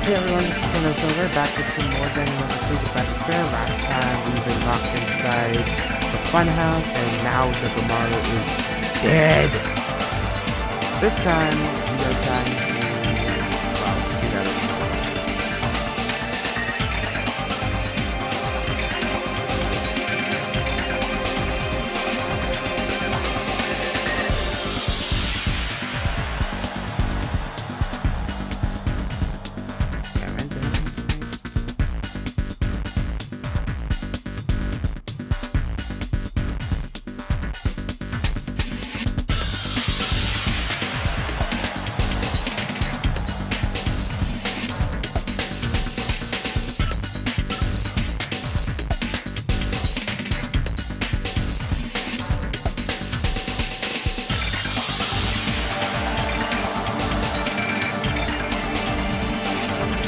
Hey everyone, this is Silver, back with some more Journey Number 2 with Back to Square. Last time we've been locked inside the funhouse, and now the Gamaru is dead! This time, we are trying to, well, do that.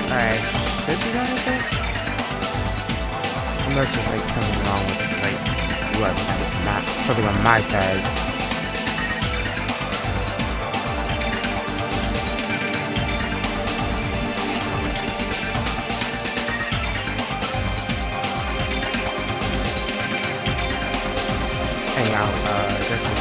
Alright, should be done with it? Unless there's like something wrong with not something on my side. Hang out, this one.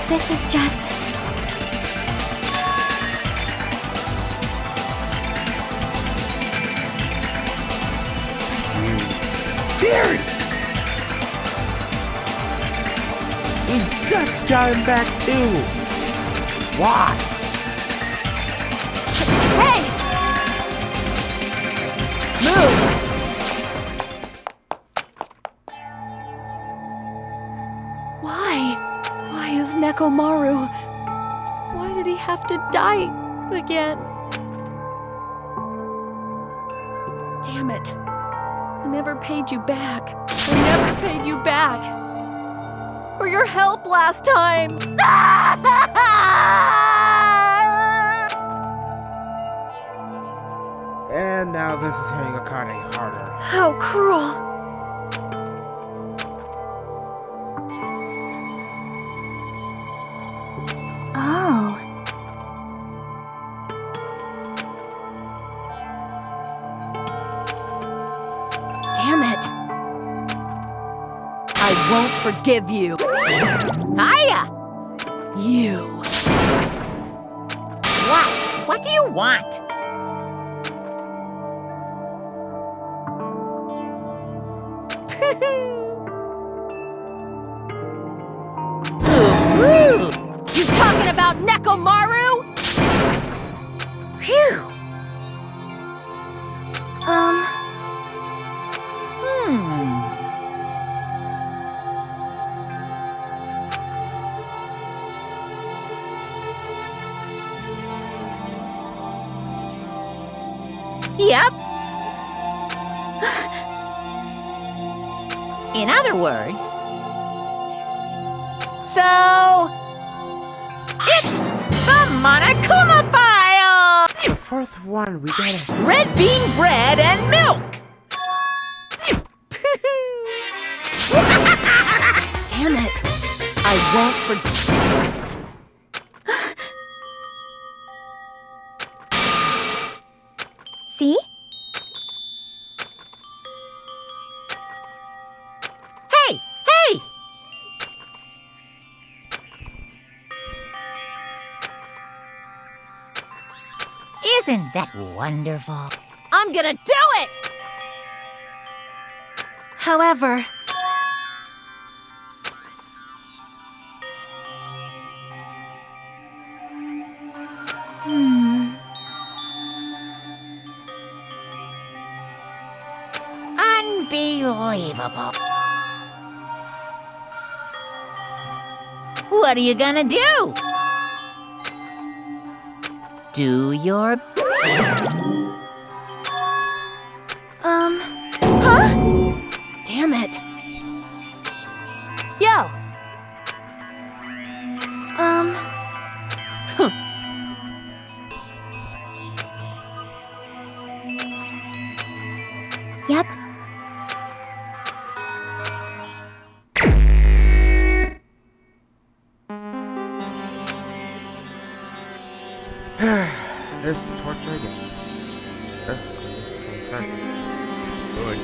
This is just... You serious? We just got him back too! Why? Hey! Move! Why is Nekomaru? Why did he have to die again? Damn it. I never paid you back. I never paid you back. For your help last time. And now this is hitting Akane harder. How cruel. Oh. Damn it. I won't forgive you. Hiya! You. What? What do you want? You talking about Nekomaru? Phew. Yep. In other words, so it's the Monokuma file! The fourth one, we got it. Red bean bread and milk! Damn it. I won't forgive. See? Hey! Hey! Isn't that wonderful? I'm gonna do it! However... Unbelievable. What are you gonna do? Do your... Huh? Damn it. Yo! Yep. There's the torture again. This is one person. Good.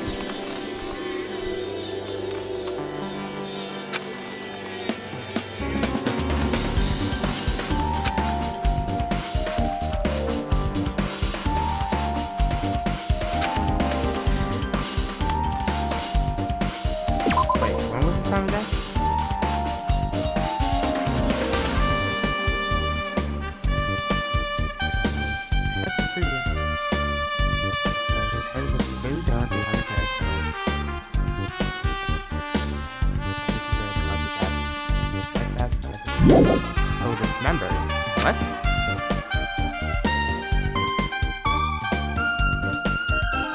Wait, when was the time of day? Let's see. His head was very down behind his head. Oh, dismembered. What?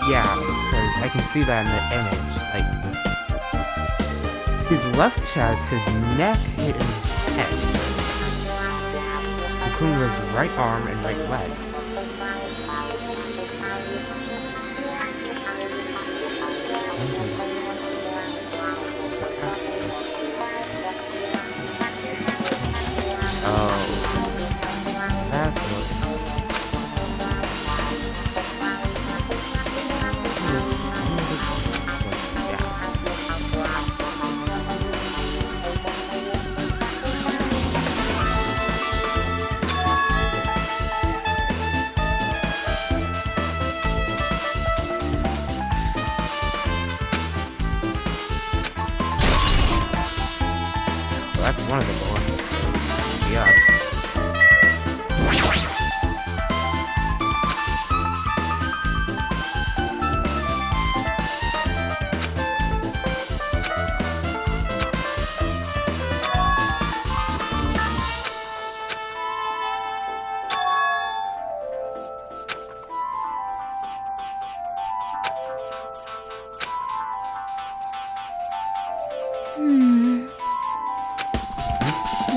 Yeah, because I can see that in the image. Like, his left chest, his neck hit in his head, including his right arm and right leg. Oh, that's what. Well, that's one of the bullets. Yes.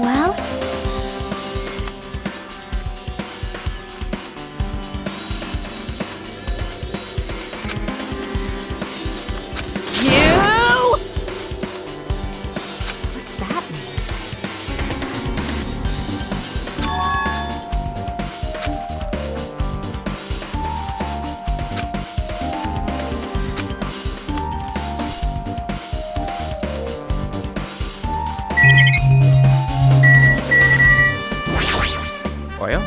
Well, You! what's that mean? Oil?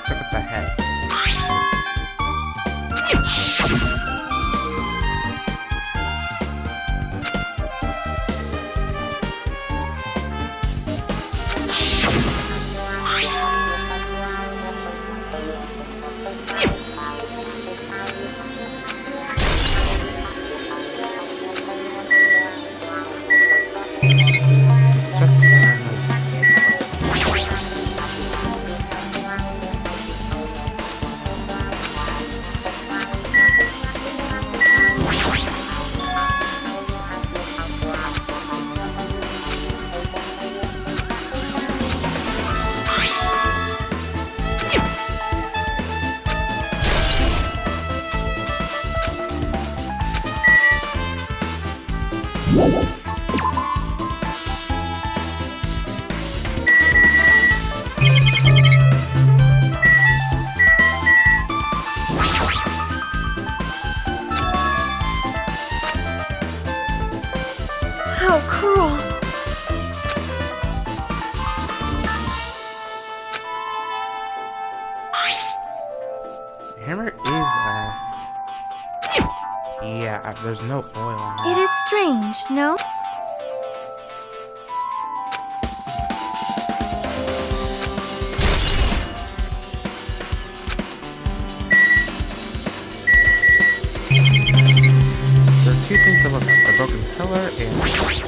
Check out the head. It's just How cruel. the hammer is yeah, there's no oil on it. It is strange, no? There are two things to look at. The broken pillar and blood.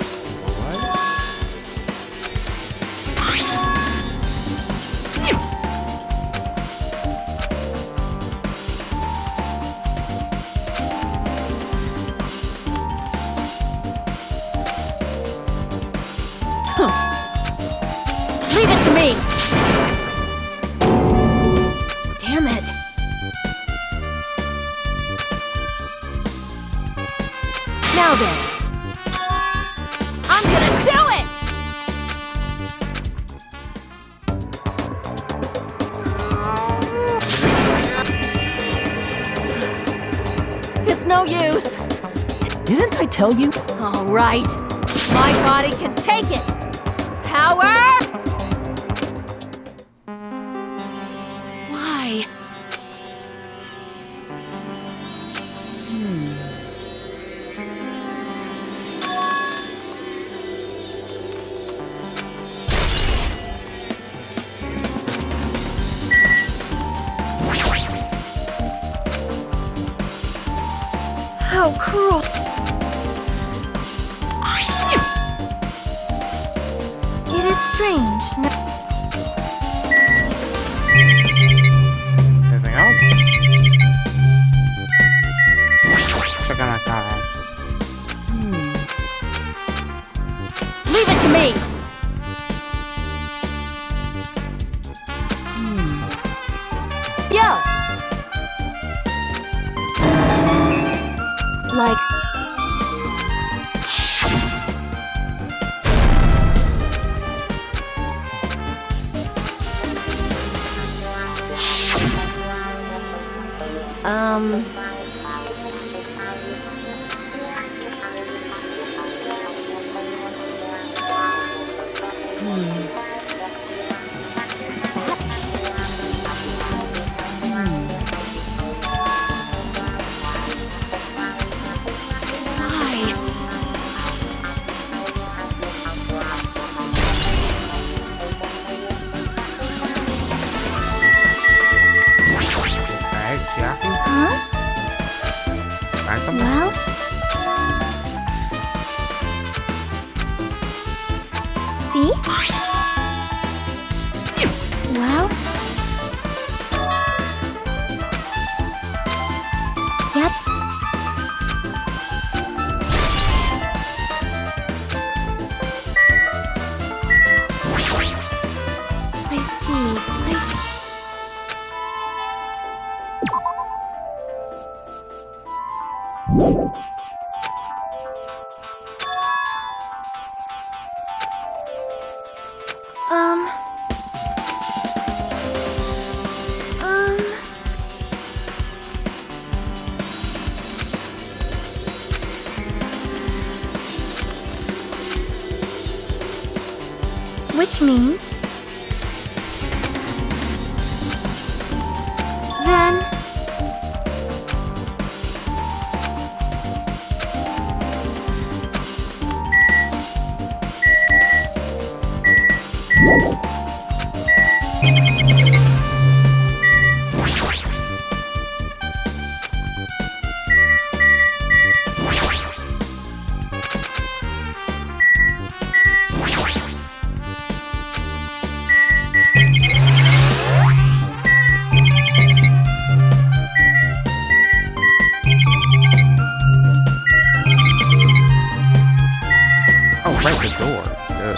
Now then. I'm gonna do it! It's no use. Didn't I tell you? All right. My body can take it. Power! Why? How cruel. It is strange. Anything else? Sacrafice. Leave it to me! Yo! Like... Why? Alright, Jackie. Huh? Find something? Well? See? Well? Yep. I see. Um... Which means... Then... Oh, right, the door. Ugh.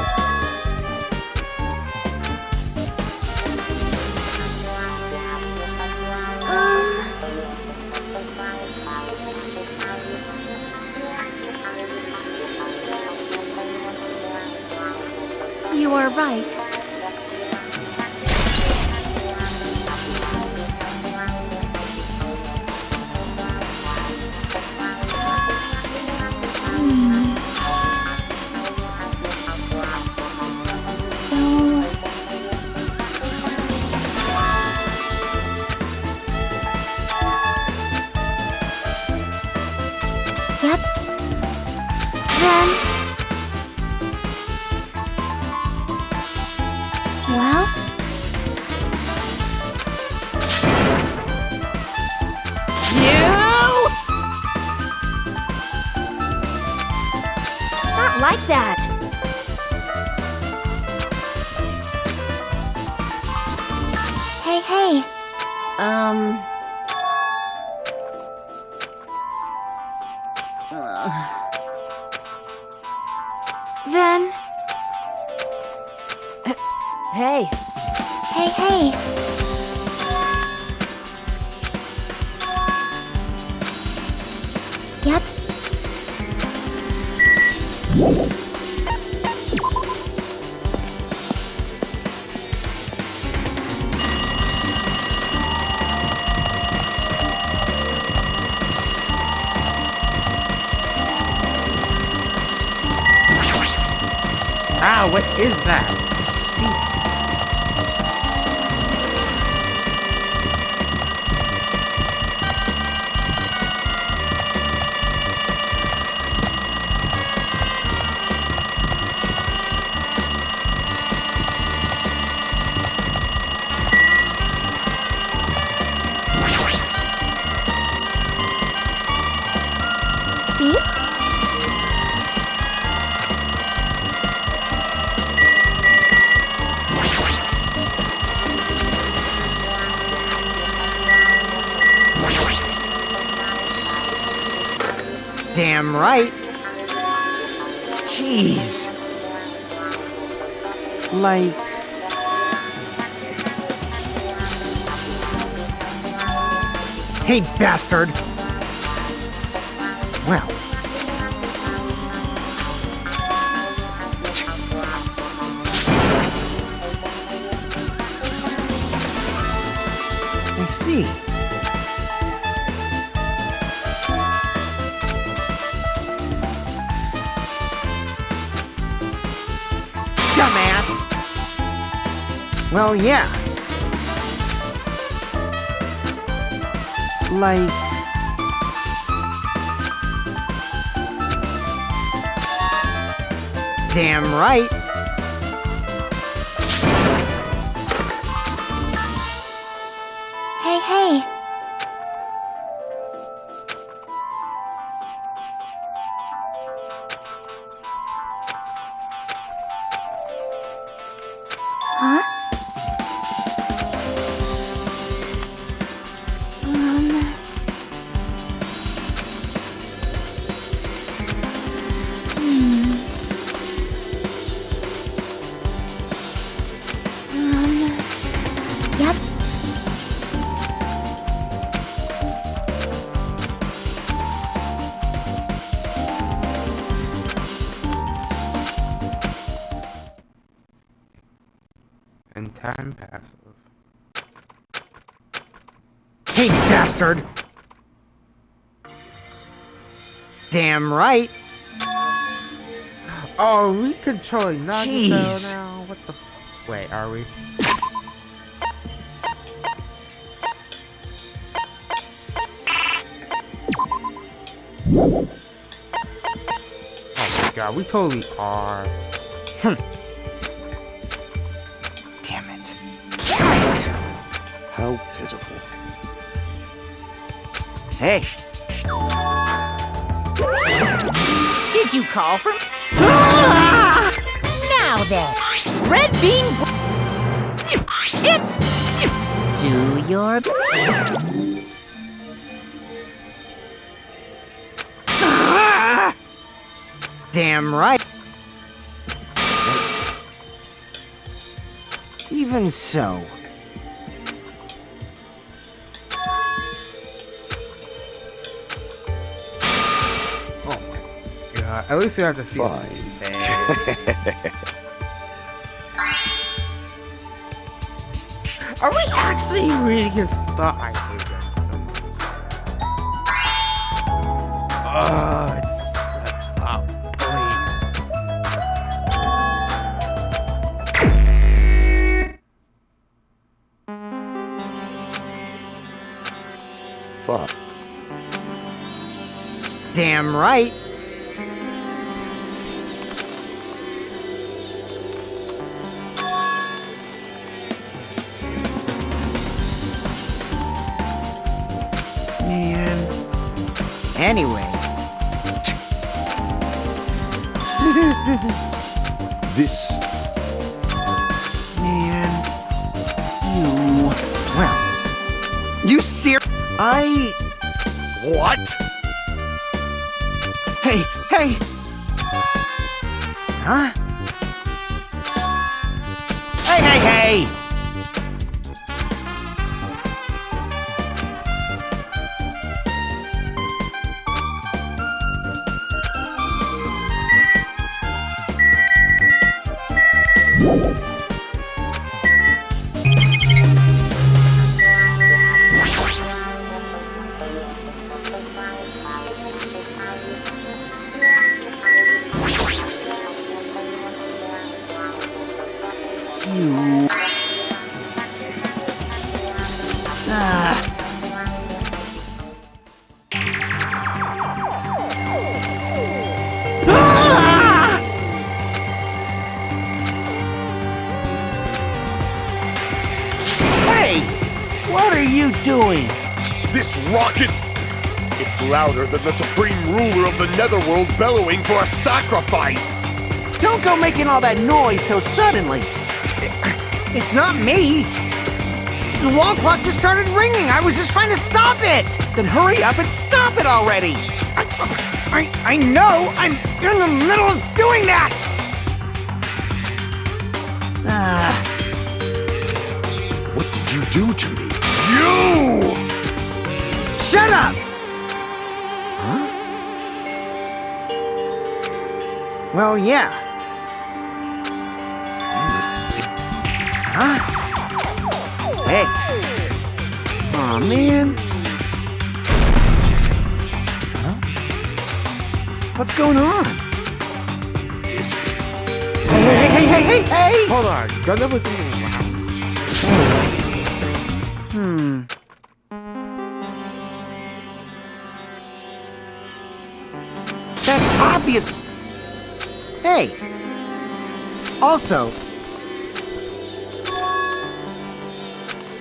You are right. So... Yep. Then... Well? You! It's not like that. Hey, hey. Then... Hey. Hey, hey. Yep. Ah, what is that? See? Damn right. Jeez. Like... Hey, bastard! Well... I see. Dumbass! Well, yeah. Like... Damn right. Hey, hey. Huh? Yep. And time passes. Hey, bastard! Damn right. Oh, we controlling Nagito Jeez. now? What the wait, are we? Oh my god, we totally are. Damn it. Damn it! How pitiful. Hey! Did you call for me? Now then, red bean. It's do your. Damn right. Even so. Oh my god. At least you have to see Fine. Are we actually reading his thought? I hate them so much. Shut up, please. Fine. Damn right. Man. Anyway. This. Man. You. Well. You What? Hey, hey! Huh? Hey, hey, hey! This raucous... It's louder than the supreme ruler of the netherworld bellowing for a sacrifice! Don't go making all that noise so suddenly. It's not me. The wall clock just started ringing. I was just trying to stop it. Then hurry up and stop it already. I know. I'm in the middle of doing that. What did you do to me? You! Shut up. Huh? Well, yeah. Huh? Hey. Aw, man. Huh? What's going on? Hey! Hold on, Gundam was something loud. That's obvious. Hey. Also.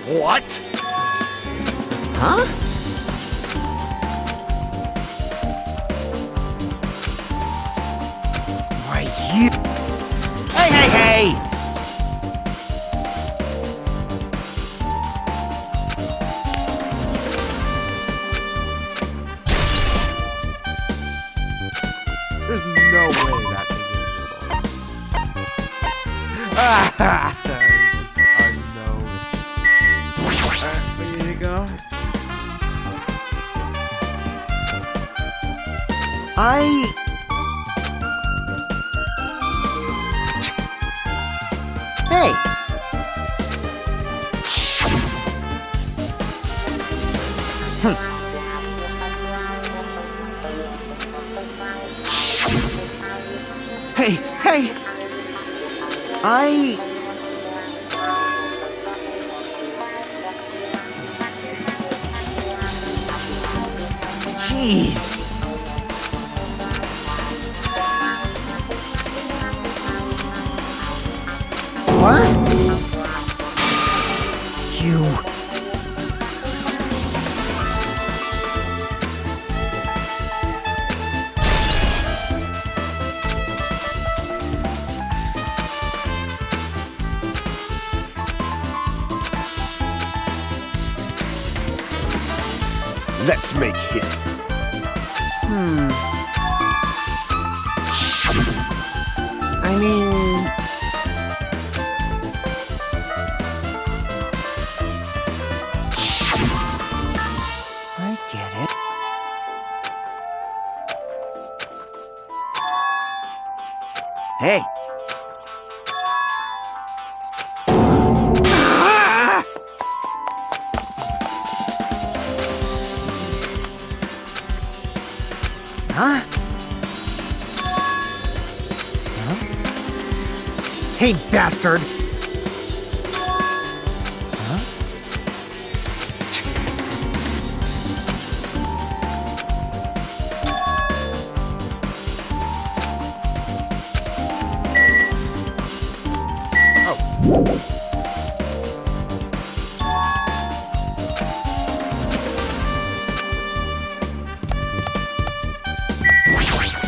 What? Huh? Why you? Hey! There's no way that thing is real. Unknown. Alright, we need to go. Hey! Hey! Jeez! What? You... Let's make history. I mean... I get it. Hey! Huh? Hey, bastard! Huh?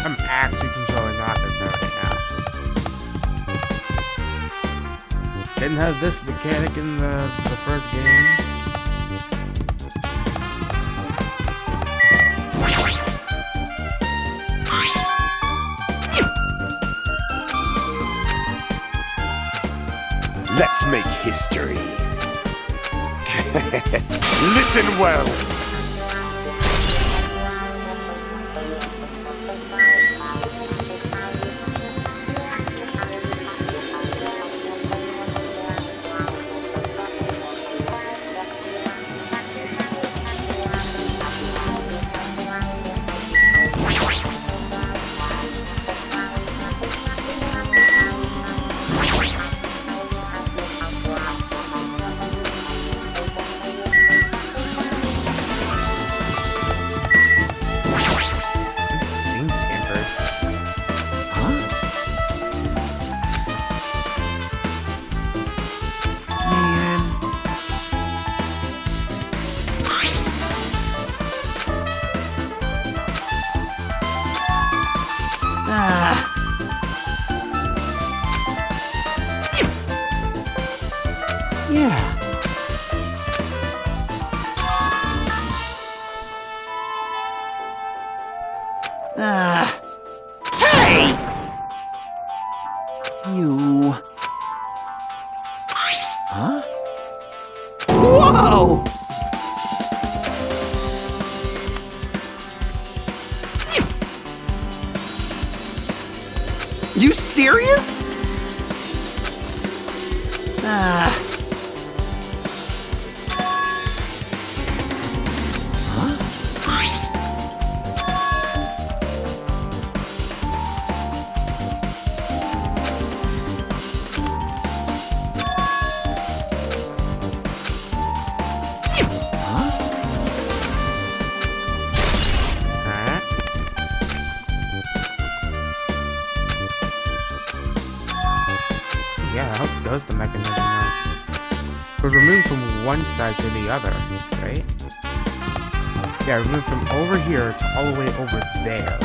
I'm actually controlling Knockers right now. Didn't have this mechanic in the first game. Let's make history. Listen well. Hey! You... Huh? Whoa! You serious? Huh? Yeah, how does the mechanism work? Because we're moving from one side to the other, right? Yeah, we're moving from over here to all the way over there.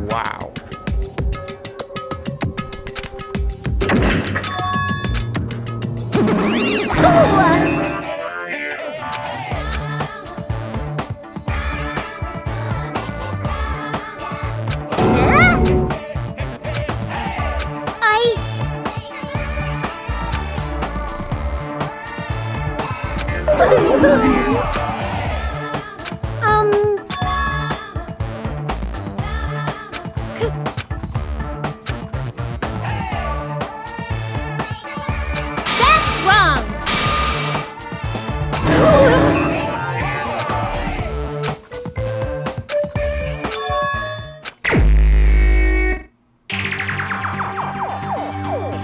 Wow. That's wrong.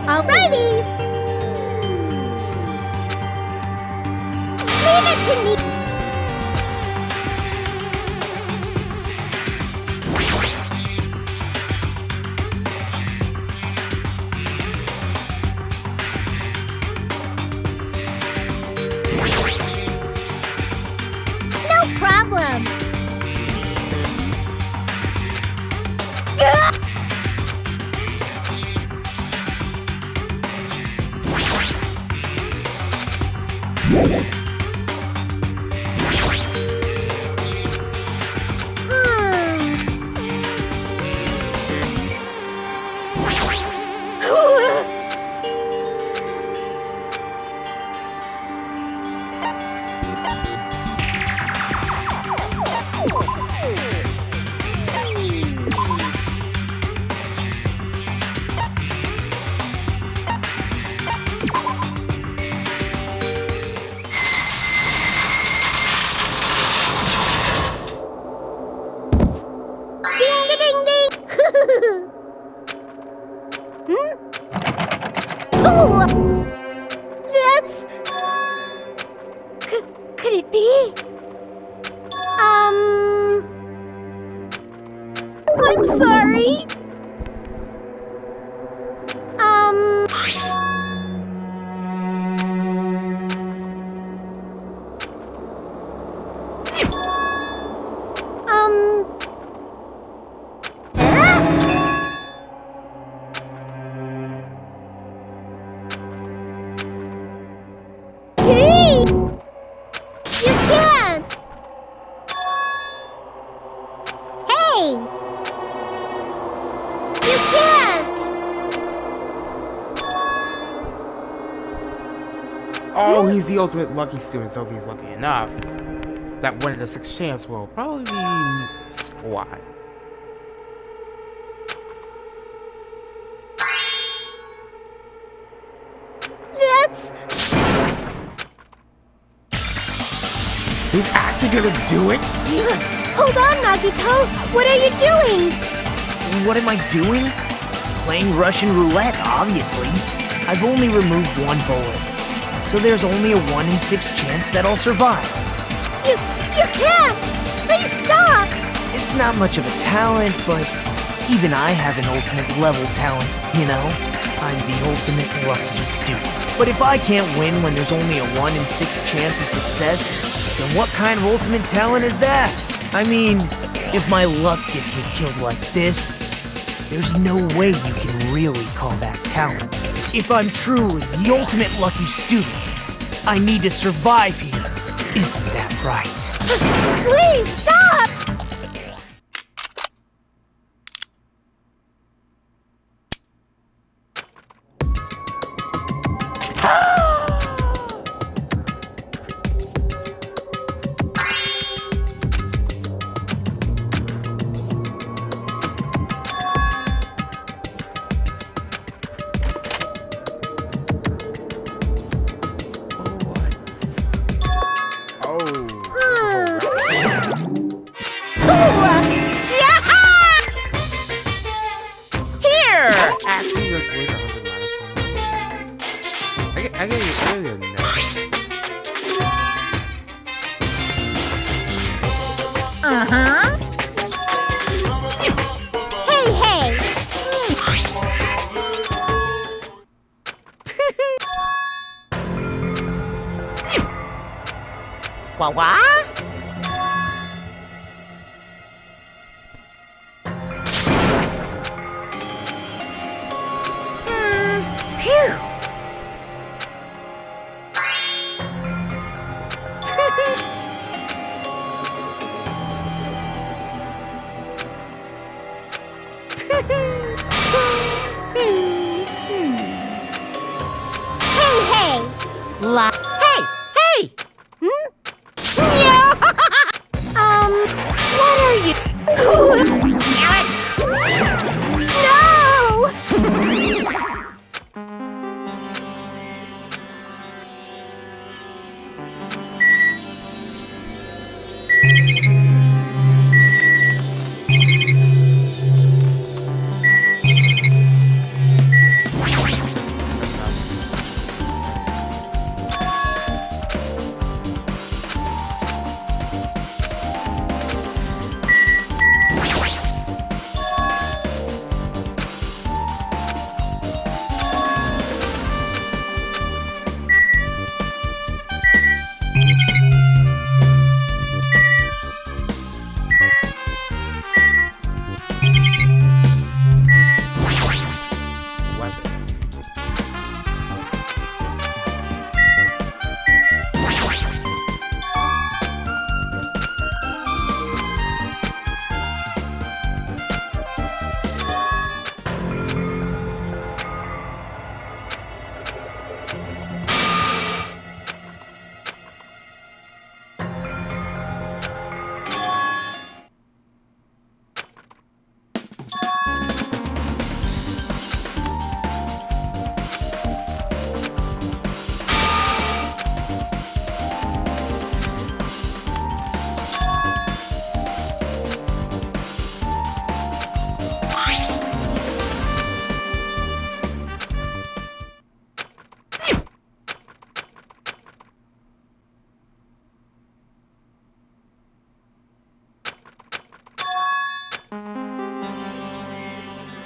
Alrighty. Leave it to me. No problem. That's... Could it be? I'm sorry. Hey! You can't! Hey! You can't! Oh, he's the ultimate lucky student, so if he's lucky enough, that 1 in a 6 chance will probably be squat. That's... He's actually gonna do it? Hold on, Nagito! What are you doing? What am I doing? Playing Russian roulette, obviously. I've only removed one bullet, so there's only a 1 in 6 chance that I'll survive. You can't! Please stop! It's not much of a talent, but even I have an ultimate level talent, you know? I'm the ultimate lucky student. But if I can't win when there's only a 1 in 6 chance of success, then what kind of ultimate talent is that? I mean, if my luck gets me killed like this, there's no way you can really call that talent. If I'm truly the ultimate lucky student, I need to survive here. Isn't that right? Please, stop! Here! Actually, there's ways 100 mana points. I get you a no. Uh-huh. Hey, hey! Wah-wah? Phew! Hey, hey! Hey! Hey! What are you? No!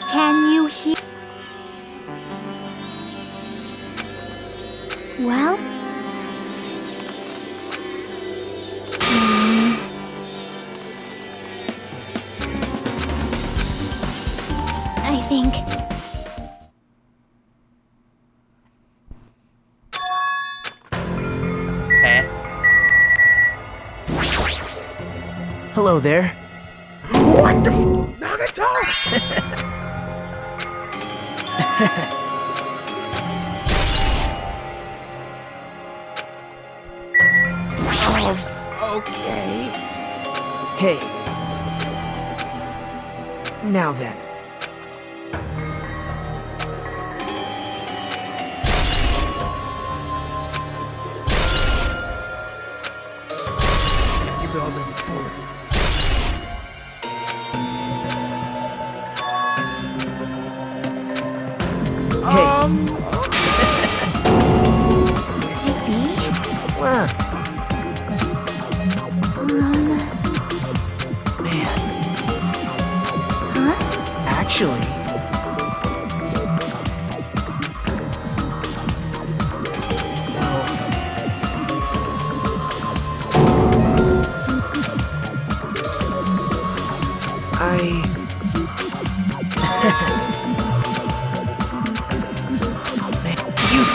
Can you hear? Well? I think... Hello there. Wonderful! Nagato! Okay. Hey. Now then. You build them both. Hey. Could it be? Well, Um... man. Huh? Actually...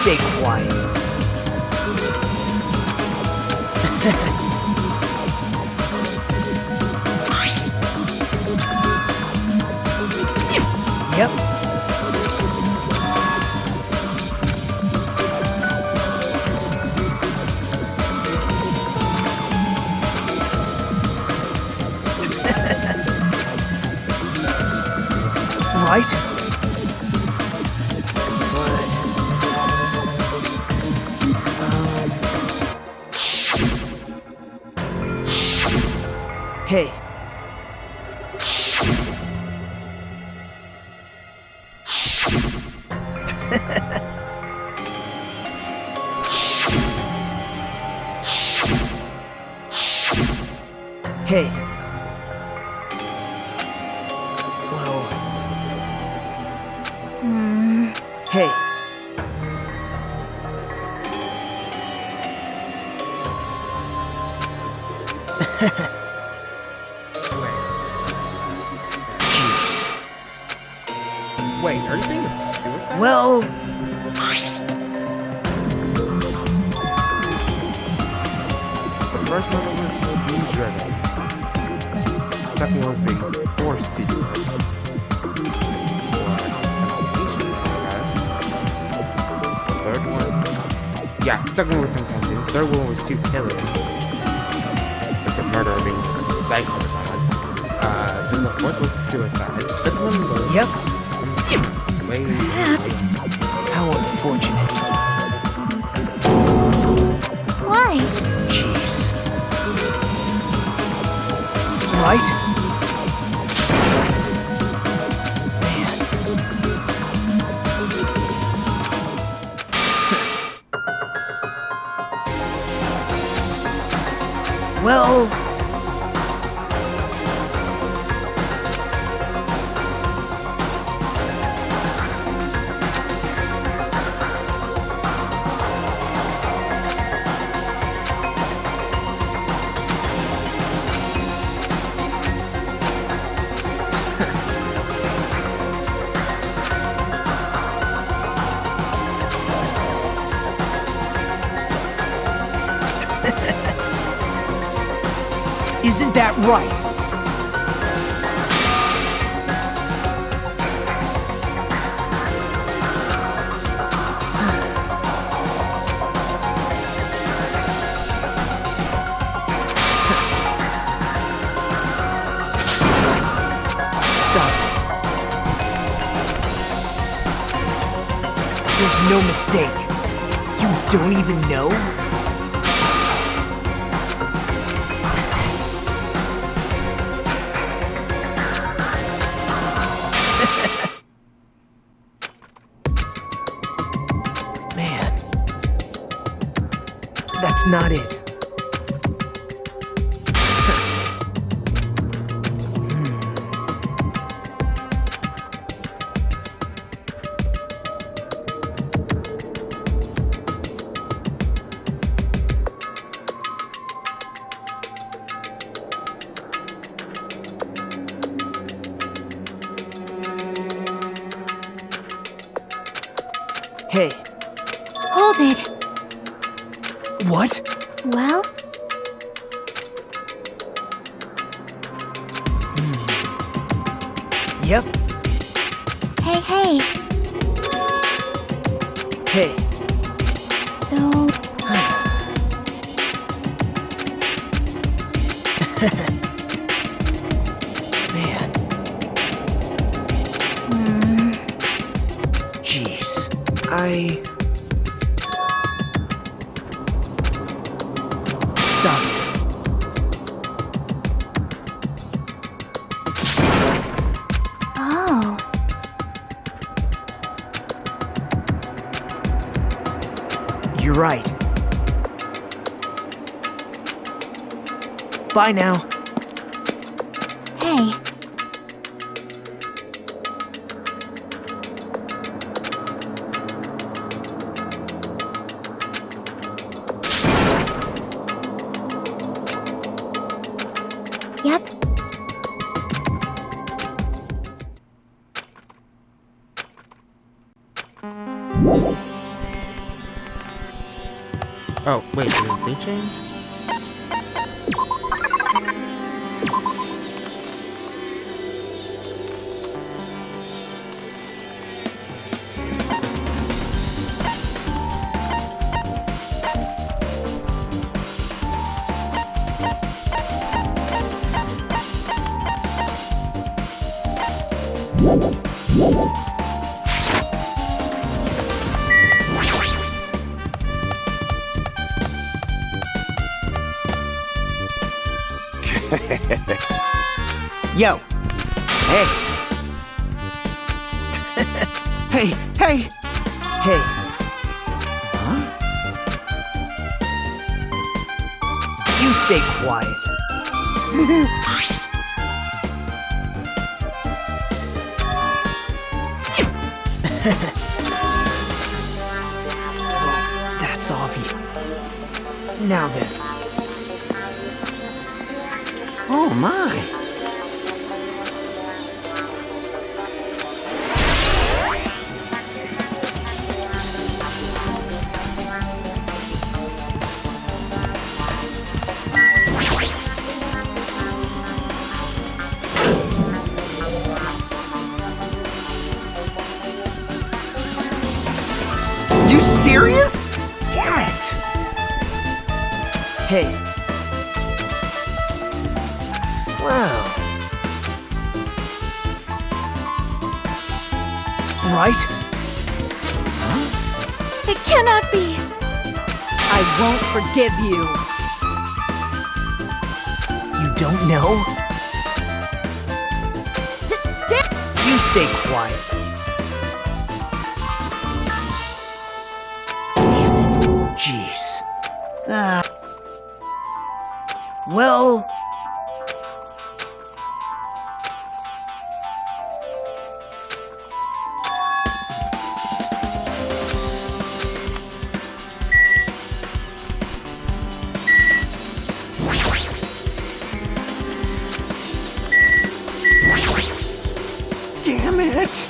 Stay quiet. Yep. Right? Hey. Hey. Well. Hey. Jeez. Wait, are you saying it's suicide? Well, The first murder was being driven. The second one was being forced to do it. Or temptation, I guess. The third one... Yeah, the second one was intention. The third one was two killings. Like the murderer being like a psycho or something. Then the fourth was a suicide. The fifth one was... Yep. Way... Perhaps. how unfortunate. Why? Jeez. Right? Man. Well... Isn't that right? Stop. There's no mistake. You don't even know? Man, that's not it. Hey, Hold it. what? Well, Yep. hey. Hey, So, man. Jeez. Stop it. oh, You're right. Bye now. hey. Yep. Oh, wait, did the thing change? Yo. Hey. Hey, hey. Hey. Huh? You stay quiet. Well, that's obvious. Now then. Oh my. You serious? Damn it! Hey. Wow. Right? It cannot be! I won't forgive you. You don't know? You stay quiet. Jeez. Well... Damn it!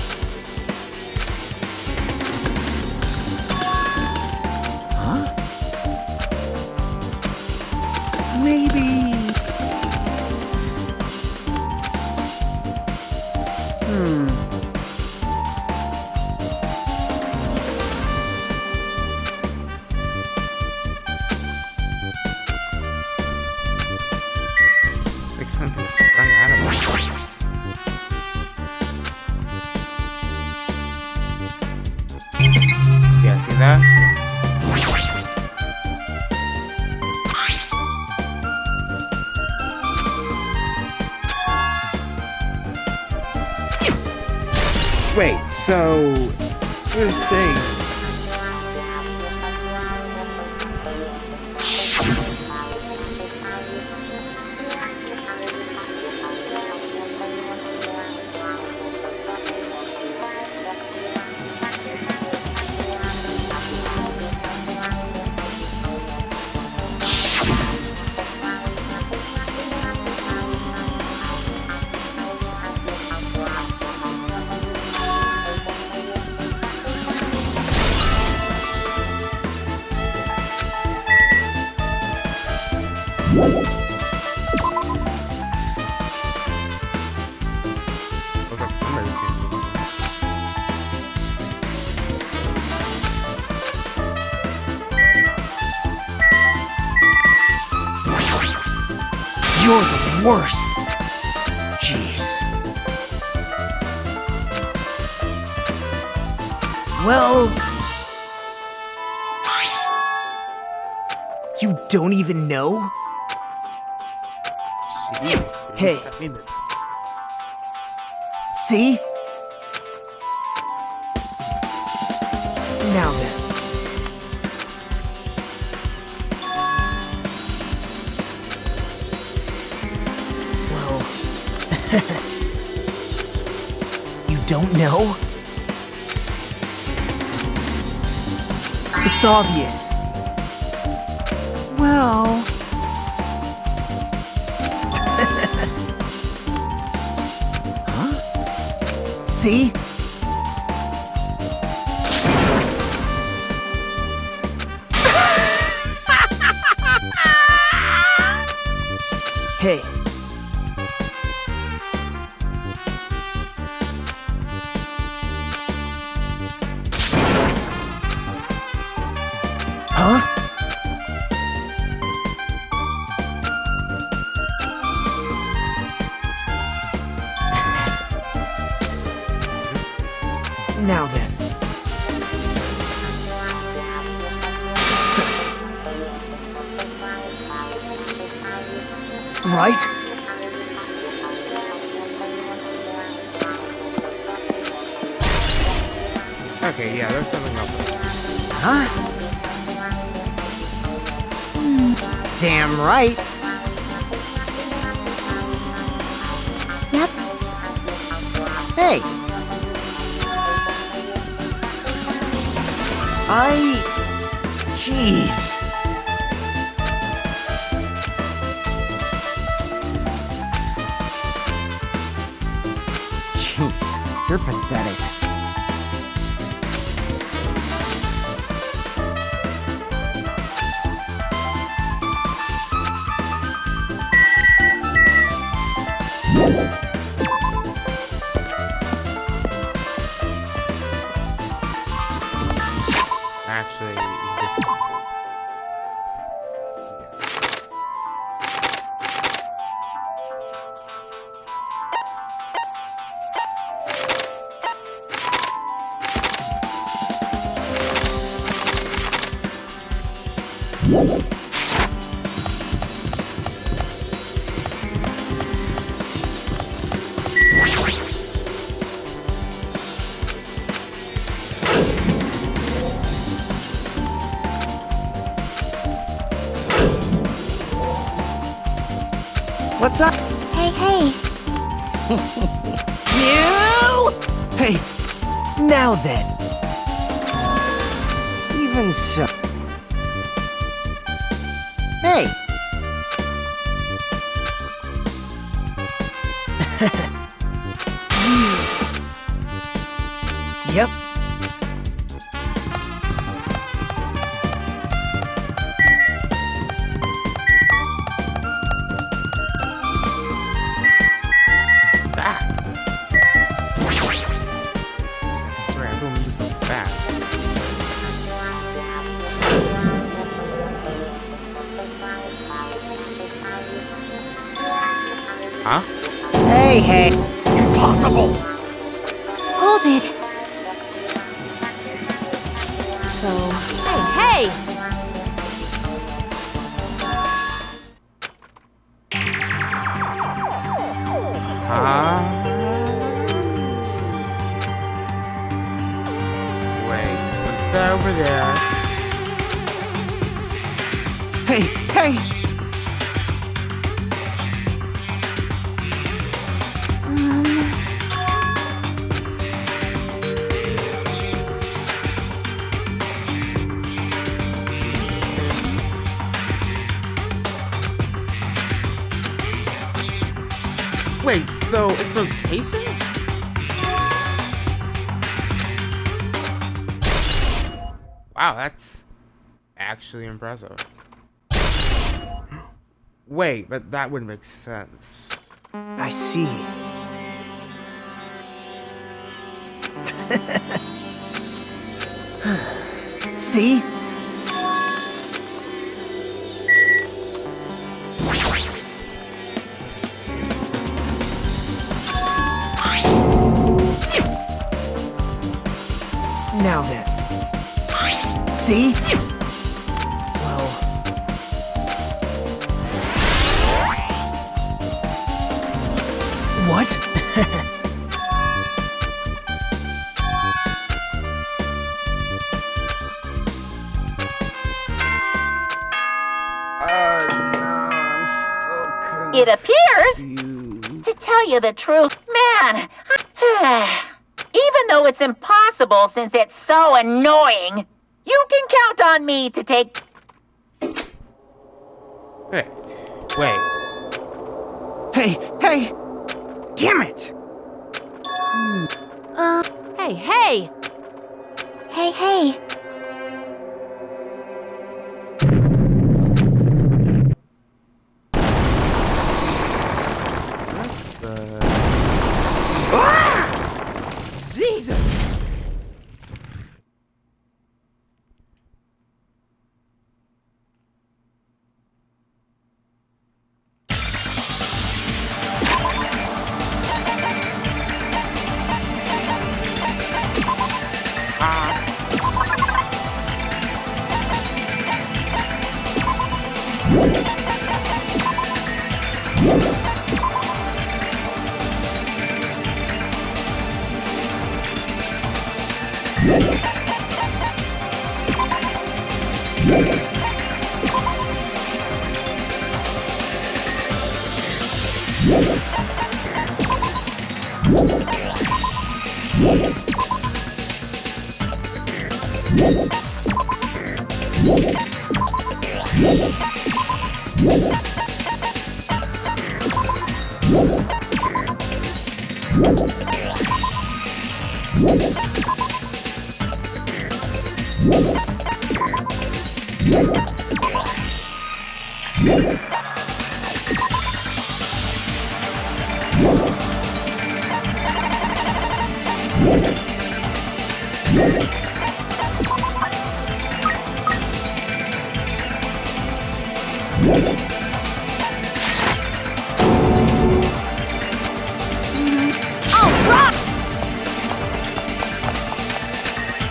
Huh? Maybe... Like something sprung out of me. Yeah, see that? Wait, so you're saying looks like somebody can do it. You're the worst! Jeez. Well... You don't even know? Jeez, Hey. I mean, See? Now then. Well... You don't know? It's obvious. Well... Huh? See? Hey. Huh? Now then. Right? Okay, yeah, there's something up there. Huh? Damn right. Yep. Hey. Jeez. Jeez, you're pathetic. Actually, this. What's up? Hey, hey. You? Hey, now then. Even so. Hey. Yep. I swear, everyone moves so fast. Huh? Hey, hey. Impossible! Hold it. So, hey, hey! Wait, what's that over there? Hey, hey. Wait, so it's rotations? Wow, that's actually impressive. Wait, but that would make sense. I see. See? Now then. See? Well... What? I'm so It appears, confused. to tell you the truth, man, even though it's impossible since it's so annoying, you can count on me to take... Wait. Hey, hey! Damn it! Hey, hey! Hey, hey.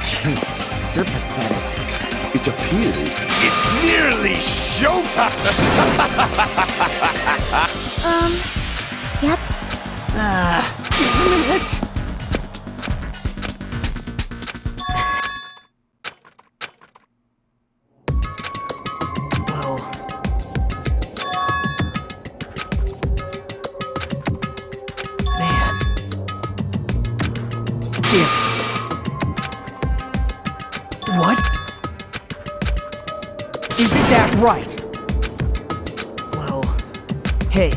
Jeez, you're pathetic. It appears it's nearly showtime! Yep. Damn it! Well... Man. Damn it. What? Isn't that right? Well... Hey.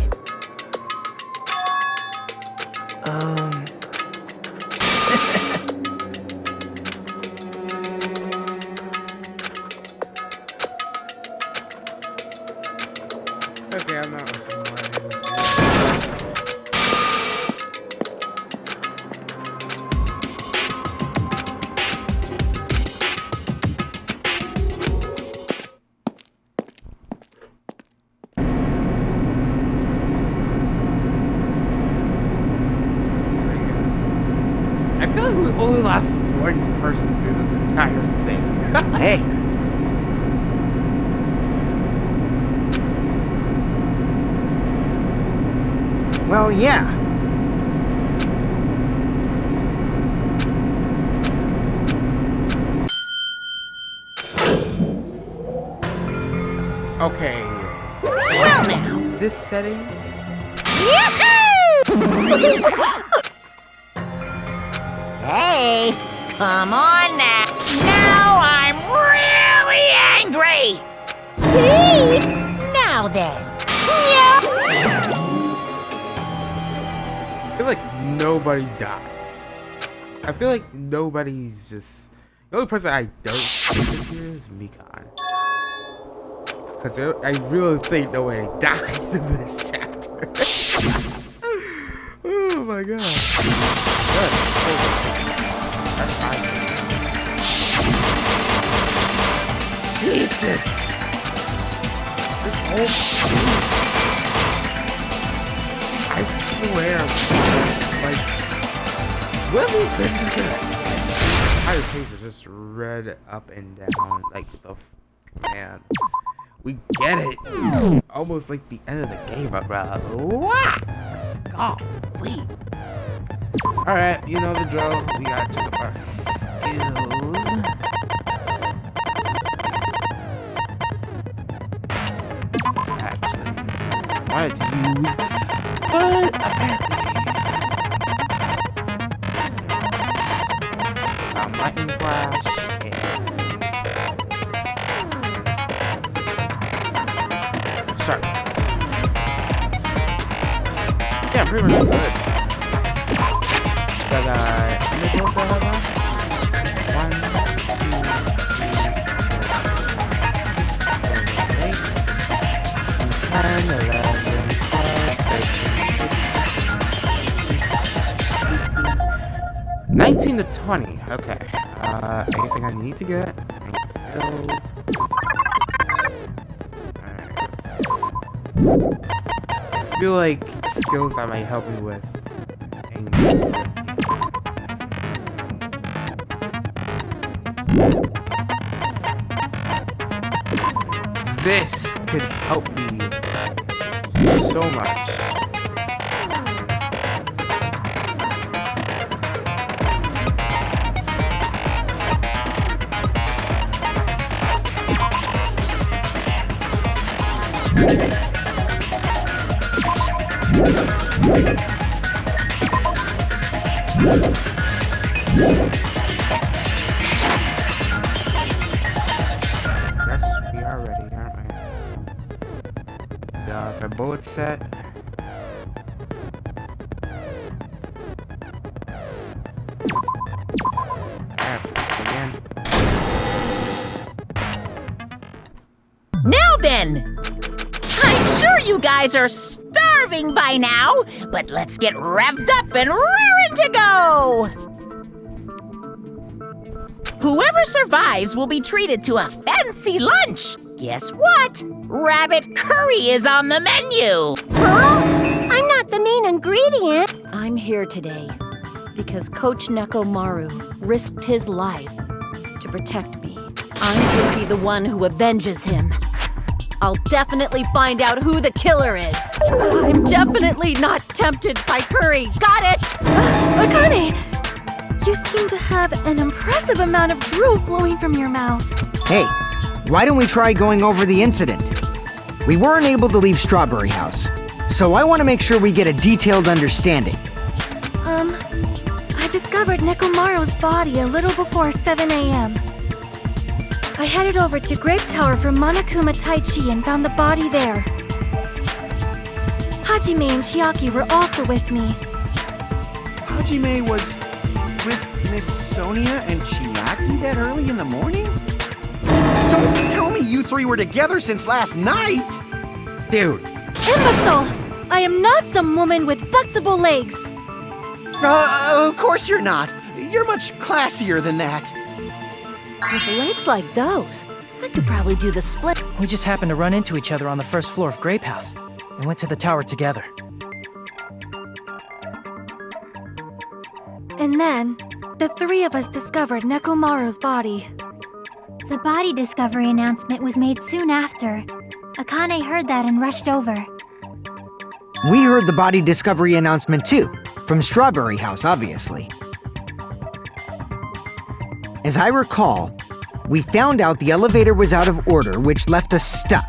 Okay, I'm not listening to this. I feel like we only lost one person through this entire thing. Hey. Well, yeah. Okay. Well now. This setting. Hey, come on now. Now I'm really angry. Now then. I feel like nobody died. I feel like nobody's just... The only person I don't think is here is Mikan. Because I really think nobody died in this chapter. Oh my god. Good. That's fine. Jesus! This whole... I swear, like, what are these missions gonna end? The entire page is just read up and down, like, the man. We get it. It's almost like the end of the game, bro. What? God, please. Alright, you know the drill. We gotta check up our skills. Actually, I wanted to use, but apparently lightning flash and sharpness. Yeah, pretty much good. But how many goals do I have now? 1, 2, 19 to 20. Okay. Anything I need to get? Any skills? I feel like skills that might help me with. This could help me so much. Yes, we are ready, aren't we? Got our bullet set. Again. Now then! I'm sure you guys are starving by now, but let's get revved up and raring to go! Whoever survives will be treated to a fancy lunch. Guess what? Rabbit curry is on the menu! Huh? I'm not the main ingredient. I'm here today because Coach Nekomaru risked his life to protect me. I'm gonna be the one who avenges him. I'll definitely find out who the killer is. I'm definitely not tempted by curry. Got it? Akane! You seem to have an impressive amount of drool flowing from your mouth. Hey, why don't we try going over the incident? We weren't able to leave Strawberry House, so I want to make sure we get a detailed understanding. I discovered Nekomaru's body a little before 7 a.m. I headed over to Grape Tower for Monokuma Taichi and found the body there. Hajime and Chiaki were also with me. Hajime was with Miss Sonia and Chiaki that early in the morning? Don't tell me you three were together since last night! Dude, Imbecile! I am not some woman with flexible legs. Of course you're not. You're much classier than that. With legs like those, I could probably do the split. We just happened to run into each other on the first floor of Grape House and went to the tower together. And then, the three of us discovered Nekomaru's body. The body discovery announcement was made soon after. Akane heard that and rushed over. We heard the body discovery announcement too, from Strawberry House, obviously. As I recall, we found out the elevator was out of order, which left us stuck.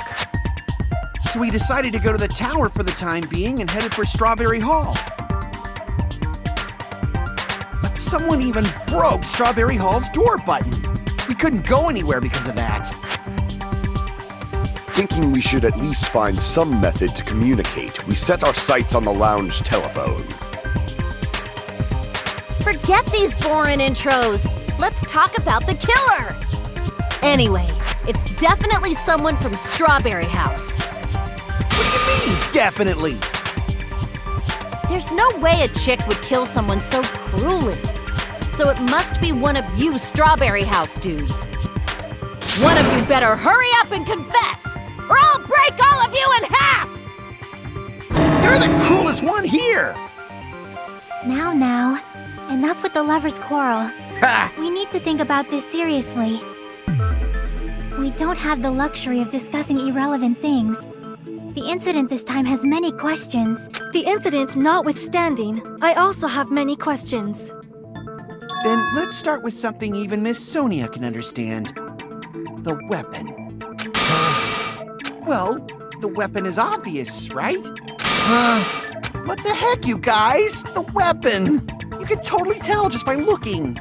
So we decided to go to the tower for the time being and headed for Strawberry Hall. But someone even broke Strawberry Hall's door button. We couldn't go anywhere because of that. Thinking we should at least find some method to communicate, we set our sights on the lounge telephone. Forget these boring intros. Let's talk about the killer. Anyway, it's definitely someone from Strawberry House. What do you mean, definitely? There's no way a chick would kill someone so cruelly. So it must be one of you Strawberry House dudes. One of you better hurry up and confess, or I'll break all of you in half! You're the cruelest one here! Now, enough with the lovers' quarrel. We need to think about this seriously. We don't have the luxury of discussing irrelevant things. The incident this time has many questions. The incident notwithstanding, I also have many questions. Then let's start with something even Miss Sonia can understand. The weapon. Well, the weapon is obvious, right? What the heck, you guys? The weapon! You can totally tell just by looking.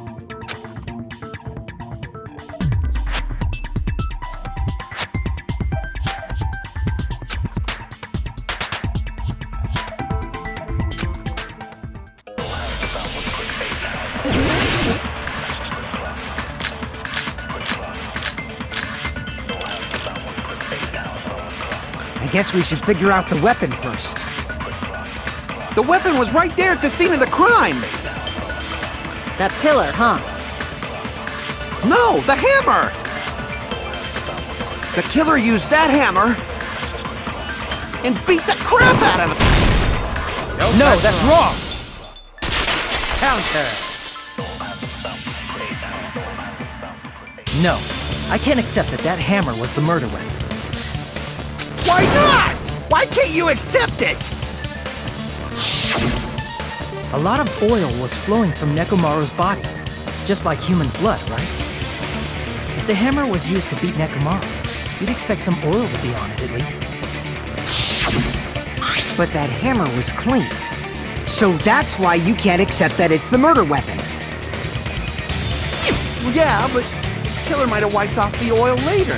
I guess we should figure out the weapon first. The weapon was right there at the scene of the crime! That pillar, huh? No, the hammer! The killer used that hammer and beat the crap out of him! No, that's wrong! counter. No, I can't accept that that hammer was the murder weapon. Why not? Why can't you accept it? A lot of oil was flowing from Nekomaru's body, just like human blood, right? If the hammer was used to beat Nekomaru, you'd expect some oil to be on it at least. But that hammer was clean. So that's why you can't accept that it's the murder weapon. Well, yeah, but the killer might have wiped off the oil later.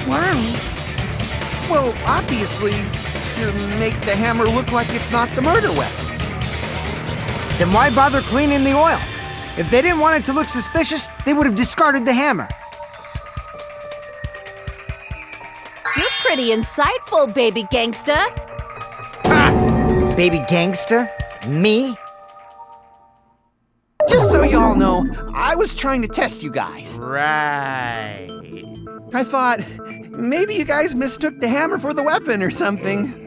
Why? Well, obviously, to make the hammer look like it's not the murder weapon. Then why bother cleaning the oil? If they didn't want it to look suspicious, they would have discarded the hammer. You're pretty insightful, baby gangsta. Baby gangster? Me? Just so y'all know, I was trying to test you guys. Right. I thought, maybe you guys mistook the hammer for the weapon or something.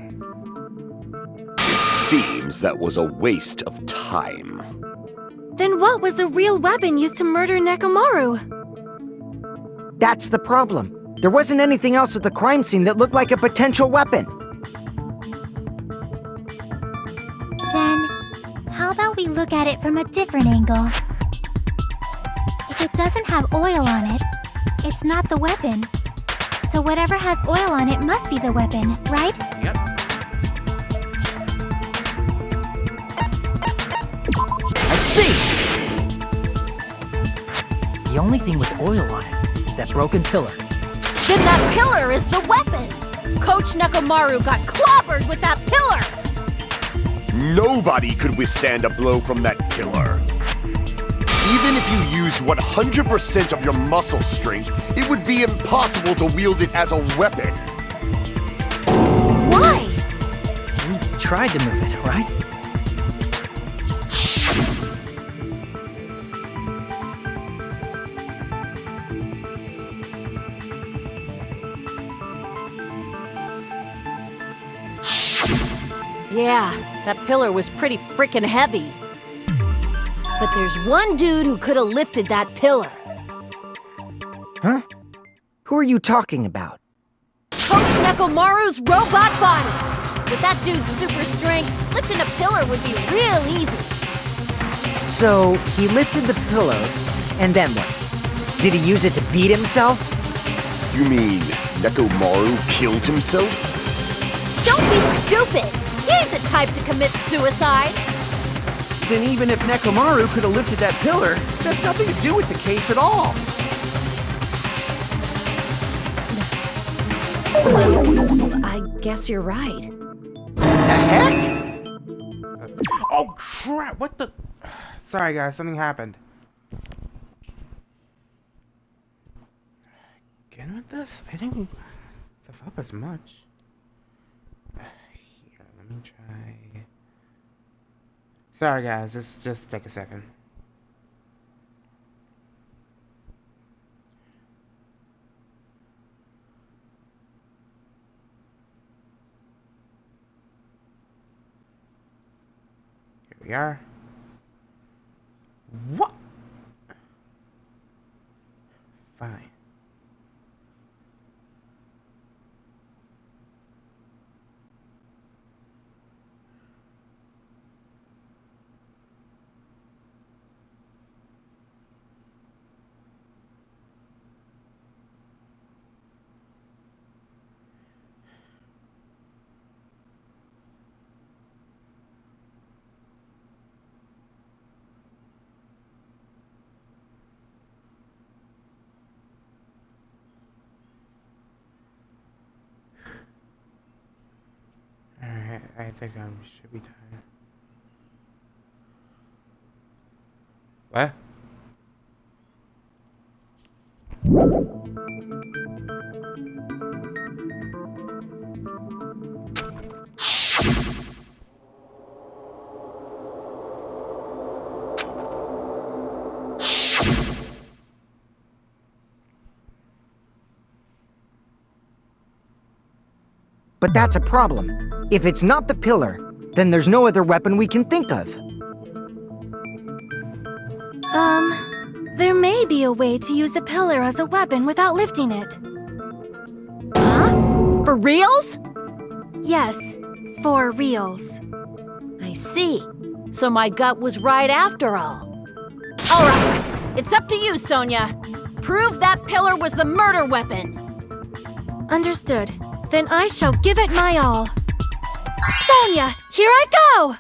Seems that was a waste of time. Then what was the real weapon used to murder Nekomaru? That's the problem. There wasn't anything else at the crime scene that looked like a potential weapon. Then, how about we look at it from a different angle? If it doesn't have oil on it, it's not the weapon. So whatever has oil on it must be the weapon, right? Yep. I see! The only thing with oil on it is that broken pillar. Then that pillar is the weapon! Coach Nekomaru got clobbered with that pillar! Nobody could withstand a blow from that pillar. Even if you used 100% of your muscle strength, it would be impossible to wield it as a weapon. Why? We tried to move it, right? Yeah, that pillar was pretty freaking heavy. But there's one dude who could have lifted that pillar. Huh? Who are you talking about? Coach Nekomaru's robot body! With that dude's super strength, lifting a pillar would be real easy. So, he lifted the pillar, and then what? Did he use it to beat himself? You mean Nekomaru killed himself? Don't be stupid! He ain't the type to commit suicide! Then even if Nekomaru could have lifted that pillar, that's nothing to do with the case at all. I guess you're right. What the heck? Oh crap! What the? Sorry guys, something happened. Again with this? I didn't stuff up as much. Here, let me try. Sorry guys, this just take a second. Here we are. What? Fine. Alright, I think I should be tired. What? But that's a problem. If it's not the pillar, then there's no other weapon we can think of. There may be a way to use the pillar as a weapon without lifting it. Huh? For reals? Yes, for reals. I see. So my gut was right after all. Alright, it's up to you, Sonia. Prove that pillar was the murder weapon. Understood. Then I shall give it my all. Sonia, here I go!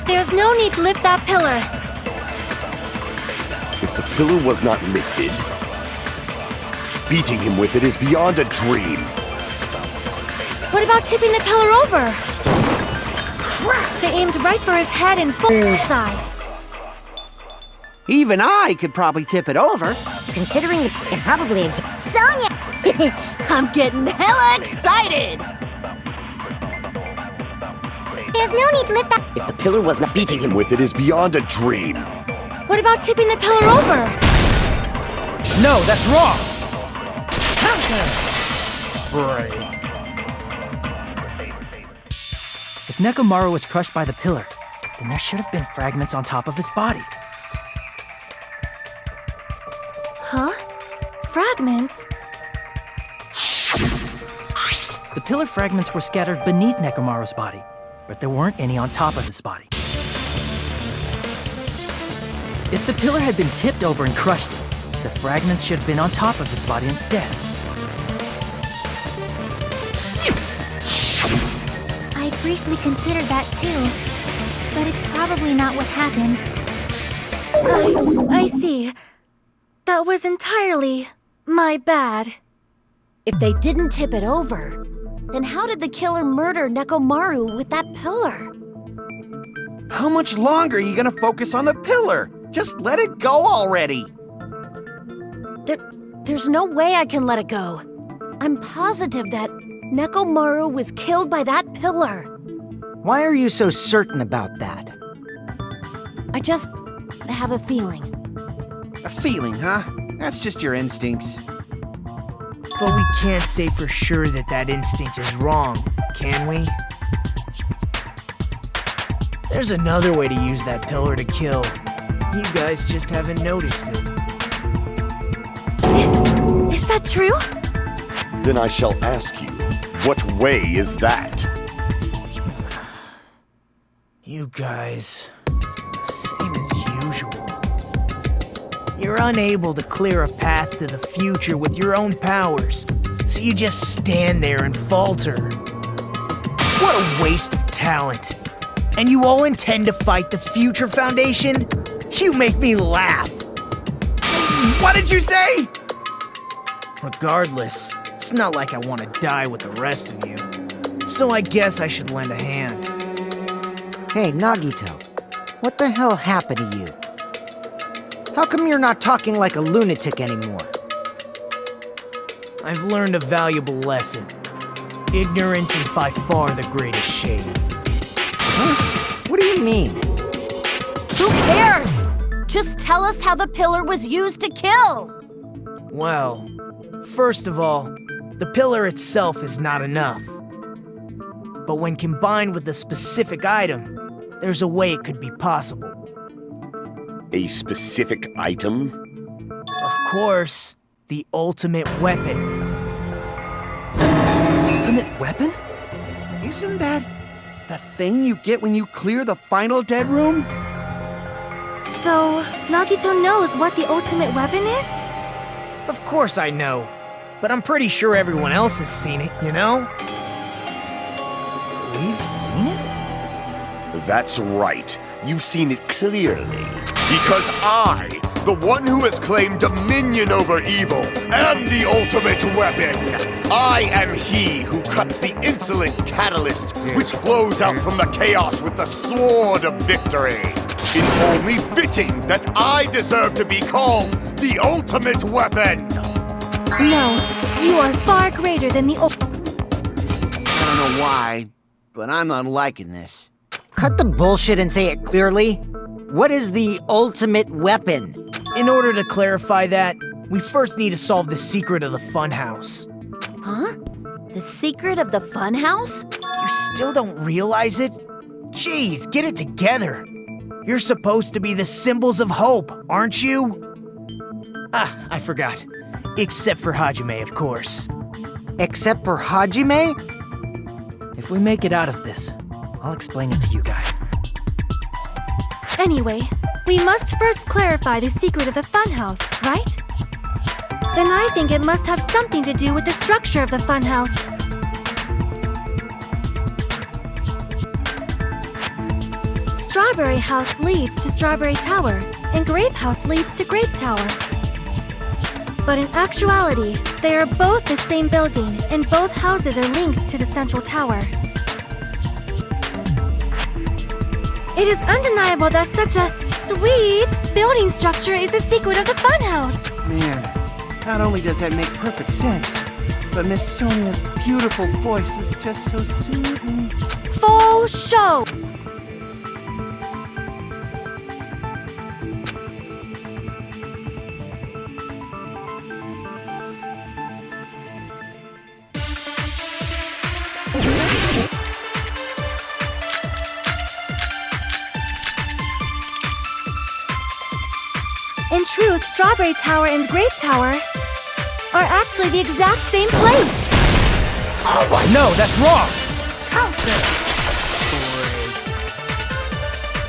There's no need to lift that pillar. If the pillar was not lifted, beating him with it is beyond a dream. What about tipping the pillar over? Crap! They aimed right for his head and full eye. Even I could probably tip it over. Considering it probably Sonia! I'm getting hella excited! There's no need to lift that. If the pillar was not beating him with it is beyond a dream. What about tipping the pillar over? No, that's wrong! Break. If Nekomaru was crushed by the pillar, then there should have been fragments on top of his body. Huh? Fragments? The pillar fragments were scattered beneath Nekomaru's body, but there weren't any on top of his body. If the pillar had been tipped over and crushed it, the fragments should have been on top of his body instead. I briefly considered that too, but it's probably not what happened. I see. That was entirely my bad. If they didn't tip it over, then how did the killer murder Nekomaru with that pillar? How much longer are you gonna focus on the pillar? Just let it go already. There's no way I can let it go. I'm positive that Nekomaru was killed by that pillar. Why are you so certain about that? I just have a feeling. A feeling, huh? That's just your instincts. But we can't say for sure that that instinct is wrong, can we? There's another way to use that pillar to kill. You guys just haven't noticed it. Is that true? Then I shall ask you, what way is that? You guys, same as usual. You're unable to clear a path to the future with your own powers, so you just stand there and falter. What a waste of talent. And you all intend to fight the Future Foundation? You make me laugh. What did you say? Regardless, it's not like I want to die with the rest of you. So I guess I should lend a hand. Hey, Nagito, what the hell happened to you? How come you're not talking like a lunatic anymore? I've learned a valuable lesson. Ignorance is by far the greatest shame. Huh? What do you mean? Who cares? Just tell us how the pillar was used to kill. Well, first of all, the pillar itself is not enough. But when combined with a specific item, there's a way it could be possible. A specific item? Of course, the ultimate weapon. Ultimate weapon? Isn't that the thing you get when you clear the final dead room? So, Nagito knows what the ultimate weapon is? Of course I know, but I'm pretty sure everyone else has seen it, you know? We've seen it? That's right. You've seen it clearly. Because I, the one who has claimed dominion over evil, am the ultimate weapon. I am he who cuts the insolent catalyst which flows out from the chaos with the sword of victory. It's only fitting that I deserve to be called the ultimate weapon. No, you are far greater than the I don't know why, but I'm not liking this. Cut the bullshit and say it clearly. What is the ultimate weapon? In order to clarify that, we first need to solve the secret of the funhouse. Huh? The secret of the funhouse? You still don't realize it? Jeez, get it together. You're supposed to be the symbols of hope, aren't you? Ah, I forgot. Except for Hajime, of course. Except for Hajime? If we make it out of this, I'll explain it to you guys. Anyway, we must first clarify the secret of the funhouse, right? Then I think it must have something to do with the structure of the funhouse. Strawberry House leads to Strawberry Tower, and Grape House leads to Grape Tower. But in actuality, they are both the same building, and both houses are linked to the central tower. It is undeniable that such a sweet building structure is the secret of the funhouse. Man, not only does that make perfect sense, but Miss Sonia's beautiful voice is just so soothing. Faux show! In truth, Strawberry Tower and Grape Tower are actually the exact same place. No, that's wrong!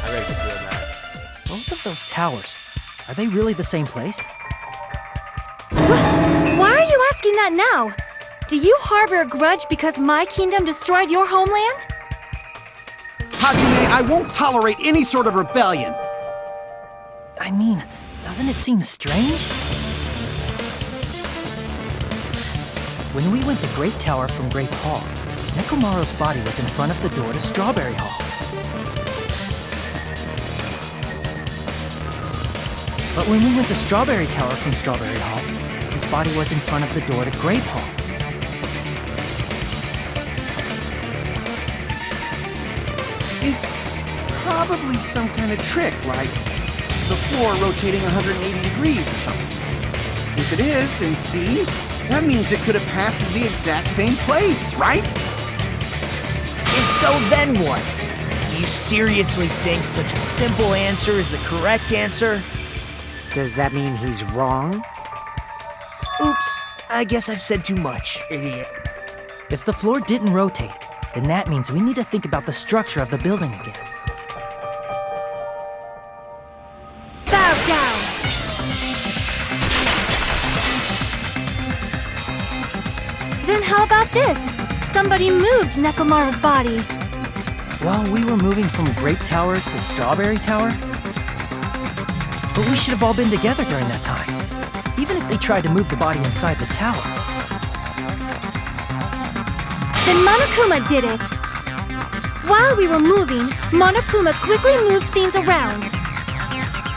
I ready to feel that. Both of those towers, are they really the same place? Why are you asking that now? Do you harbor a grudge because my kingdom destroyed your homeland? Hajime, I won't tolerate any sort of rebellion. I mean, doesn't it seem strange? When we went to Grape Tower from Grape Hall, Nekomaru's body was in front of the door to Strawberry Hall. But when we went to Strawberry Tower from Strawberry Hall, his body was in front of the door to Grape Hall. It's probably some kind of trick, like the floor rotating 180 degrees or something. If it is, then see? That means it could have passed to the exact same place, right? If so, then what? Do you seriously think such a simple answer is the correct answer? Does that mean he's wrong? Oops, I guess I've said too much. Idiot. If the floor didn't rotate, then that means we need to think about the structure of the building again. Bow down! Then how about this? Somebody moved Nekomaru's body. While we were moving from Grape Tower to Strawberry Tower? But we should have all been together during that time. Even if they tried to move the body inside the tower. Then Monokuma did it. While we were moving, Monokuma quickly moved things around.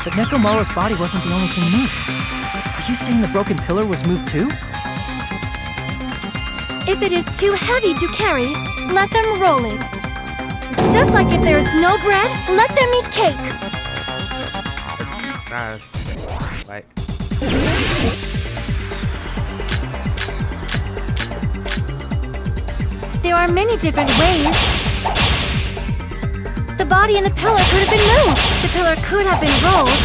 But Nekomaru's body wasn't the only thing moved. Are you saying the broken pillar was moved too? If it is too heavy to carry, let them roll it. Just like if there is no bread, let them eat cake. Like, There are many different ways. The body and the pillar could have been moved. The pillar could have been rolled.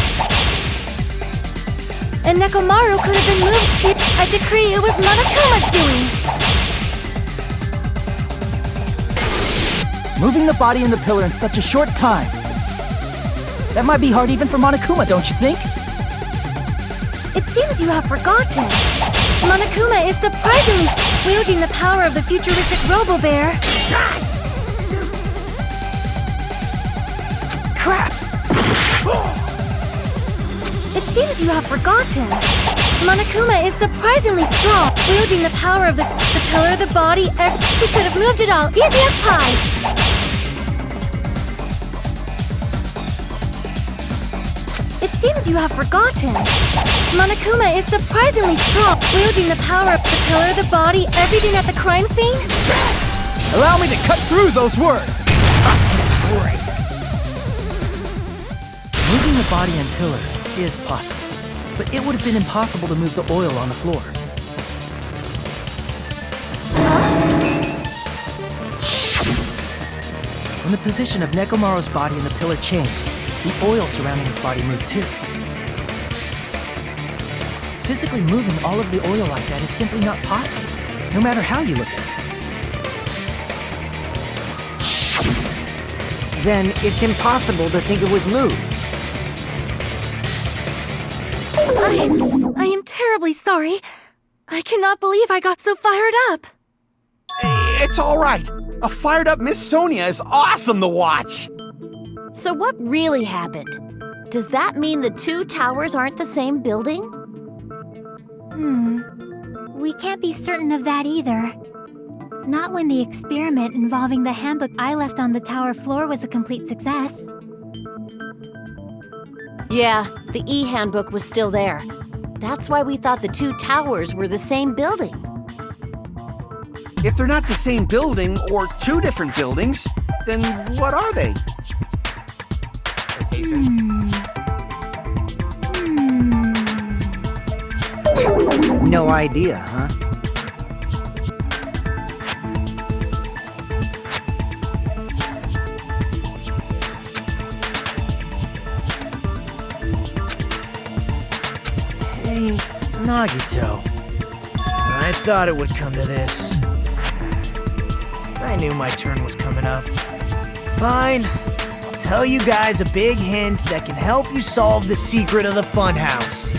And Nekomaru could have been moved. I decree it was Monokuma's doing. Moving the body and the pillar in such a short time. That might be hard even for Monokuma, don't you think? It seems you have forgotten. Monokuma is surprisingly wielding the power of the futuristic Robo-Bear. Crap! It seems you have forgotten. Monokuma is surprisingly strong, wielding the power of the pillar, the body, he could have moved it all, easy as pie. It seems you have forgotten. Monokuma is surprisingly strong, wielding the power of the pillar, the body, everything at the crime scene. Allow me to cut through those words! Great. Moving the body and pillar is possible, but it would have been impossible to move the oil on the floor. When the position of Nekomaru's body and the pillar changed, the oil surrounding his body moved too. Physically moving all of the oil like that is simply not possible, no matter how you look at it. then it's impossible to think it was moved. I am terribly sorry. I cannot believe I got so fired up. It's all right. A fired up Miss Sonia is awesome to watch. So what really happened? Does that mean the two towers aren't the same building? We can't be certain of that either. Not when the experiment involving the handbook I left on the tower floor was a complete success. Yeah, the E-handbook was still there. That's why we thought the two towers were the same building. If they're not the same building or two different buildings, then what are they? No idea, huh? Hey, Nagito. I thought it would come to this. I knew my turn was coming up. Fine. I'll tell you guys a big hint that can help you solve the secret of the funhouse.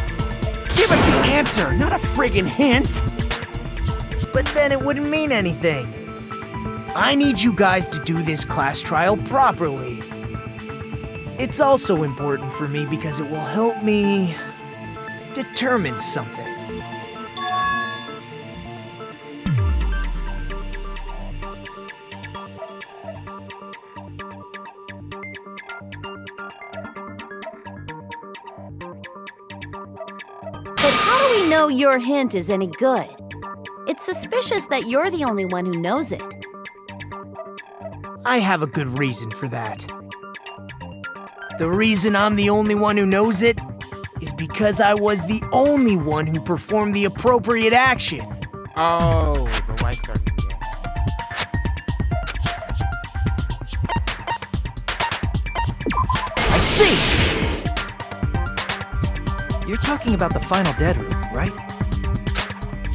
Give us the answer, not a friggin' hint. But then it wouldn't mean anything. I need you guys to do this class trial properly. It's also important for me because it will help me determine something. But how do we know your hint is any good? It's suspicious that you're the only one who knows it. I have a good reason for that. The reason I'm the only one who knows it is because I was the only one who performed the appropriate action. Oh, the light started again. I see! You're talking about the final dead room, right?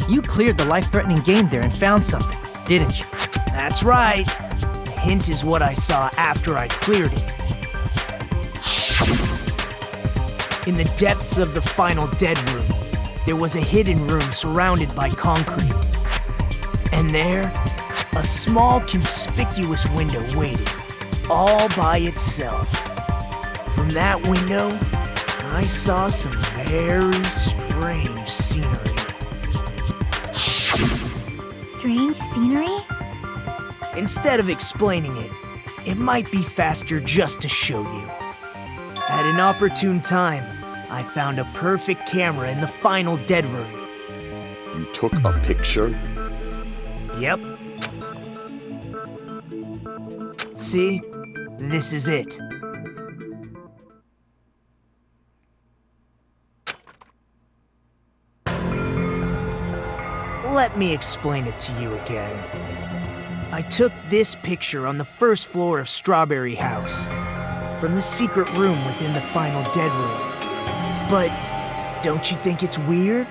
You cleared the life-threatening game there and found something, didn't you? That's right. The hint is what I saw after I cleared it. In the depths of the final dead room, there was a hidden room surrounded by concrete. And there, a small conspicuous window waited, all by itself. From that window, I saw some very strange scenery. Strange scenery? Instead of explaining it, it might be faster just to show you. At an opportune time, I found a perfect camera in the final dead room. You took a picture? Yep. See? This is it. Let me explain it to you again. I took this picture on the first floor of Strawberry House, from the secret room within the final dead room. But don't you think it's weird?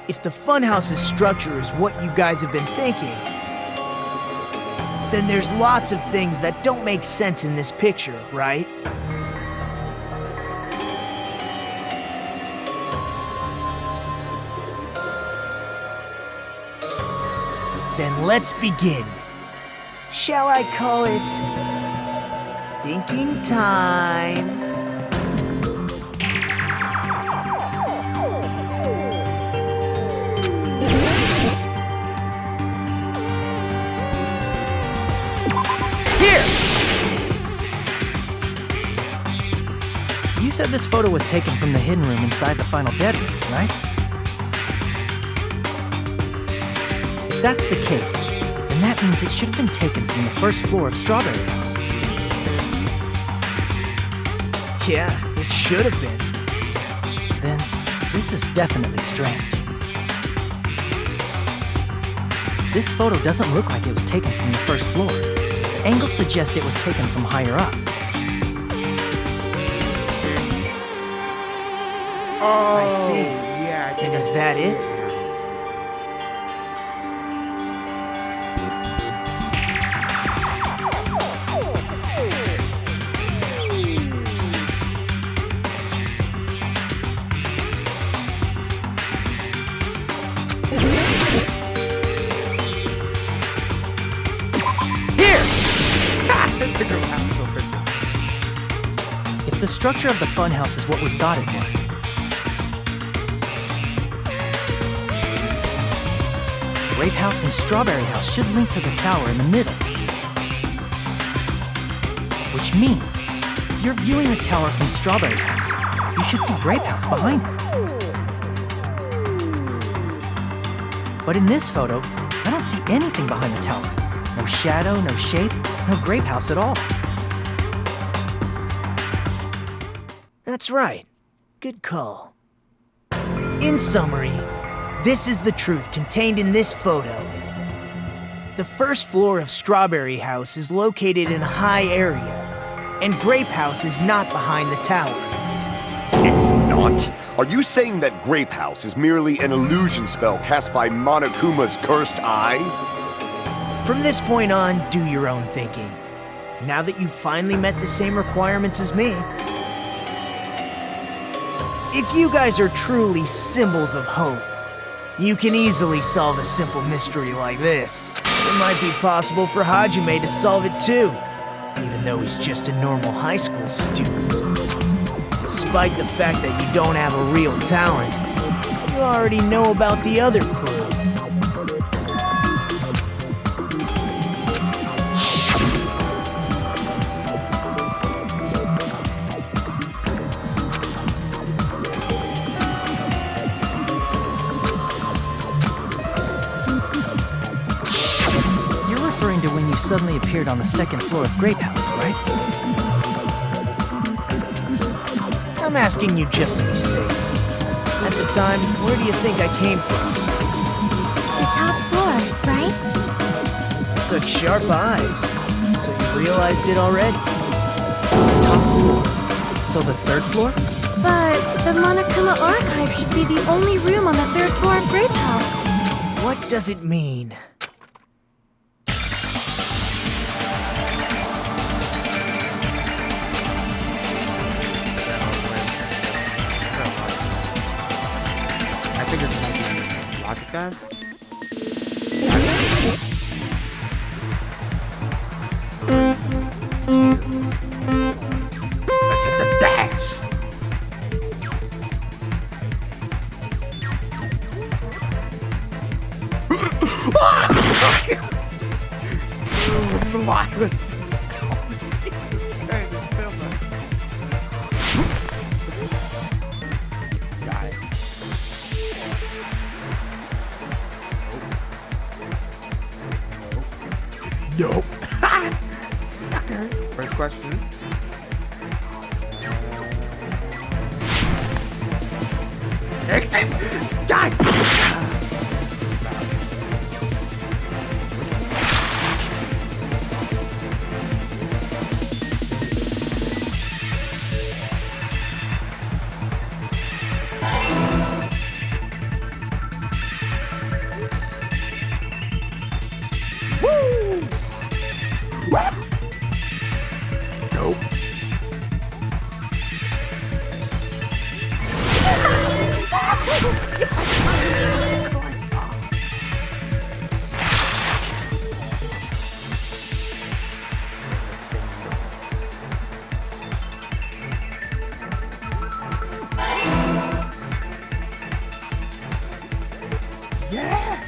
If the funhouse's structure is what you guys have been thinking, then there's lots of things that don't make sense in this picture, right? Then let's begin. Shall I call it thinking time? Here! You said this photo was taken from the hidden room inside the final dead room, right? If that's the case, then that means it should have been taken from the first floor of Strawberry House. Yeah, it should have been. Then, this is definitely strange. This photo doesn't look like it was taken from the first floor. Angles suggest it was taken from higher up. Oh, I see. Yeah. And is that it? Picture actual picture. If the structure of the funhouse is what we thought it was, Grape House and Strawberry House should link to the tower in the middle. Which means, if you're viewing the tower from Strawberry House, you should see Grape House behind it. But in this photo, I don't see anything behind the tower. No shadow, no shape, no Grape House at all. That's right. Good call. In summary, this is the truth contained in this photo. The first floor of Strawberry House is located in a high area, and Grape House is not behind the tower. It's not? Are you saying that Grape House is merely an illusion spell cast by Monokuma's cursed eye? From this point on, do your own thinking. Now that you've finally met the same requirements as me. If you guys are truly symbols of hope, you can easily solve a simple mystery like this. It might be possible for Hajime to solve it too, even though he's just a normal high school student. Despite the fact that you don't have a real talent, you already know about the other crew. You're referring to when you suddenly appeared on the second floor of Grape House, right? I'm asking you just to be safe. At the time, where do you think I came from? The top floor, right? Such sharp eyes. So you realized it already? Top floor. So the third floor? But the Monokuma archive should be the only room on the third floor of Grape House. What does it mean? I think it's might be logic then. Let's hit the dash. Nope. Sucker. First question. Exit! God! Nope. Yeah!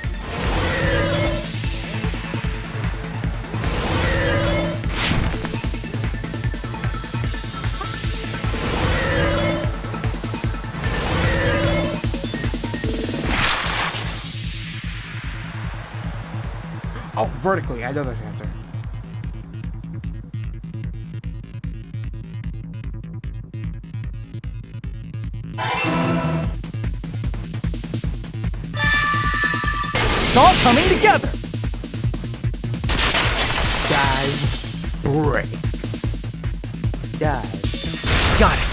Oh, vertically, I know this answer. It's all coming together! Dive. Break. Dive. Got it.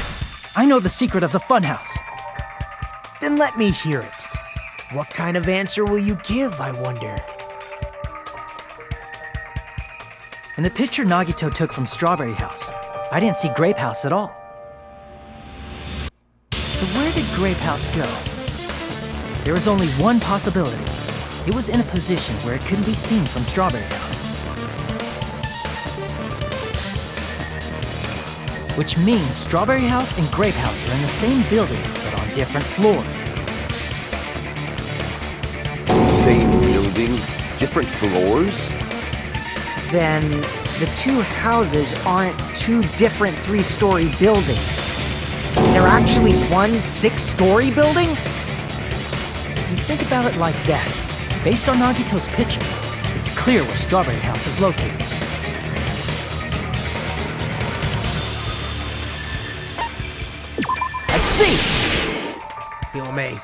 I know the secret of the funhouse. Then let me hear it. What kind of answer will you give, I wonder? In the picture Nagito took from Strawberry House, I didn't see Grape House at all. So where did Grape House go? There was only one possibility. It was in a position where it couldn't be seen from Strawberry House. which means Strawberry House and Grape House are in the same building, but on different floors. Same building, different floors? Then the two houses aren't two different 3-story buildings. They're actually one 6-story building? If you think about it like that, based on Nagito's picture, it's clear where Strawberry House is located. I see! Feel me.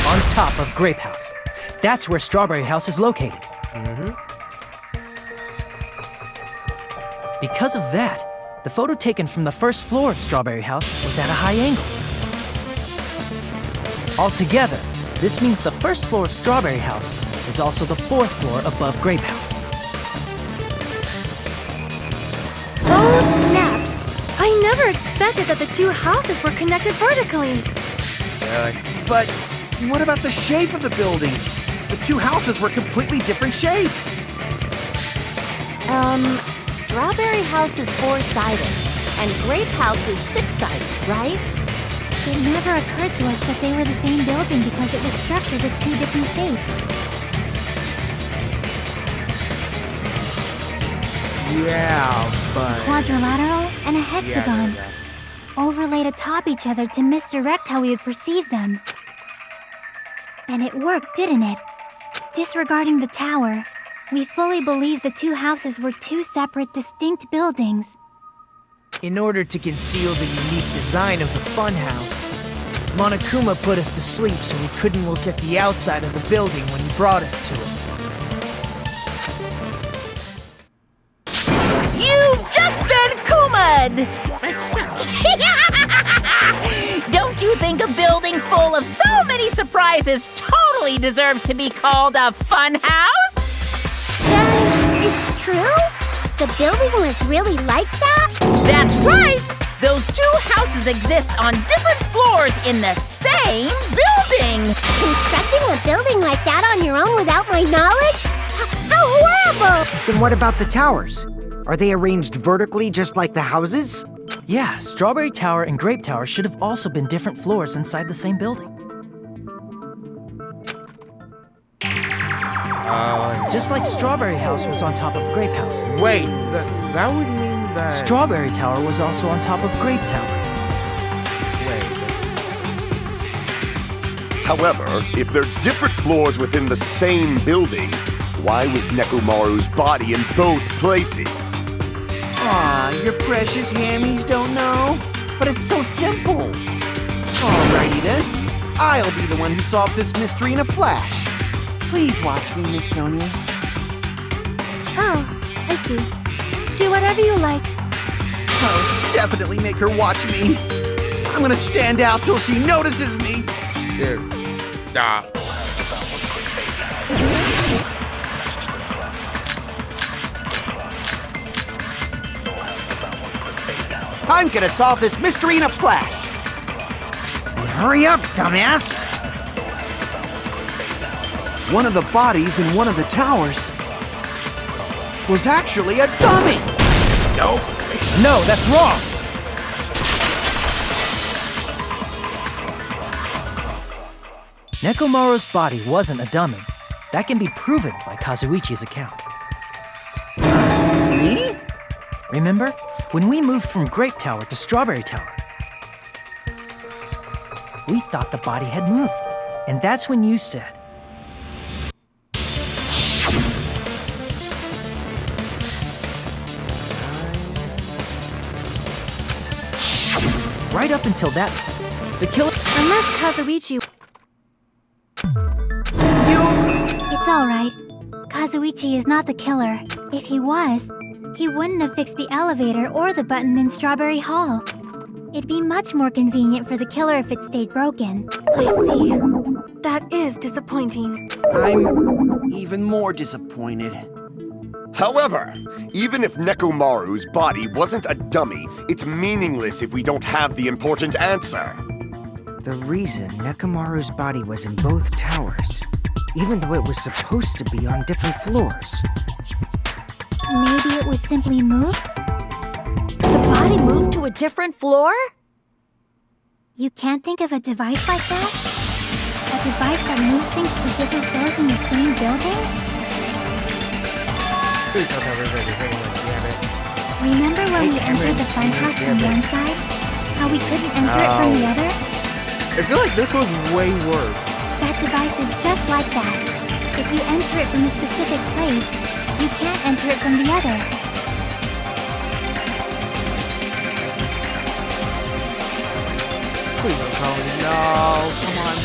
On top of Grape House. That's where Strawberry House is located. Because of that, the photo taken from the first floor of Strawberry House was at a high angle. Altogether, this means the first floor of Strawberry House is also the 4th floor above Grape House. Oh, snap! I never expected that the two houses were connected vertically. But what about the shape of the building? The two houses were completely different shapes. Strawberry House is 4-sided, and Grape House is 6-sided, right? It never occurred to us that they were the same building because it was structured with two different shapes. Yeah, but... Quadrilateral and a hexagon. Yeah. Overlaid atop each other to misdirect how we would perceive them. And it worked, didn't it? Disregarding the tower, we fully believed the two houses were two separate, distinct buildings. In order to conceal the unique design of the funhouse, Monokuma put us to sleep so we couldn't look at the outside of the building when he brought us to it. You've just been Kuma'd! Don't you think a building full of so many surprises totally deserves to be called a fun house? It's true? The building was really like that? That's right! Those two houses exist on different floors in the same building! Constructing a building like that on your own without my knowledge? How horrible! Then what about the towers? Are they arranged vertically just like the houses? Yeah, Strawberry Tower and Grape Tower should have also been different floors inside the same building. Just like Strawberry House was on top of Grape House. Wait, that would mean that... Strawberry Tower was also on top of Grape Tower. Wait. However, if they're different floors within the same building, why was Nekomaru's body in both places? Aw, your precious hammies don't know? But it's so simple. Alrighty then. I'll be the one who solves this mystery in a flash. Please watch me, Miss Sonia. Oh, I see. Do whatever you like. Oh, definitely make her watch me. I'm gonna stand out till she notices me. Dude, stop. I'm gonna solve this mystery in a flash. And hurry up, dumbass! One of the bodies in one of the towers was actually a dummy! No, that's wrong! Nekomaru's body wasn't a dummy. That can be proven by Kazuichi's account. Me? Remember, when we moved from Grape Tower to Strawberry Tower, we thought the body had moved. And that's when you said, right up until that, the killer... Unless Kazuichi... It's alright. Kazuichi is not the killer. If he was, he wouldn't have fixed the elevator or the button in Strawberry Hall. It'd be much more convenient for the killer if it stayed broken. I see. That is disappointing. I'm even more disappointed. However, even if Nekomaru's body wasn't a dummy, it's meaningless if we don't have the important answer. The reason Nekomaru's body was in both towers, even though it was supposed to be on different floors. Maybe it was simply moved? The body moved to a different floor? You can't think of a device like that? A device that moves things to different floors in the same building? Please don't tell me that you're hitting us, damn it. Remember when we entered the funhouse from one side? How we couldn't enter it from the other? I feel like this was way worse. That device is just like that. If you enter it from a specific place, you can't enter it from the other. Please don't tell me. No, come on.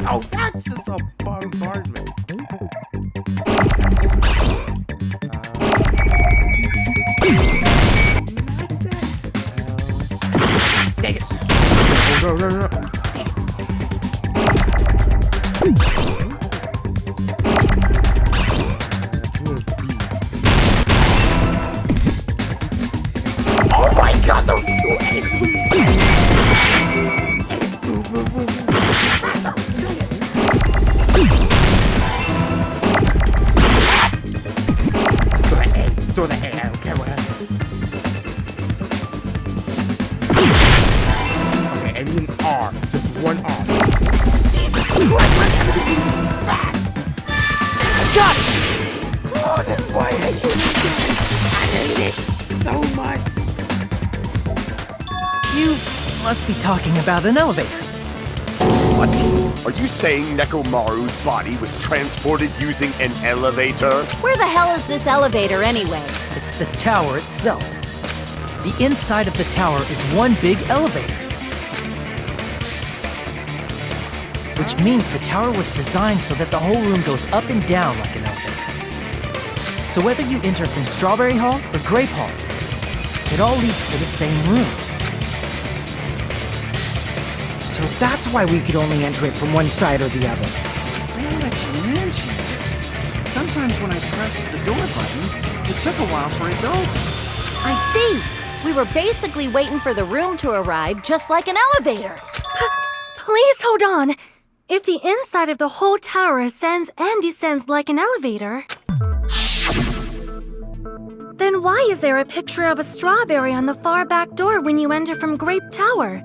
Oh, that's just a bombardment. Dang it. Oh, no. Oh my god, those two Throw the egg, I don't care what happens. Okay, I mean R, just one R. Jesus Christ, my enemy is fat! Got it! Oh, that's why I hate it. I hate it so much. You must be talking about an elevator. What? Are you saying Nekomaru's body was transported using an elevator? Where the hell is this elevator anyway? It's the tower itself. The inside of the tower is one big elevator. Which means the tower was designed so that the whole room goes up and down like an elevator. So whether you enter from Strawberry Hall or Grape Hall, it all leads to the same room. So that's why we could only enter it from one side or the other. Now that you mention it, sometimes when I pressed the door button, it took a while for it to open. I see. We were basically waiting for the room to arrive, just like an elevator. Please hold on. If the inside of the whole tower ascends and descends like an elevator, then why is there a picture of a strawberry on the far back door when you enter from Grape Tower?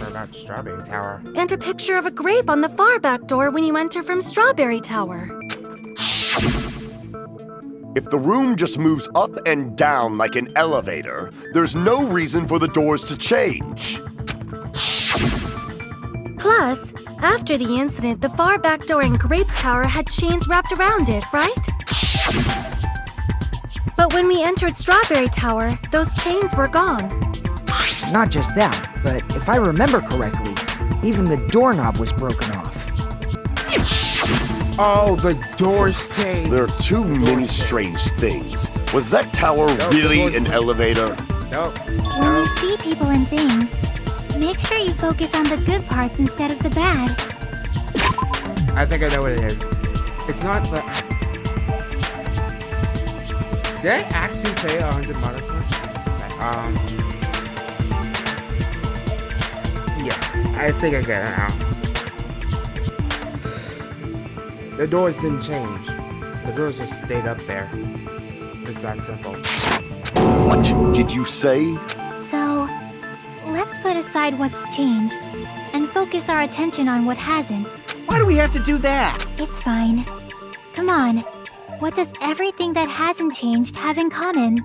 About Strawberry Tower. And a picture of a grape on the far back door when you enter from Strawberry Tower. If the room just moves up and down like an elevator, there's no reason for the doors to change. Plus, after the incident, the far back door in Grape Tower had chains wrapped around it, right? But when we entered Strawberry Tower, those chains were gone. Not just that, but if I remember correctly, even the doorknob was broken off. Oh, the doors change. There are too many strange things. Was that tower really an elevator? No. When you see people and things, make sure you focus on the good parts instead of the bad. I think I know what it is. It's not the... Did I actually pay 100 monopoints? Yeah, I think I get it now. The doors didn't change. The doors just stayed up there. It's that simple. What did you say? So, let's put aside what's changed and focus our attention on what hasn't. Why do we have to do that? It's fine. Come on. What does everything that hasn't changed have in common?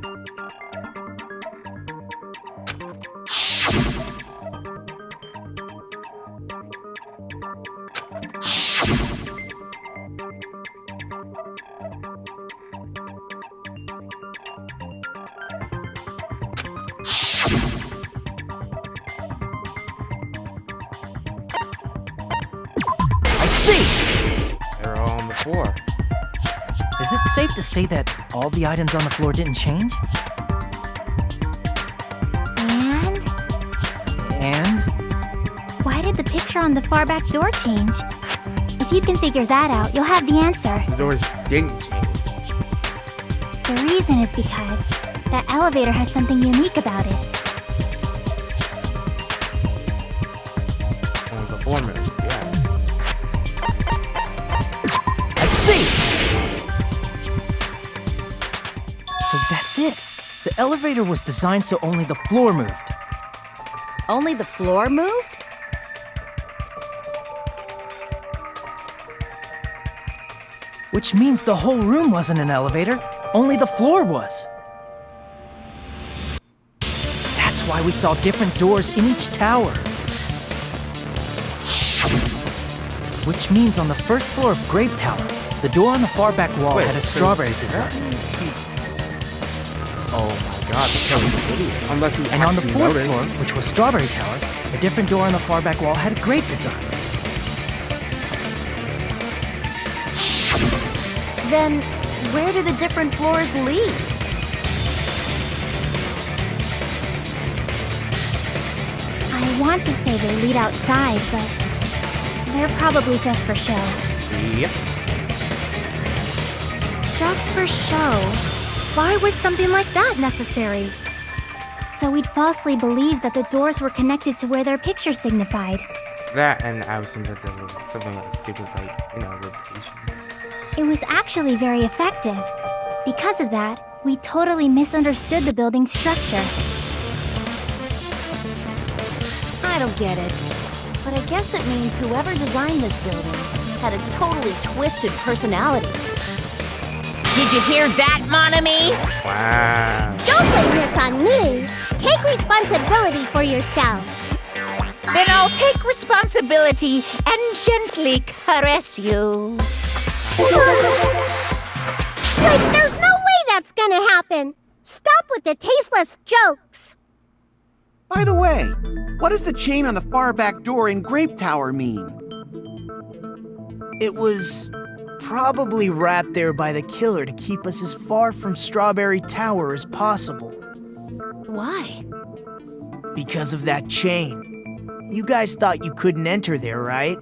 see! They're all on the floor. Is it safe to say that all the items on the floor didn't change? And? Why did the picture on the far back door change? If you can figure that out, you'll have the answer. The doors didn't change. The reason is because that elevator has something unique about it. One of the floor moves, yeah. I see! So that's it. The elevator was designed so only the floor moved. Only the floor moved? Which means the whole room wasn't an elevator, only the floor was. That's why we saw different doors in each tower. Which means on the first floor of Grape Tower, the door on the far back wall had a strawberry design. Oh my god, the killer's an idiot. Unless he And on the actually fourth noticed. floor, which was Strawberry Tower, a different door on the far back wall had a grape design. Then, where do the different floors lead? I want to say they lead outside, but they're probably just for show. Yep. Just for show. Why was something like that necessary? So we'd falsely believe that the doors were connected to where their picture signified. That, and I was convinced it was something like super like, rotation. It was actually very effective. Because of that, we totally misunderstood the building's structure. I don't get it. But I guess it means whoever designed this building had a totally twisted personality. Did you hear that, mon ami? Wow. Don't blame this on me. Take responsibility for yourself. Then I'll take responsibility and gently caress you. Like, there's no way that's gonna happen. Stop with the tasteless jokes. By the way, what does the chain on the far back door in Grape Tower mean? It was probably wrapped there by the killer to keep us as far from Strawberry Tower as possible. Why? Because of that chain. You guys thought you couldn't enter there, right?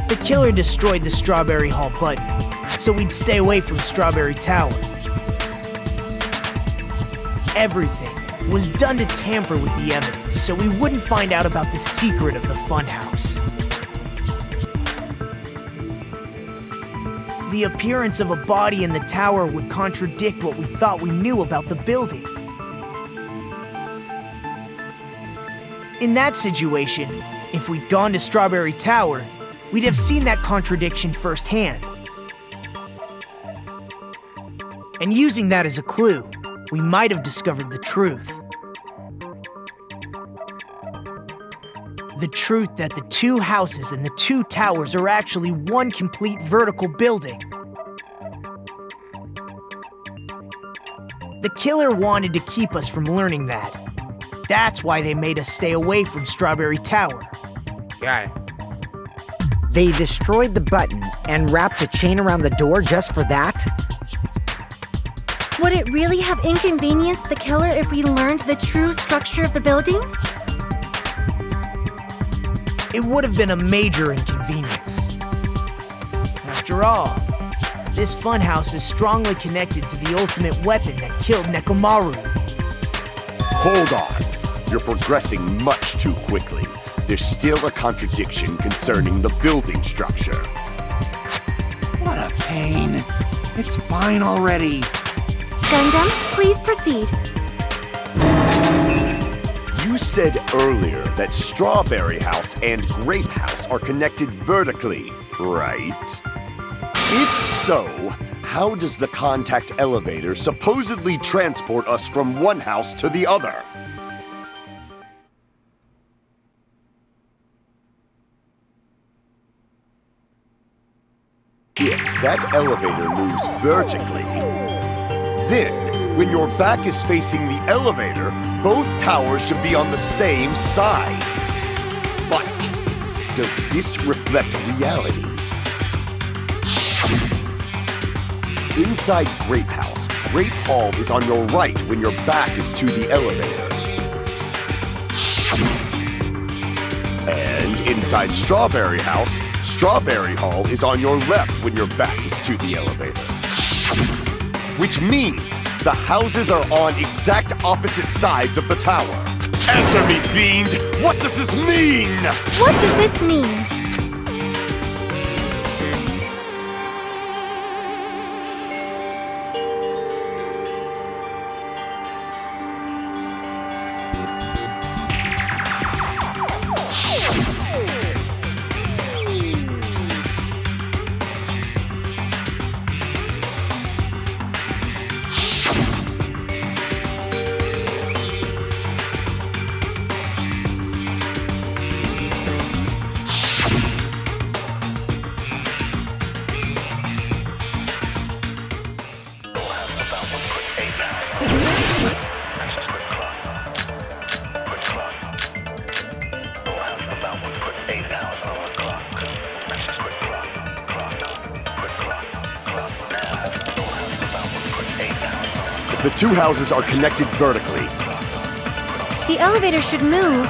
The killer destroyed the Strawberry Hall button, so we'd stay away from Strawberry Tower. Everything was done to tamper with the evidence, so we wouldn't find out about the secret of the funhouse. The appearance of a body in the tower would contradict what we thought we knew about the building. In that situation, if we'd gone to Strawberry Tower, we'd have seen that contradiction firsthand. And using that as a clue, we might have discovered the truth. The truth that the two houses and the two towers are actually one complete vertical building. The killer wanted to keep us from learning that. That's why they made us stay away from Strawberry Tower. Got it. They destroyed the button and wrapped a chain around the door just for that? Would it really have inconvenienced the killer if we learned the true structure of the building? It would have been a major inconvenience. After all, this funhouse is strongly connected to the ultimate weapon that killed Nekomaru. Hold on. You're progressing much too quickly. There's still a contradiction concerning the building structure. What a pain. It's fine already. Gundam, please proceed. You said earlier that Strawberry House and Grape House are connected vertically, right? If so, how does the contact elevator supposedly transport us from one house to the other? If that elevator moves vertically, then when your back is facing the elevator, both towers should be on the same side. But does this reflect reality? Inside Grape House, Grape Hall is on your right when your back is to the elevator. And inside Strawberry House, Strawberry Hall is on your left when your back is to the elevator. Which means the houses are on exact opposite sides of the tower. Answer me, fiend! What does this mean? What does this mean? The two houses are connected vertically. The elevator should move.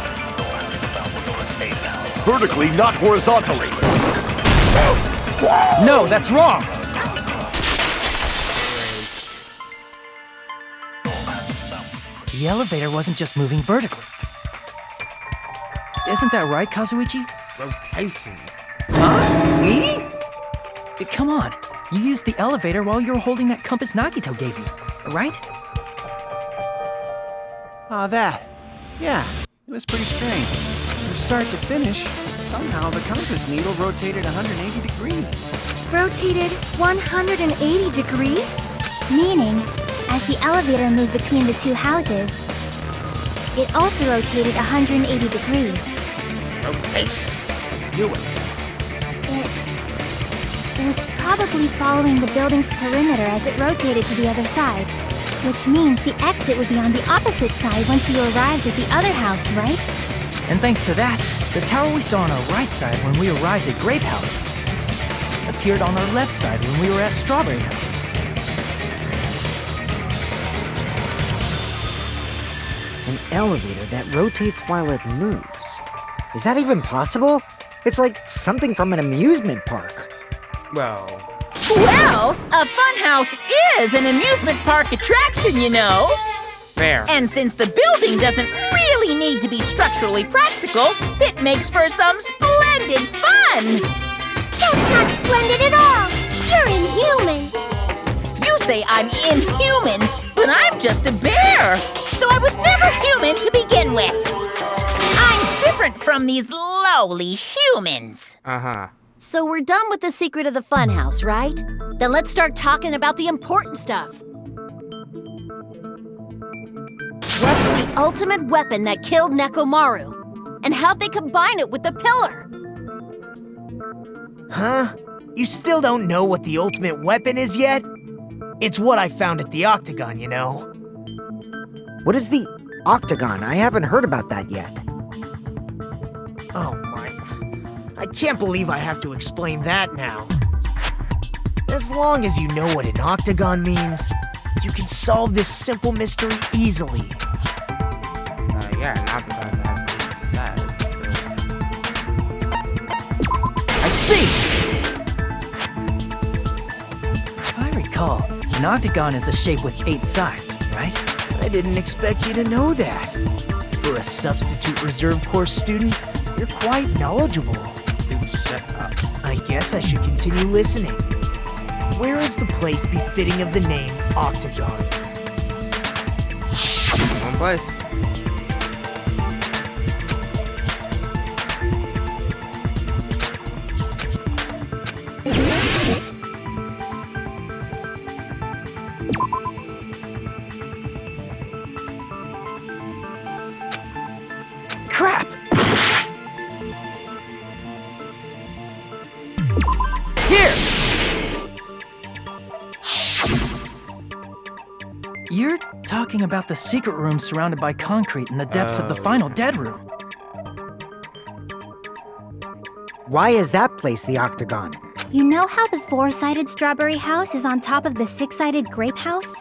Vertically, not horizontally. No, that's wrong! The elevator wasn't just moving vertically. Isn't that right, Kazuichi? Rotation. Huh? Me? Come on, you used the elevator while you were holding that compass Nagito gave you, right? Oh, that. Yeah, it was pretty strange. From start to finish, somehow the compass needle rotated 180 degrees. Rotated 180 degrees? Meaning, as the elevator moved between the two houses, it also rotated 180 degrees. Rotation. Knew it. It was probably following the building's perimeter as it rotated to the other side, which means the exit would be on the opposite side once you arrived at the other house, right? And thanks to that, the tower we saw on our right side when we arrived at Grape House appeared on our left side when we were at Strawberry House. An elevator that rotates while it moves. Is that even possible? It's like something from an amusement park. Well, Well, a funhouse is an amusement park attraction, you know. fair. And since the building doesn't really need to be structurally practical, it makes for some splendid fun. That's not splendid at all! You're inhuman! You say I'm inhuman, but I'm just a bear. So I was never human to begin with. I'm different from these lowly humans. Uh-huh. So we're done with the secret of the funhouse, right? Then let's start talking about the important stuff. What's the ultimate weapon that killed Nekomaru? And how'd they combine it with the pillar? Huh? You still don't know what the ultimate weapon is yet? It's what I found at the Octagon, you know. What is the Octagon? I haven't heard about that yet. Oh my. I can't believe I have to explain that now. As long as you know what an octagon means, you can solve this simple mystery easily. Yeah, not because I have to I see! If I recall, an octagon is a shape with 8 sides, right? I didn't expect you to know that. For a substitute reserve course student, you're quite knowledgeable. Dude, shut up. I guess I should continue listening. Where is the place befitting of the name Octagon? place. Crap! Here! You're talking about the secret room surrounded by concrete in the depths of the final dead room. Why is that place the Octagon? You know how the four-sided strawberry house is on top of the six-sided grape house?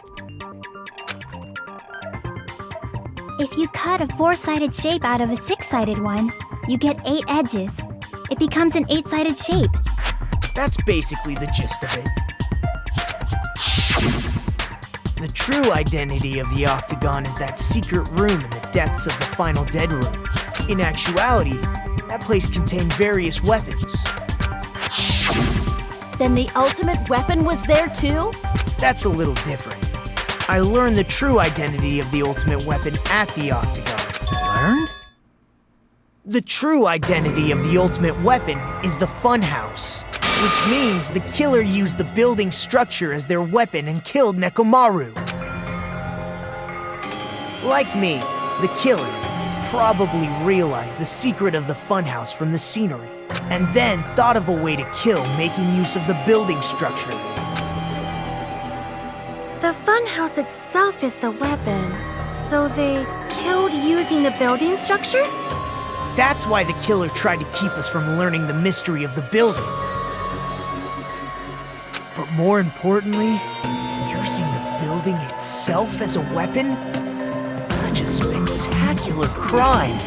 If you cut a four-sided shape out of a six-sided one, you get 8 edges. It becomes an 8-sided shape. That's basically the gist of it. The true identity of the Octagon is that secret room in the depths of the final dead room. In actuality, that place contained various weapons. Then the ultimate weapon was there too? That's a little different. I learned the true identity of the ultimate weapon at the Octagon. Learned? The true identity of the ultimate weapon is the Funhouse, which means the killer used the building structure as their weapon and killed Nekomaru. Like me, the killer probably realized the secret of the Funhouse from the scenery, and then thought of a way to kill making use of the building structure. The funhouse itself is the weapon, so they killed using the building structure? That's why the killer tried to keep us from learning the mystery of the building. But more importantly, using the building itself as a weapon? Such a spectacular crime.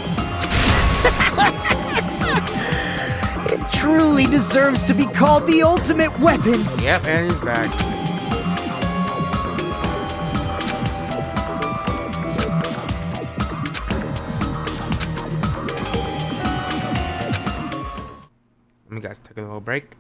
It truly deserves to be called the ultimate weapon. Yep, and he's back. Let me guys take a little break.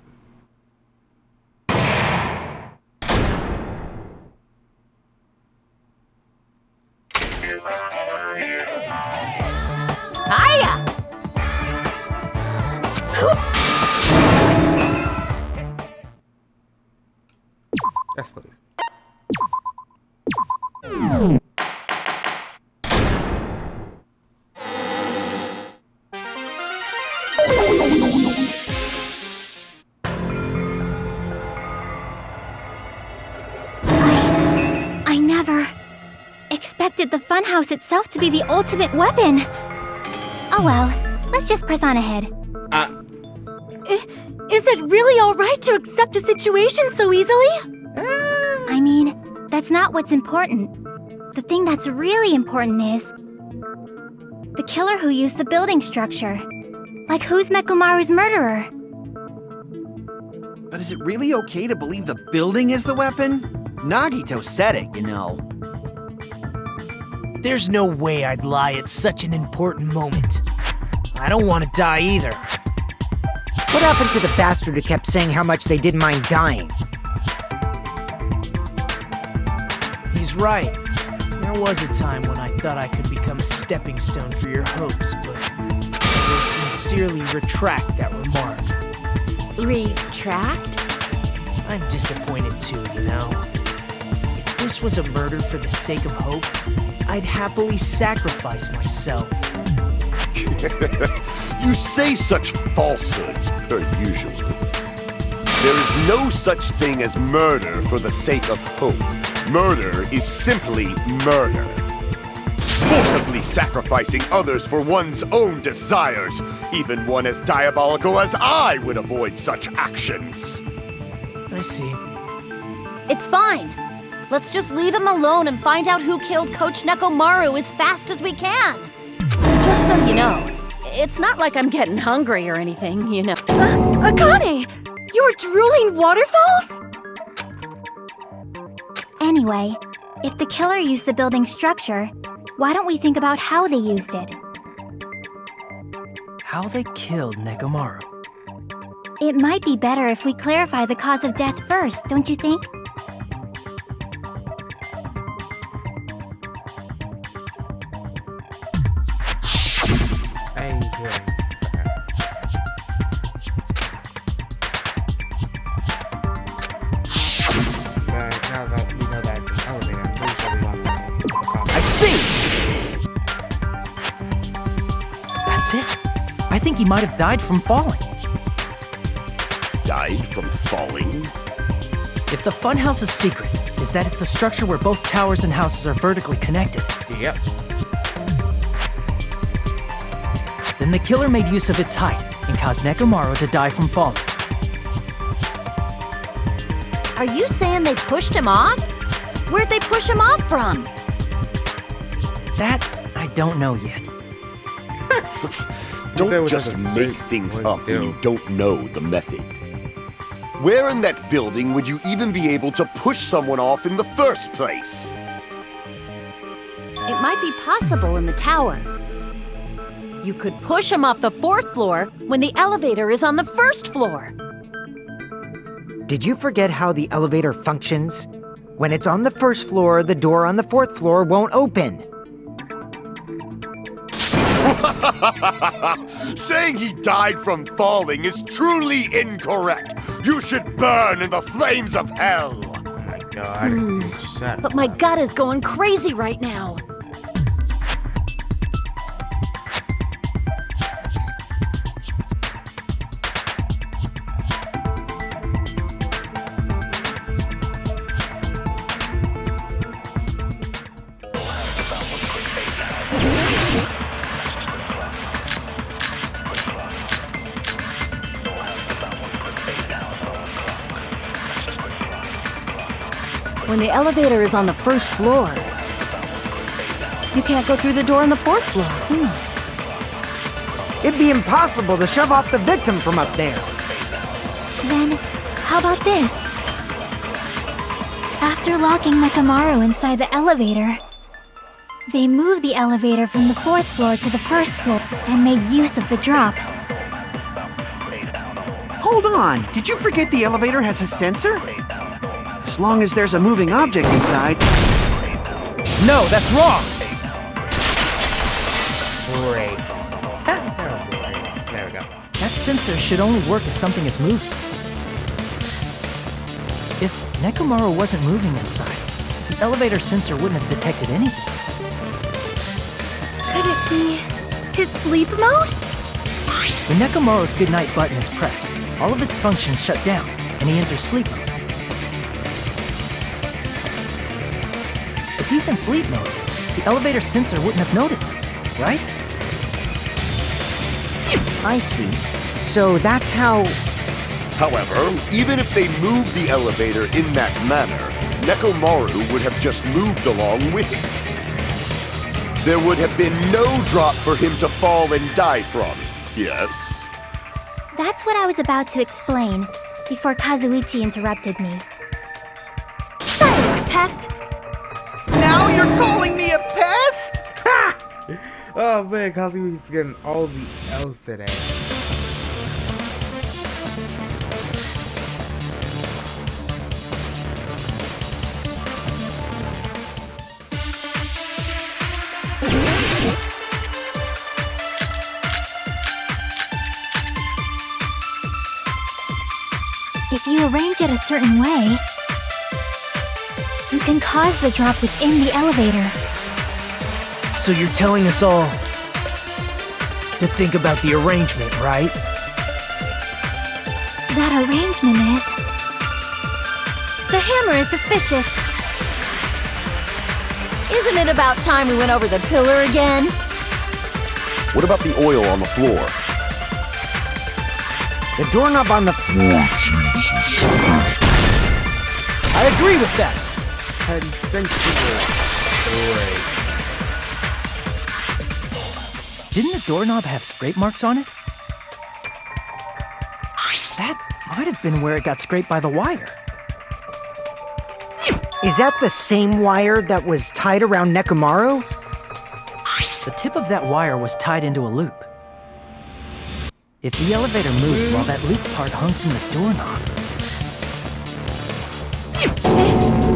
Hiya! Yes, please. I never expected the funhouse itself to be the ultimate weapon. Oh well, let's just press on ahead. Is it really alright to accept a situation so easily? I mean, that's not what's important. The thing that's really important is the killer who used the building structure. Like, who's Mekomaru's murderer? But is it really okay to believe the building is the weapon? Nagito said it, you know. There's no way I'd lie at such an important moment. I don't want to die either. What happened to the bastard who kept saying how much they didn't mind dying? He's right. There was a time when I thought I could become a stepping stone for your hopes, but I will sincerely retract that remark. Retract? I'm disappointed too, you know. If this was a murder for the sake of hope, I'd happily sacrifice myself. You say such falsehoods, per usual. There is no such thing as murder for the sake of hope. Murder is simply murder. Forcibly sacrificing others for one's own desires. Even one as diabolical as I would avoid such actions. I see. It's fine. Let's just leave him alone and find out who killed Coach Nekomaru as fast as we can. Just so you know, it's not like I'm getting hungry or anything, you know. Akane! You were drooling waterfalls? Anyway, if the killer used the building structure, why don't we think about how they used it? How they killed Nekomaru. It might be better if we clarify the cause of death first, don't you think? healing. But now that we know that it's an elevator, I'm pretty sure we want that. I see! That's it. I think he might have died from falling. Died from falling? If the funhouse's secret is that it's a structure where both towers and houses are vertically connected, Yep. then the killer made use of its height and caused Nekomaru to die from falling. Are you saying they pushed him off? Where'd they push him off from? That I don't know yet. Don't just make things up when you don't know the method. Where in that building would you even be able to push someone off in the first place? It might be possible in the tower. You could push him off the 4th floor when the elevator is on the 1st floor. Did you forget how the elevator functions? When it's on the 1st floor, the door on the 4th floor won't open. Saying he died from falling is truly incorrect. You should burn in the flames of hell. Oh my god, shut But my gut is going crazy right now. When the elevator is on the 1st floor, you can't go through the door on the 4th floor. It'd be impossible to shove off the victim from up there. Then, how about this? After locking Nekomaru inside the elevator, they moved the elevator from the 4th floor to the 1st floor and made use of the drop. Hold on, did you forget the elevator has a sensor? As long as there's a moving object inside. No, that's wrong! Great. Terrible. There we go. That sensor should only work if something is moving. If Nekomaru wasn't moving inside, the elevator sensor wouldn't have detected anything. Could it be his sleep mode? When Nekomaru's goodnight button is pressed, all of his functions shut down, and he enters sleep mode. If he's in sleep mode, the elevator sensor wouldn't have noticed him, right? I see. So that's how... However, even if they moved the elevator in that manner, Nekomaru would have just moved along with it. There would have been no drop for him to fall and die from. Yes? That's what I was about to explain before Kazuichi interrupted me. Silence, pest! Now you're calling me a pest? Oh man, Kazui's getting all the L's today. If you arrange it a certain way, you can cause the drop within the elevator. So you're telling us all to think about the arrangement, right? That arrangement is... The hammer is suspicious. Isn't it about time we went over the pillar again? What about the oil on the floor? The doorknob on the... I agree with that! Didn't the doorknob have scrape marks on it? That might have been where it got scraped by the wire. Is that the same wire that was tied around Nekomaru? The tip of that wire was tied into a loop. If the elevator moved while that loop part hung from the doorknob...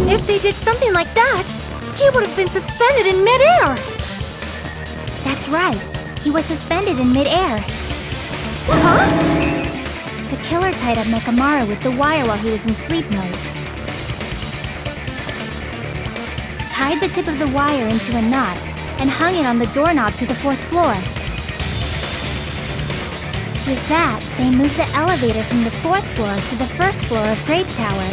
If they did something like that, he would have been suspended in midair! That's right. He was suspended in midair. Huh? The killer tied up Mechamaru with the wire while he was in sleep mode. Tied the tip of the wire into a knot and hung it on the doorknob to the 4th floor. With that, they moved the elevator from the 4th floor to the 1st floor of Grape Tower.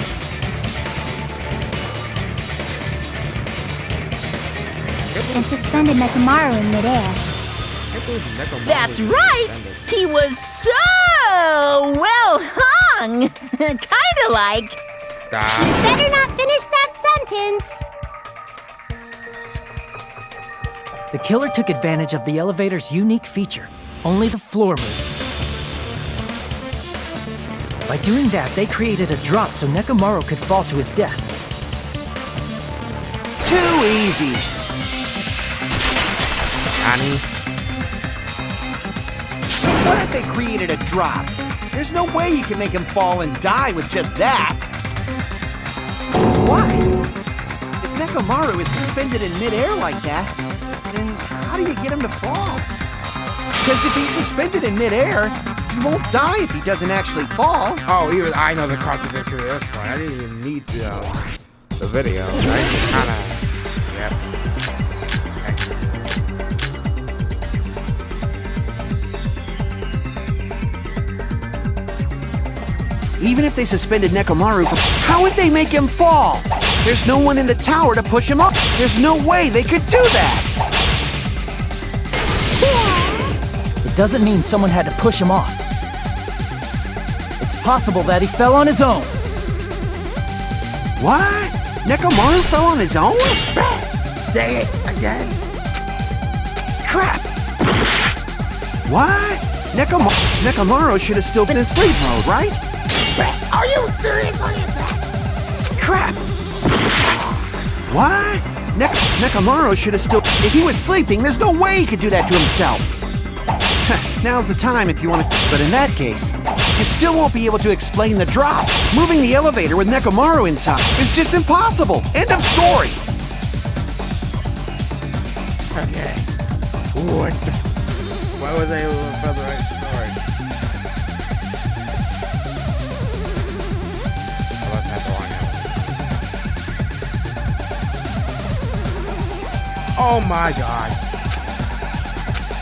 And suspended Mechamaru in midair. That's right! He was so well hung! Kinda like... Stop. Better not finish that sentence. The killer took advantage of the elevator's unique feature. Only the floor moves. By doing that, they created a drop so Nekomaru could fall to his death. Too easy. Honey. What if they created a drop? There's no way you can make him fall and die with just that. Why? If Nekomaru is suspended in midair like that, then how do you get him to fall? Because if he's suspended in midair, he won't die if he doesn't actually fall. Oh, even I know the contradiction of this one. I didn't even need the video. I just kind of... Yep. Even if they suspended Nekomaru, how would they make him fall? There's no one in the tower to push him up. There's no way they could do that. It doesn't mean someone had to push him off. It's possible that he fell on his own. What? Nekomaru fell on his own? Say it again. Crap! What? Nekomaru should have still been in sleep mode, right? Are you seriously? Crap! What? Nekomaru should have still... If he was sleeping, there's no way he could do that to himself. Now's the time if you want to... But in that case, you still won't be able to explain the drop. Moving the elevator with Nekomaru inside is just impossible. End of story. Okay. What the... Why was I able to tell the right story? Let's have to line out. Oh my god.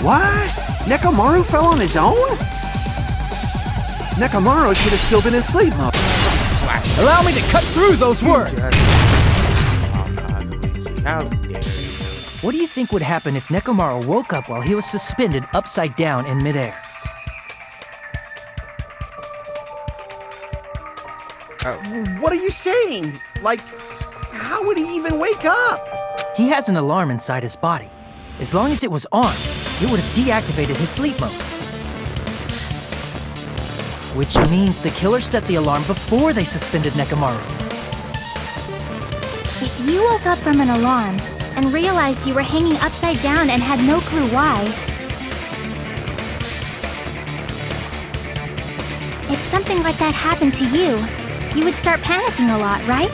What? Nekomaru fell on his own? Nekomaru should have still been in sleep mode. Allow me to cut through those words! How dare you? What do you think would happen if Nekomaru woke up while he was suspended upside down in midair? What are you saying? Like, how would he even wake up? He has an alarm inside his body. As long as it was on, it would have deactivated his sleep mode. Which means the killer set the alarm before they suspended Nekomaru. If you woke up from an alarm and realized you were hanging upside down and had no clue why, if something like that happened to you, you would start panicking a lot, right?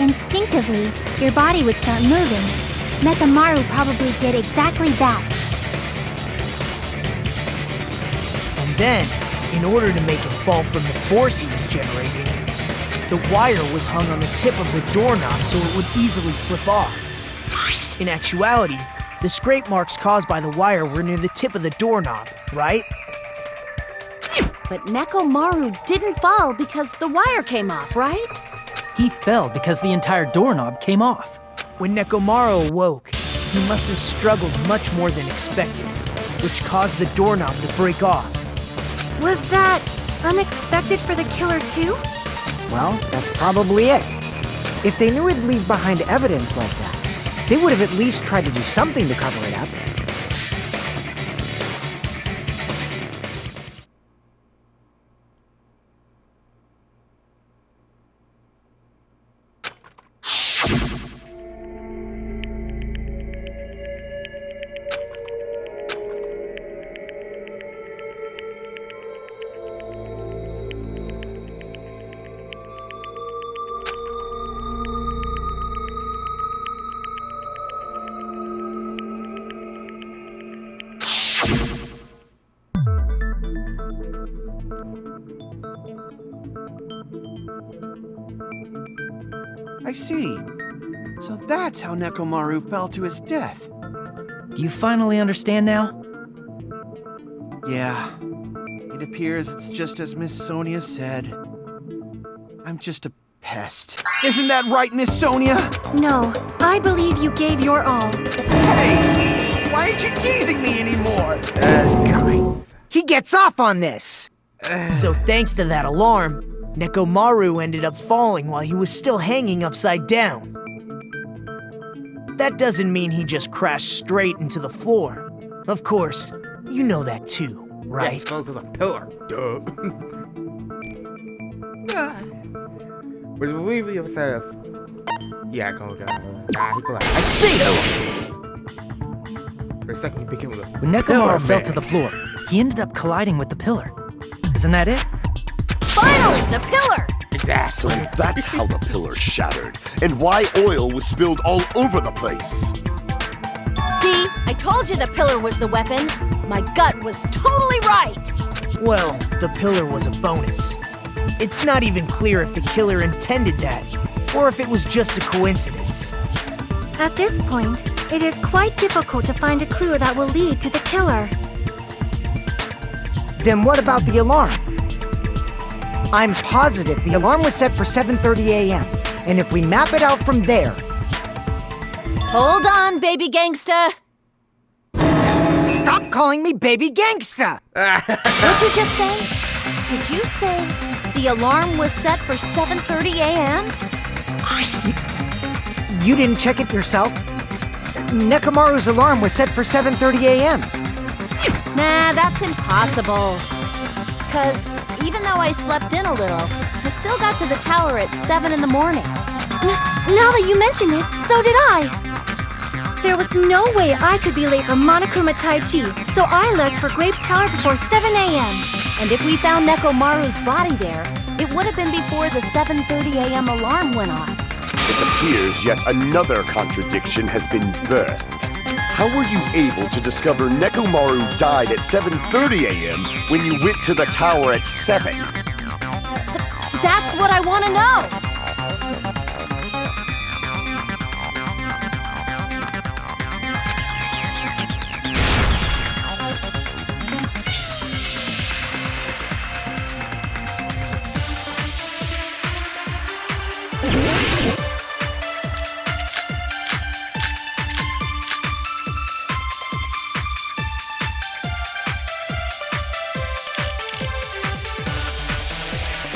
Instinctively, your body would start moving. Mechamaru probably did exactly that. And then, in order to make him fall from the force he was generating, the wire was hung on the tip of the doorknob so it would easily slip off. In actuality, the scrape marks caused by the wire were near the tip of the doorknob, right? But Nekomaru didn't fall because the wire came off, right? He fell because the entire doorknob came off. When Nekomaru awoke, he must have struggled much more than expected, which caused the doorknob to break off. Was that unexpected for the killer too? Well, that's probably it. If they knew it'd leave behind evidence like that, they would have at least tried to do something to cover it up. I see. So that's how Nekomaru fell to his death. Do you finally understand now? Yeah. It appears it's just as Miss Sonia said. I'm just a pest. Isn't that right, Miss Sonia? No, I believe you gave your all. Hey! Why aren't you teasing me anymore? This guy. He gets off on this! So thanks to that alarm, Nekomaru ended up falling while he was still hanging upside down. That doesn't mean he just crashed straight into the floor. Of course, you know that too, right? Let's go to the pillar. Duh. Which we have said. Yeah, go. Nah, he collapsed. I see you! For a second, he became a When Nekomaru fell to the floor, he ended up colliding with the pillar. Isn't that it? Finally, the pillar! So that's how the pillar shattered, and why oil was spilled all over the place. See, I told you the pillar was the weapon. My gut was totally right. Well, the pillar was a bonus. It's not even clear if the killer intended that, or if it was just a coincidence. At this point, it is quite difficult to find a clue that will lead to the killer. Then what about the alarm? I'm positive the alarm was set for 7:30 a.m. And if we map it out from there... Hold on, baby gangsta. Stop calling me baby gangsta! What'd you just say? Did you say the alarm was set for 7:30 a.m.? You didn't check it yourself? Nekomaru's alarm was set for 7:30 a.m. Nah, that's impossible. 'Cause even though I slept in a little, I still got to the tower at 7 in the morning. Now that you mention it, so did I. There was no way I could be late for Monokuma Tai Chi, so I left for Grape Tower before 7 a.m. And if we found Nekomaru's body there, it would have been before the 7:30 a.m. alarm went off. It appears yet another contradiction has been birthed. How were you able to discover Nekomaru died at 7:30 a.m. when you went to the tower at 7? That's what I want to know!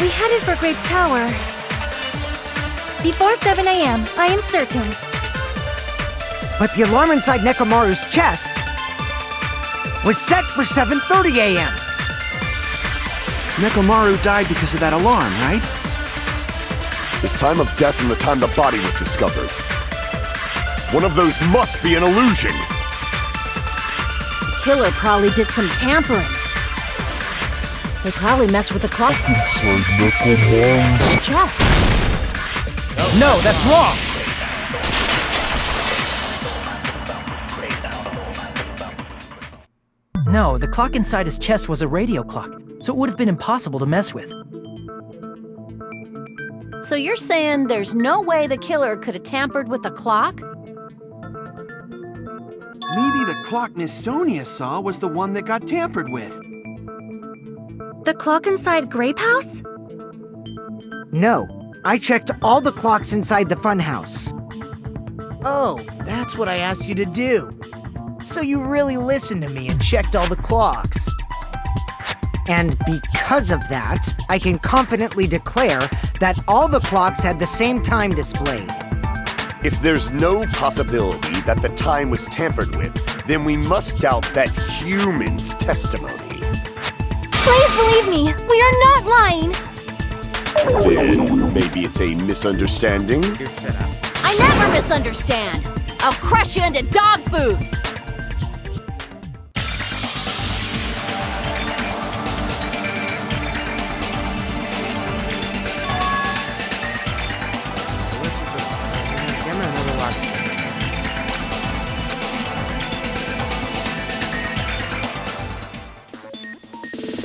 We headed for Grape Tower. Before 7 a.m., I am certain. But the alarm inside Nekomaru's chest was set for 7:30 a.m. Nekomaru died because of that alarm, right? His time of death and the time the body was discovered. One of those must be an illusion. The killer probably did some tampering. They probably messed with the clock. Check. No, that's wrong! No, the clock inside his chest was a radio clock, so it would have been impossible to mess with. So you're saying there's no way the killer could have tampered with the clock? Maybe the clock Miss Sonia saw was the one that got tampered with. The clock inside Grape House? No, I checked all the clocks inside the funhouse. Oh, that's what I asked you to do. So you really listened to me and checked all the clocks. And because of that, I can confidently declare that all the clocks had the same time displayed. If there's no possibility that the time was tampered with, then we must doubt that human's testimony. Please believe me, we are not lying. Then maybe it's a misunderstanding? I never misunderstand. I'll crush you into dog food.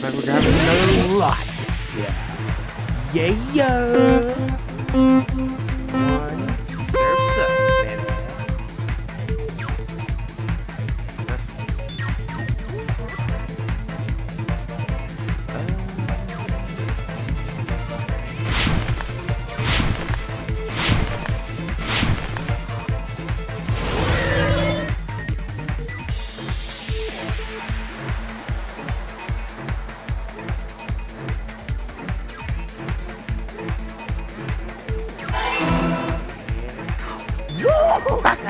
Like we're gonna have another lot. Yeah. Yeah. One.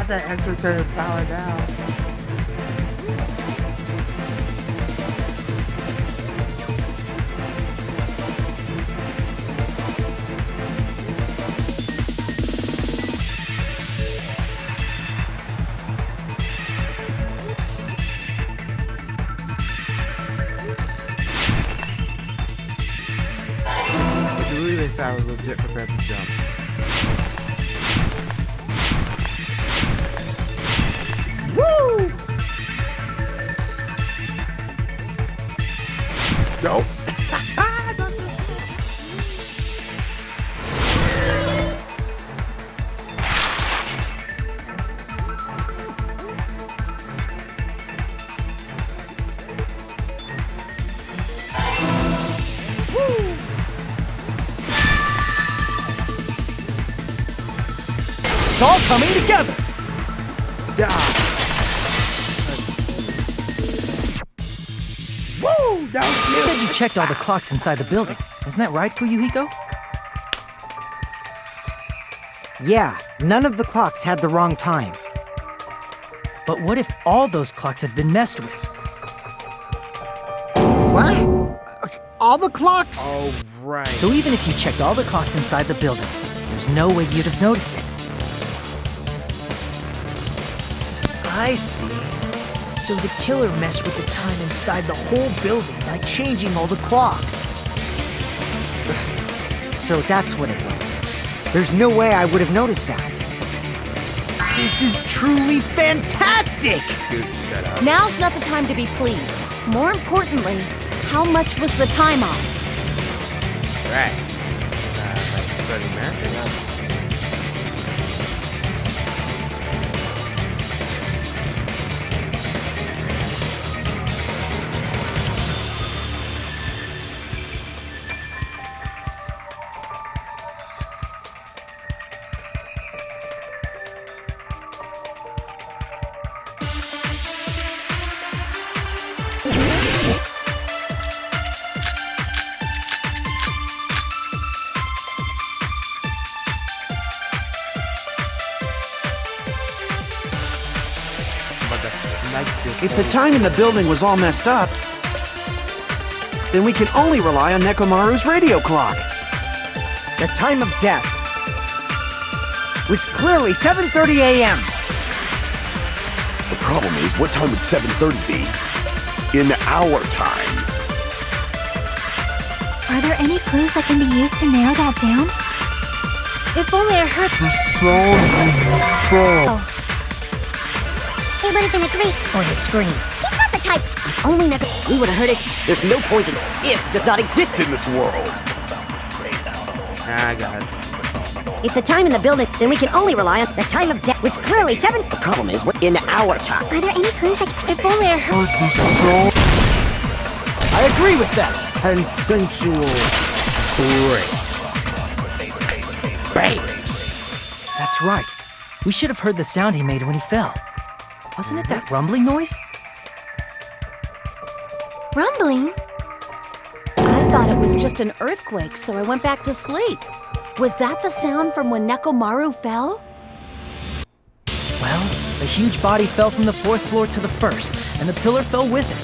got that extra turn of power now. I was legit prepared to jump. Woo! Nope. It's all coming together! Woo! You said you checked all the clocks inside the building. Isn't that right, Fuyuhiko? Yeah, none of the clocks had the wrong time. But what if all those clocks have been messed with? What? All the clocks? Oh, right. So even if you checked all the clocks inside the building, there's no way you'd have noticed it. I see. So the killer messed with the time inside the whole building by changing all the clocks. So that's what it was. There's no way I would have noticed that. This is truly fantastic! Dude, shut up. Now's not the time to be pleased. More importantly, how much was the time off? Right. Like 30 minutes ago? If the time in the building was all messed up, then we can only rely on Nekomaru's radio clock. The time of death was clearly 7:30 a.m. The problem is, what time would 7:30 be? In our time. Are there any clues that can be used to narrow that down? If only I heard. Oh. He would have been a great... Or his scream. He's not the type... If only Neko... We would have heard it. There's no point in... If does not exist In this world. I got it. If the time in the building, then we can only rely on the time of death, which clearly 7... The problem is, we're in our time. Are there any clues that... If only I heard. I agree with that! Consensual break. Bang! That's right. We should have heard the sound he made when he fell. Wasn't it that rumbling noise? Rumbling? I thought it was just an earthquake, so I went back to sleep. Was that the sound from when Nekomaru fell? Well, a huge body fell from the 4th floor to the 1st, and the pillar fell with it.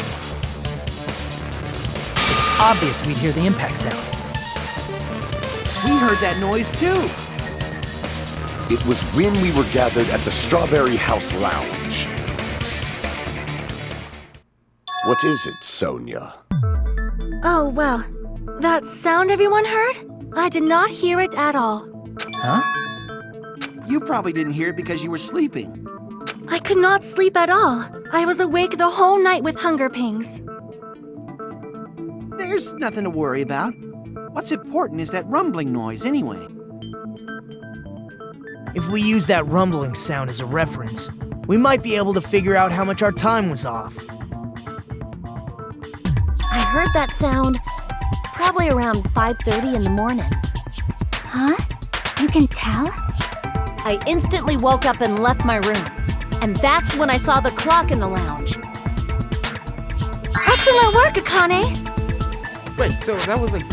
It's obvious we'd hear the impact sound. We heard that noise too. It was when we were gathered at the Strawberry House Lounge. What is it, Sonia? Oh, well. That sound everyone heard? I did not hear it at all. Huh? You probably didn't hear it because you were sleeping. I could not sleep at all. I was awake the whole night with hunger pangs. There's nothing to worry about. What's important is that rumbling noise anyway. If we use that rumbling sound as a reference, we might be able to figure out how much our time was off. I heard that sound probably around 5:30 in the morning. Huh? You can tell? I instantly woke up and left my room. And that's when I saw the clock in the lounge. Excellent work, Akane! Wait, so that was like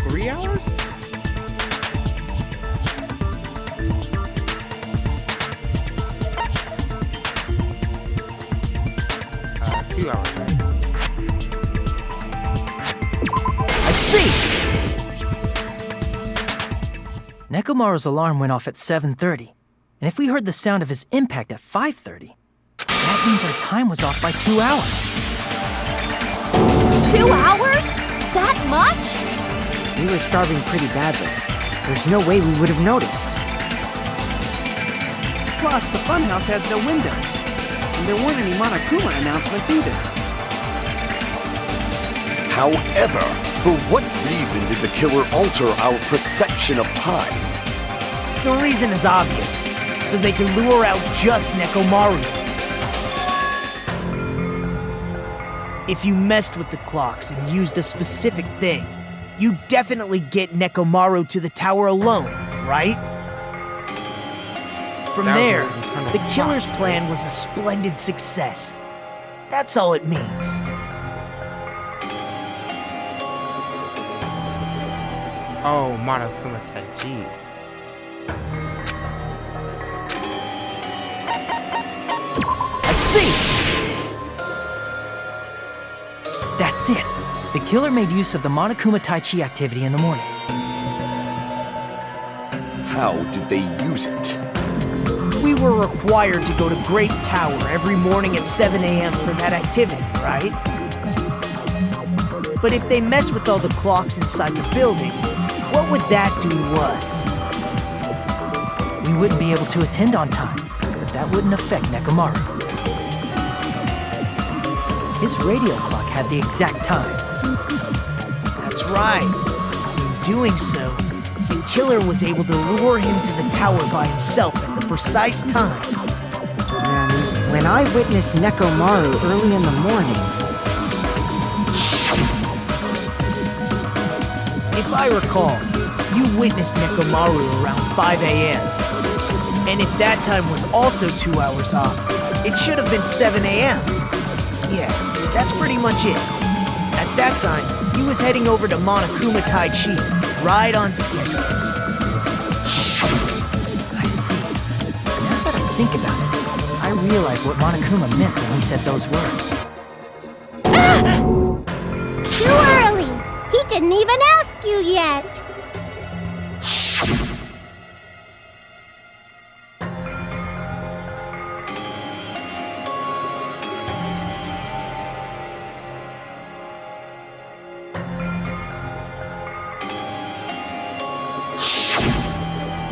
3 hours? 2 hours, right? I see! Nekomaru's alarm went off at 7:30, and if we heard the sound of his impact at 5:30, that means our time was off by 2 hours. 2 hours? That much? We were starving pretty badly. There's no way we would have noticed. Plus, the funhouse has no windows. And there weren't any Monokuma announcements either. However, for what reason did the killer alter our perception of time? The reason is obvious. So they can lure out just Nekomaru. If you messed with the clocks and used a specific thing, you definitely get Nekomaru to the tower alone, right? From there, the killer's plan was a splendid success. That's all it means. Oh, Monokuma Taiji. I see! That's it. The killer made use of the Monokuma Tai Chi activity in the morning. How did they use it? We were required to go to Great Tower every morning at 7 a.m. for that activity, right? But if they mess with all the clocks inside the building, what would that do to us? We wouldn't be able to attend on time, but that wouldn't affect Nekomaru. His radio clock had the exact time. That's right. In doing so, the killer was able to lure him to the tower by himself at the precise time. Then, when I witnessed Nekomaru early in the morning... If I recall, you witnessed Nekomaru around 5 a.m. And if that time was also 2 hours off, it should have been 7 a.m. Yeah, that's pretty much it. At that time, he was heading over to Monokuma Tai Chi, right on schedule. I see. Now that I think about it, I realize what Monokuma meant when he said those words. Too early! He didn't even ask you yet!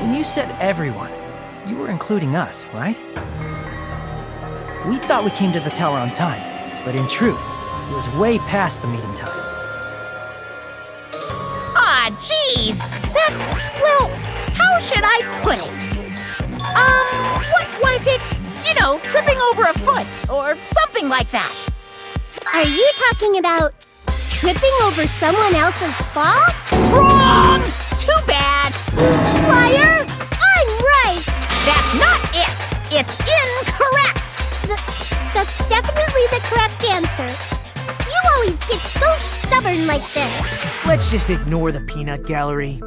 When you said everyone, you were including us, right? We thought we came to the tower on time, but in truth, it was way past the meeting time. Aw, jeez! That's, well, how should I put it? What was it? You know, tripping over a foot, or something like that. Are you talking about tripping over someone else's fault? Wrong! Too bad! Liar! I'm right! That's not it! It's incorrect! That's definitely the correct answer. You always get so stubborn like this. Let's just ignore the peanut gallery.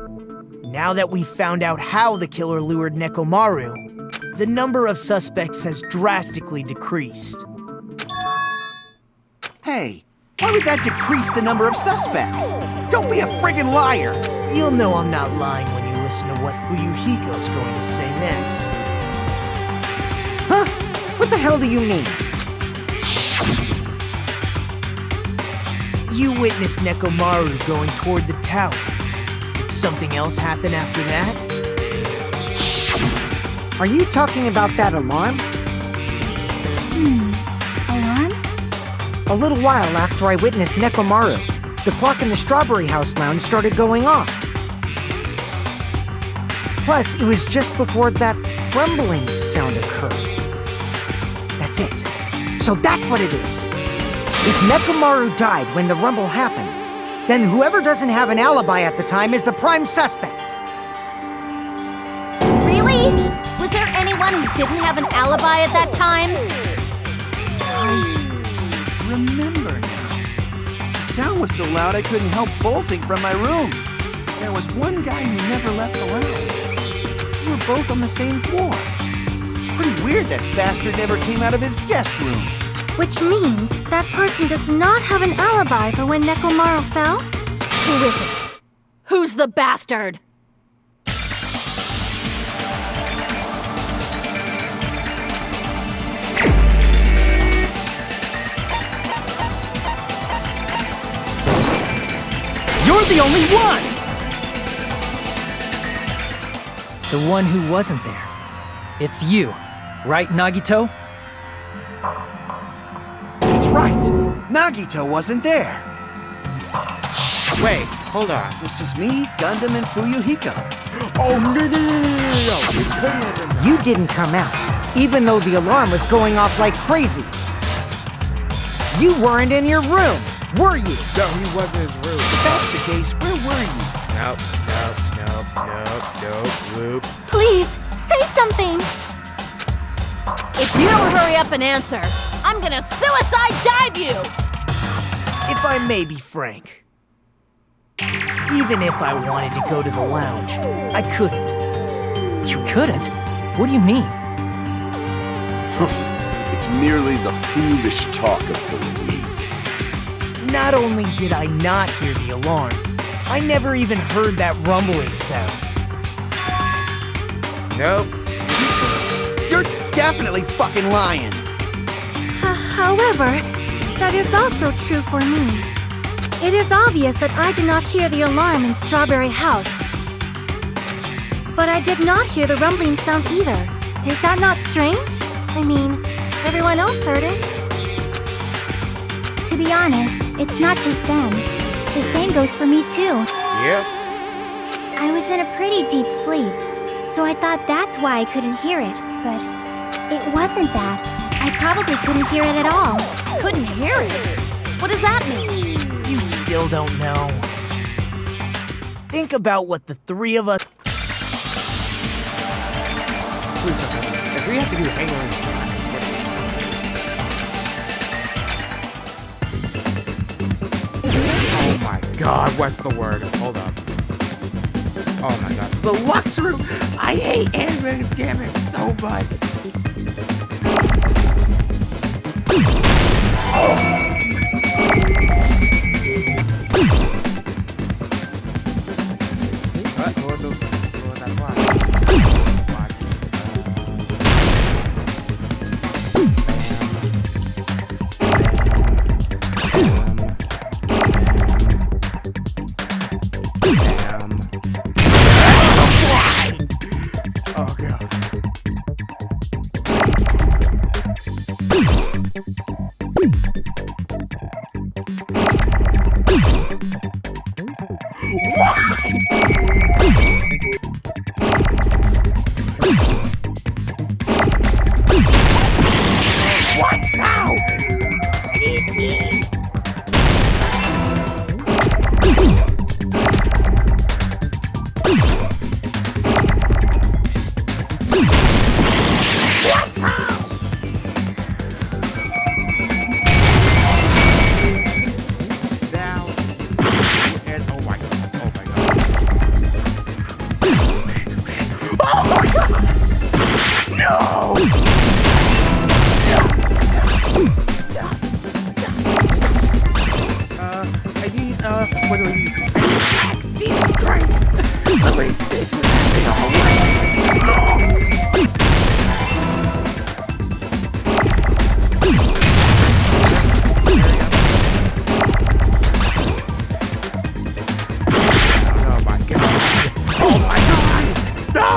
Now that we've found out how the killer lured Nekomaru, the number of suspects has drastically decreased. Hey, why would that decrease the number of suspects? Don't be a friggin' liar! You'll know I'm not lying when you listen to what Fuyuhiko's going to say next. Huh? What the hell do you mean? You witnessed Nekomaru going toward the tower. Did something else happen after that? Are you talking about that alarm? Alarm? A little while after I witnessed Nekomaru, the clock in the Strawberry House lounge started going off. Plus, it was just before that rumbling sound occurred. That's it. So that's what it is. If Nekomaru died when the rumble happened, then whoever doesn't have an alibi at the time is the prime suspect. Really? Was there anyone who didn't have an alibi at that time? I remember now. The sound was so loud I couldn't help bolting from my room. There was one guy who never left the lounge. We were both on the same floor. It's pretty weird that bastard never came out of his guest room. Which means that person does not have an alibi for when Nekomaru fell? Who is it? Who's the bastard? You're the only one! The one who wasn't there. It's you, right, Nagito? That's right. Nagito wasn't there. Wait, hold on. It was just me, Gundam, and Fuyuhiko. Oh, no. You didn't come out, even though the alarm was going off like crazy. You weren't in your room, were you? No, he wasn't in his room. If that's the case, where were you? Nope. Whoop. Please, say something! If you don't hurry up and answer, I'm gonna suicide dive you! If I may be frank, even if I wanted to go to the lounge, I couldn't. You couldn't? What do you mean? It's merely the foolish talk of the weak. Not only did I not hear the alarm, I never even heard that rumbling sound. Nope. You're definitely fucking lying. However, that is also true for me. It is obvious that I did not hear the alarm in Strawberry House. But I did not hear the rumbling sound either. Is that not strange? I mean, everyone else heard it. To be honest, it's not just them. The same goes for me too. Yeah. I was in a pretty deep sleep, so I thought that's why I couldn't hear it, but it wasn't that. I probably couldn't hear it at all. Couldn't hear it? What does that mean? You still don't know. Think about what the three of us... If we have to do hangovers, oh my god, what's the word? Hold up. Oh my god. The Lux Room! I hate anime scamming so much. What do we need? Jesus Christ! Somebody sticks in Oh my god! Oh my god! No!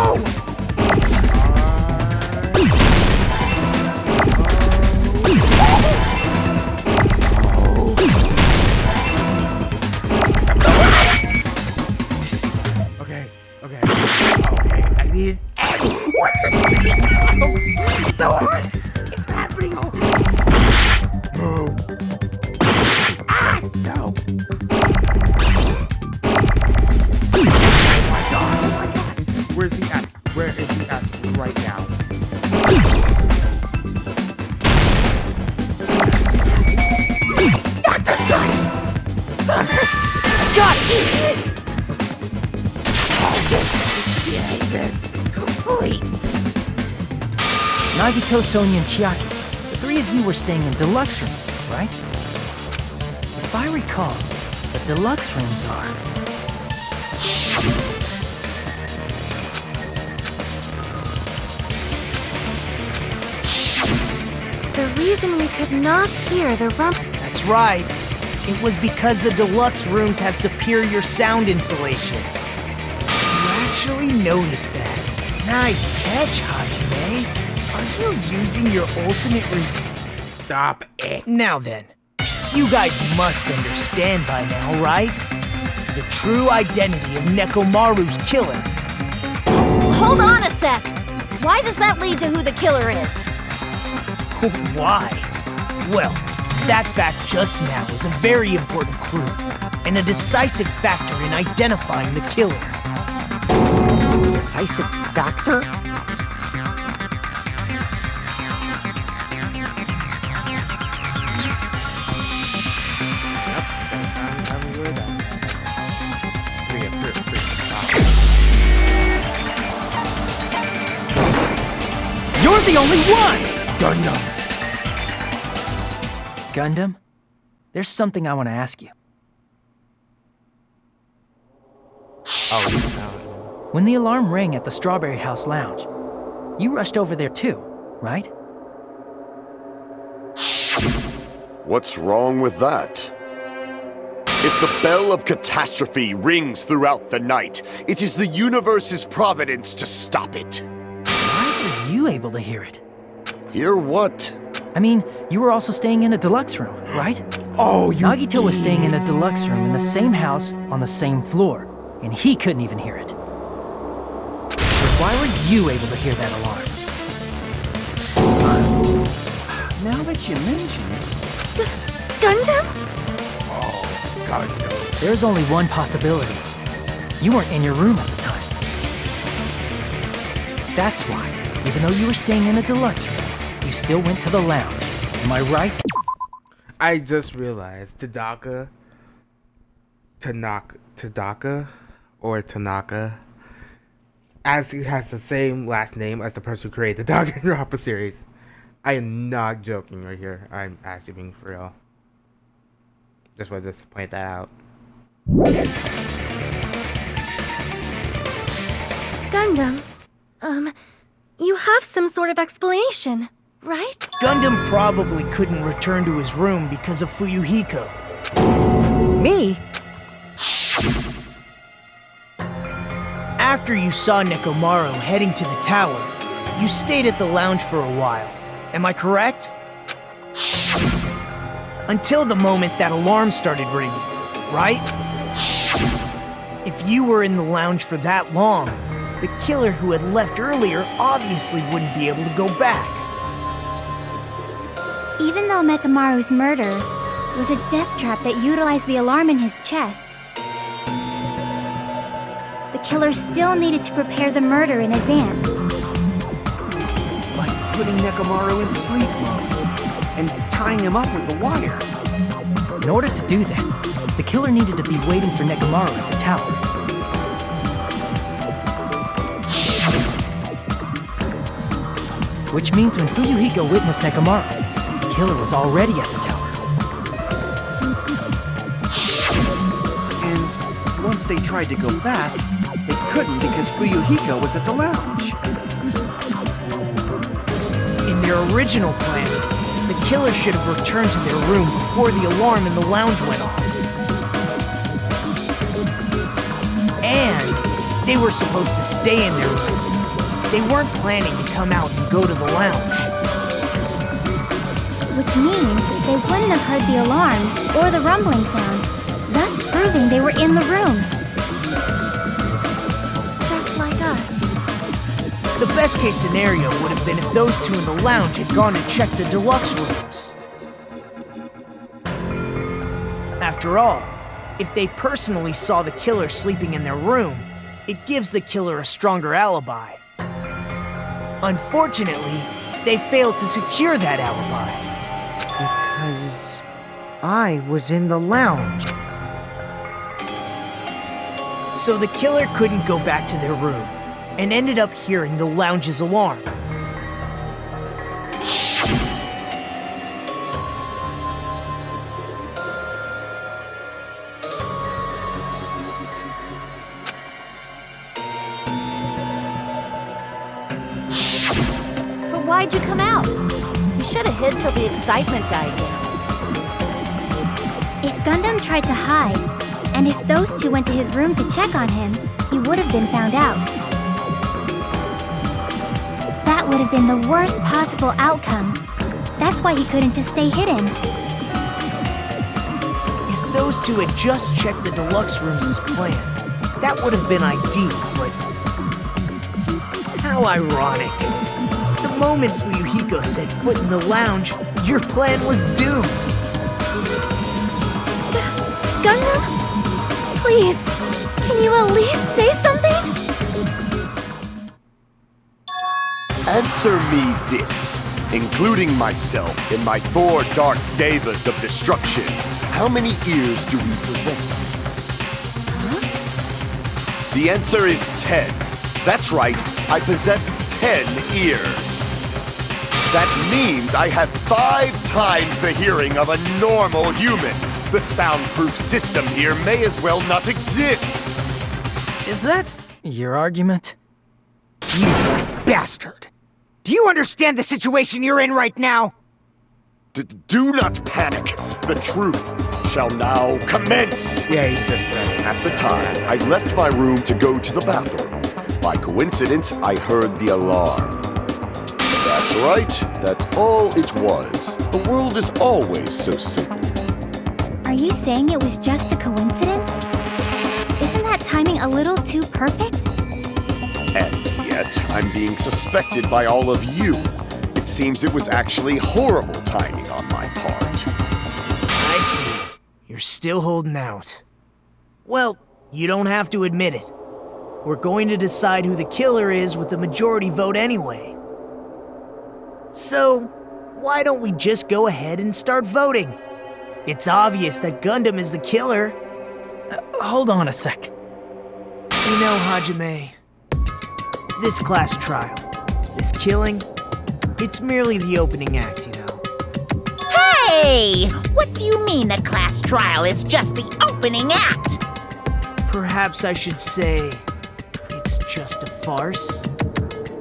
Okay, I need... What is it? So hurts! It's happening! Oh. Ah! No! Oh my god! Where's the S? Where is the S right now? Not the sun! Got it! Nagito, Sonia, and Chiaki. The three 3 of you were staying in deluxe rooms, right? If I recall, the deluxe rooms are... The reason we could not hear the rumble... That's right. It was because the deluxe rooms have superior sound insulation. You actually noticed that. Nice catch, Hajime. Are you using your ultimate Stop it. Now then, you guys must understand by now, right? The true identity of Nekomaru's killer. Hold on a sec! Why does that lead to who the killer is? Why? Well, that fact just now is a very important clue, and a decisive factor in identifying the killer. Decisive factor? You're the only one! Gundam. Gundam, there's something I want to ask you. Oh, When the alarm rang at the Strawberry House Lounge, you rushed over there too, right? What's wrong with that? If the bell of catastrophe rings throughout the night, it is the universe's providence to stop it. Why were you able to hear it? Hear what? I mean, you were also staying in a deluxe room, right? Oh, you... Nagito was staying in a deluxe room in the same house on the same floor, and he couldn't even hear it. So why were you able to hear that alarm? Now that you mention it... Gundam? Oh, Gundam. There's only one possibility. You weren't in your room at the time. That's why, even though you were staying in a deluxe room, you still went to the lounge. Am I right? I just realized Tanaka, as he has the same last name as the person who created the Danganronpa series. I am not joking right here. I'm actually being for real. Just wanted to point that out. Gundam, you have some sort of explanation, right? Gundam probably couldn't return to his room because of Fuyuhiko. Me? After you saw Nekomaru heading to the tower, you stayed at the lounge for a while. Am I correct? Until the moment that alarm started ringing, right? If you were in the lounge for that long, the killer who had left earlier obviously wouldn't be able to go back. Even though Mekamaru's murder was a death trap that utilized the alarm in his chest, the killer still needed to prepare the murder in advance. Like putting Nekomaru in sleep mode and tying him up with the wire. In order to do that, the killer needed to be waiting for Nekomaru at the tower. Which means when Fuyuhiko witnessed Nekomaru, the killer was already at the tower. And once they tried to go back, they couldn't because Fuyuhiko was at the lounge. In their original plan, the killer should have returned to their room before the alarm in the lounge went off. And they were supposed to stay in their room. They weren't planning to come out and go to the lounge. Which means they wouldn't have heard the alarm or the rumbling sound, thus proving they were in the room. Just like us. The best case scenario would have been if those two in the lounge had gone and checked the deluxe rooms. After all, if they personally saw the killer sleeping in their room, it gives the killer a stronger alibi. Unfortunately, they failed to secure that alibi. Because I was in the lounge. So the killer couldn't go back to their room, and ended up hearing the lounge's alarm. why'd you come out? You should have hid till the excitement died down. If Gundam tried to hide, and if those two went to his room to check on him, he would have been found out. That would have been the worst possible outcome. That's why he couldn't just stay hidden. If those two had just checked the deluxe rooms as planned, that would have been ideal, but... How ironic. The moment Fuyuhiko set foot in the lounge, your plan was doomed. Gundam? Please, can you at least say something? Answer me this, including myself in my 4 dark devas of destruction. How many ears do we possess? The answer is 10. That's right, I possess 10 ears. That means I have 5 times the hearing of a normal human. The soundproof system here may as well not exist. Is that your argument? You bastard! Do you understand the situation you're in right now? Do not panic. The truth shall now commence. Yeah, he just said it. At the time, I left my room to go to the bathroom. By coincidence, I heard the alarm. That's right. That's all it was. The world is always so simple. Are you saying it was just a coincidence? Isn't that timing a little too perfect? And yet, I'm being suspected by all of you. It seems it was actually horrible timing on my part. I see. You're still holding out. Well, you don't have to admit it. We're going to decide who the killer is with the majority vote anyway. So, why don't we just go ahead and start voting? It's obvious that Gundam is the killer. Hold on a sec. You know, Hajime, this class trial, this killing, it's merely the opening act, you know. Hey! What do you mean the class trial is just the opening act? Perhaps I should say, it's just a farce.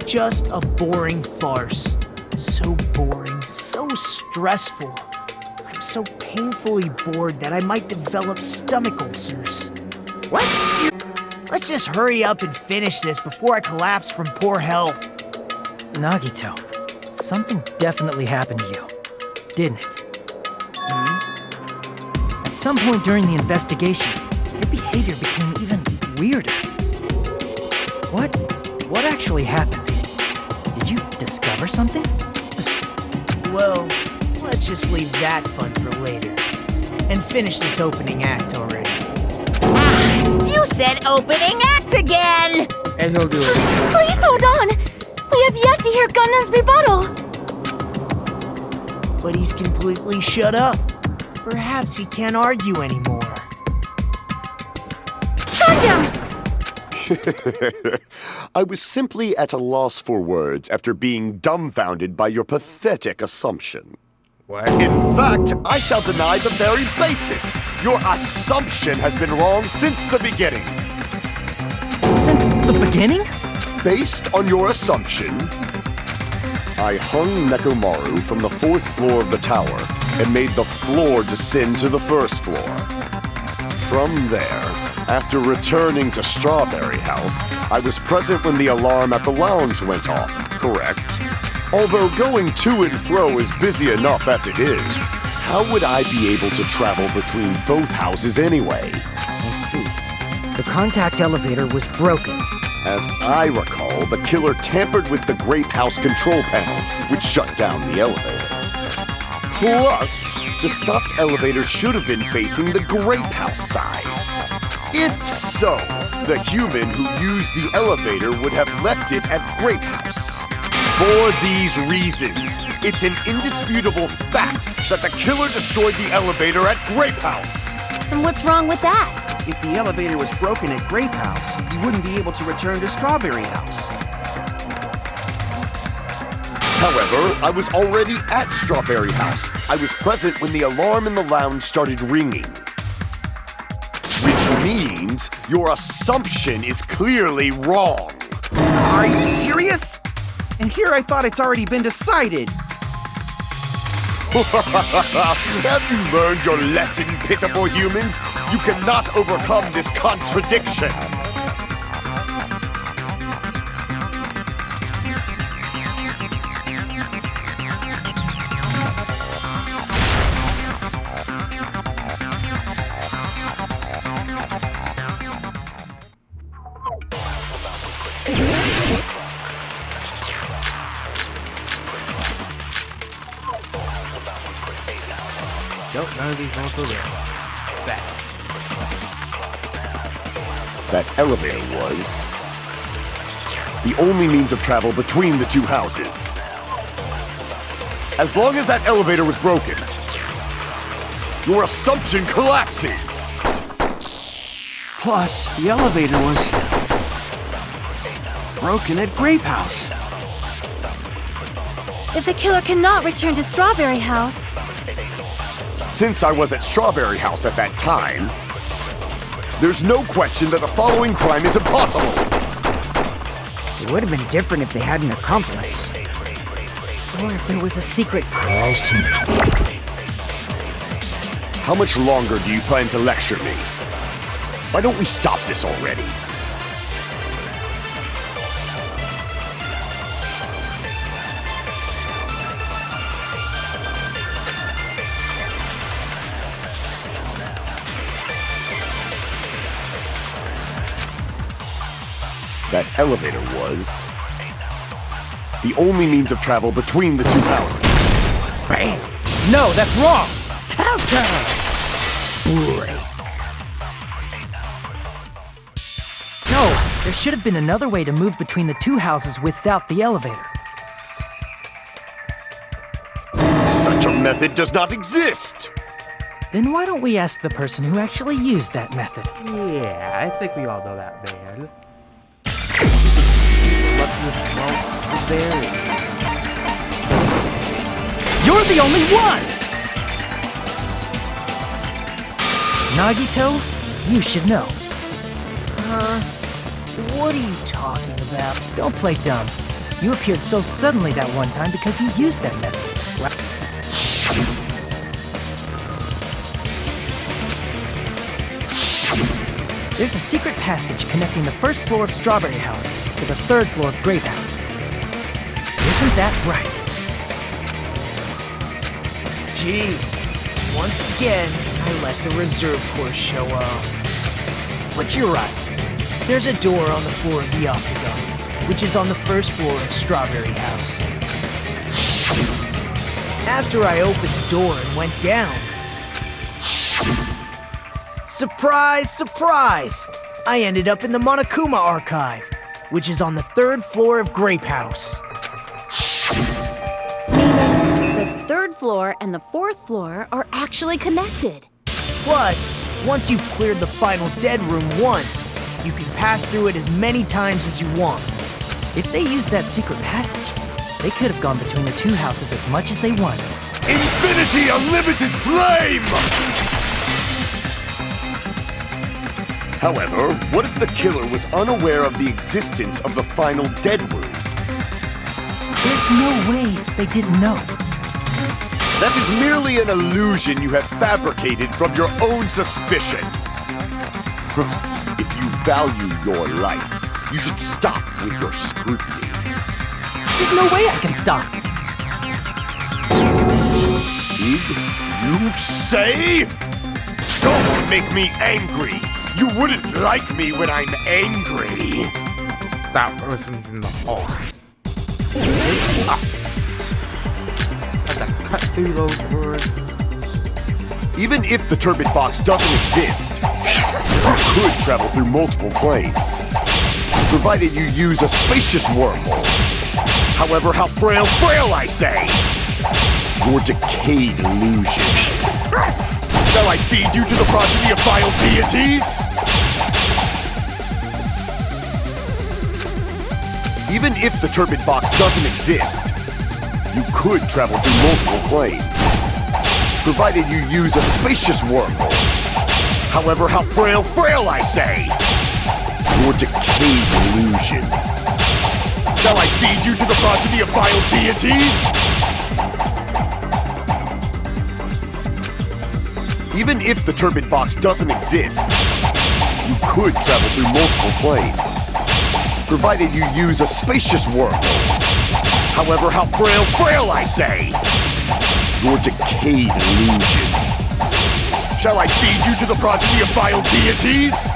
Just a boring farce. So boring, so stressful. I'm so painfully bored that I might develop stomach ulcers. What? Let's just hurry up and finish this before I collapse from poor health. Nagito, something definitely happened to you, didn't it? At some point during the investigation, your behavior became even weirder. What actually happened? Did you discover something? Well, let's just leave that fun for later. And finish this opening act already. Ah, you said opening act again! And he'll do it. Please hold on! We have yet to hear Gundam's rebuttal! But he's completely shut up. Perhaps he can't argue anymore. Gundam! I was simply at a loss for words after being dumbfounded by your pathetic assumption. What? In fact, I shall deny the very basis. Your assumption has been wrong since the beginning. Since the beginning? Based on your assumption, I hung Nekomaru from the 4th floor of the tower and made the floor descend to the 1st floor. From there, after returning to Strawberry House, I was present when the alarm at the lounge went off, correct? Although going to and fro is busy enough as it is, how would I be able to travel between both houses anyway? Let's see. The contact elevator was broken. As I recall, the killer tampered with the Grape House control panel, which shut down the elevator. Plus, the stopped elevator should have been facing the Grape House side. If so, the human who used the elevator would have left it at Grape House. For these reasons, it's an indisputable fact that the killer destroyed the elevator at Grape House. And what's wrong with that? If the elevator was broken at Grape House, he wouldn't be able to return to Strawberry House. However, I was already at Strawberry House. I was present when the alarm in the lounge started ringing. Which means your assumption is clearly wrong. Are you serious? And here I thought it's already been decided. Have you learned your lesson, pitiful humans? You cannot overcome this contradiction. Nope, none of these won't go there. Back. That elevator was the only means of travel between the two houses. As long as that elevator was broken, your assumption collapses. Plus, the elevator was broken at Grape House. If the killer cannot return to Strawberry House, Since I was at Strawberry House at that time, there's no question that the following crime is impossible. It would have been different if they had an accomplice. Or if there was a secret. How much longer do you plan to lecture me? Why don't we stop this already? That elevator was the only means of travel between the two houses. Bang! No, that's wrong! No, there should have been another way to move between the two houses without the elevator. Such a method does not exist! Then why don't we ask the person who actually used that method? Yeah, I think we all know that man. You're the only one! Nagito, you should know. What are you talking about? Don't play dumb. You appeared so suddenly that one time because you used that method. There's a secret passage connecting the first floor of Strawberry House to the third floor of Grape House. Isn't that right? Jeez. Once again, I let the reserve course show up. But you're right. There's a door on the floor of the Octagon, which is on the first floor of Strawberry House. After I opened the door and went down, surprise, surprise! I ended up in the Monokuma Archive, which is on the third floor of Grape House. The third floor and the fourth floor are actually connected. Plus, once you've cleared the final dead room once, you can pass through it as many times as you want. If they used that secret passage, they could have gone between the two houses as much as they wanted. Infinity Unlimited Flame! However, what if the killer was unaware of the existence of the final dead room? There's no way they didn't know. That is merely an illusion you have fabricated from your own suspicion. If you value your life, you should stop with your scrutiny. There's no way I can stop. Did you say? Don't make me angry! You wouldn't like me when I'm angry! That person's in the hall. Had to cut through those words. Even if the turbid box doesn't exist, you could travel through multiple planes, provided you use a spacious wormhole. However, how frail I say! Your decayed illusion. Shall I feed you to the progeny of vile deities? Even if the turbid box doesn't exist, you could travel through multiple planes, provided you use a spacious wormhole. However, how frail I say! Your decayed illusion. Shall I feed you to the progeny of vile deities? Even if the turbid box doesn't exist, you could travel through multiple planes, provided you use a spacious wormhole. However, how frail I say! Your decayed illusion. Shall I feed you to the progeny of vile deities?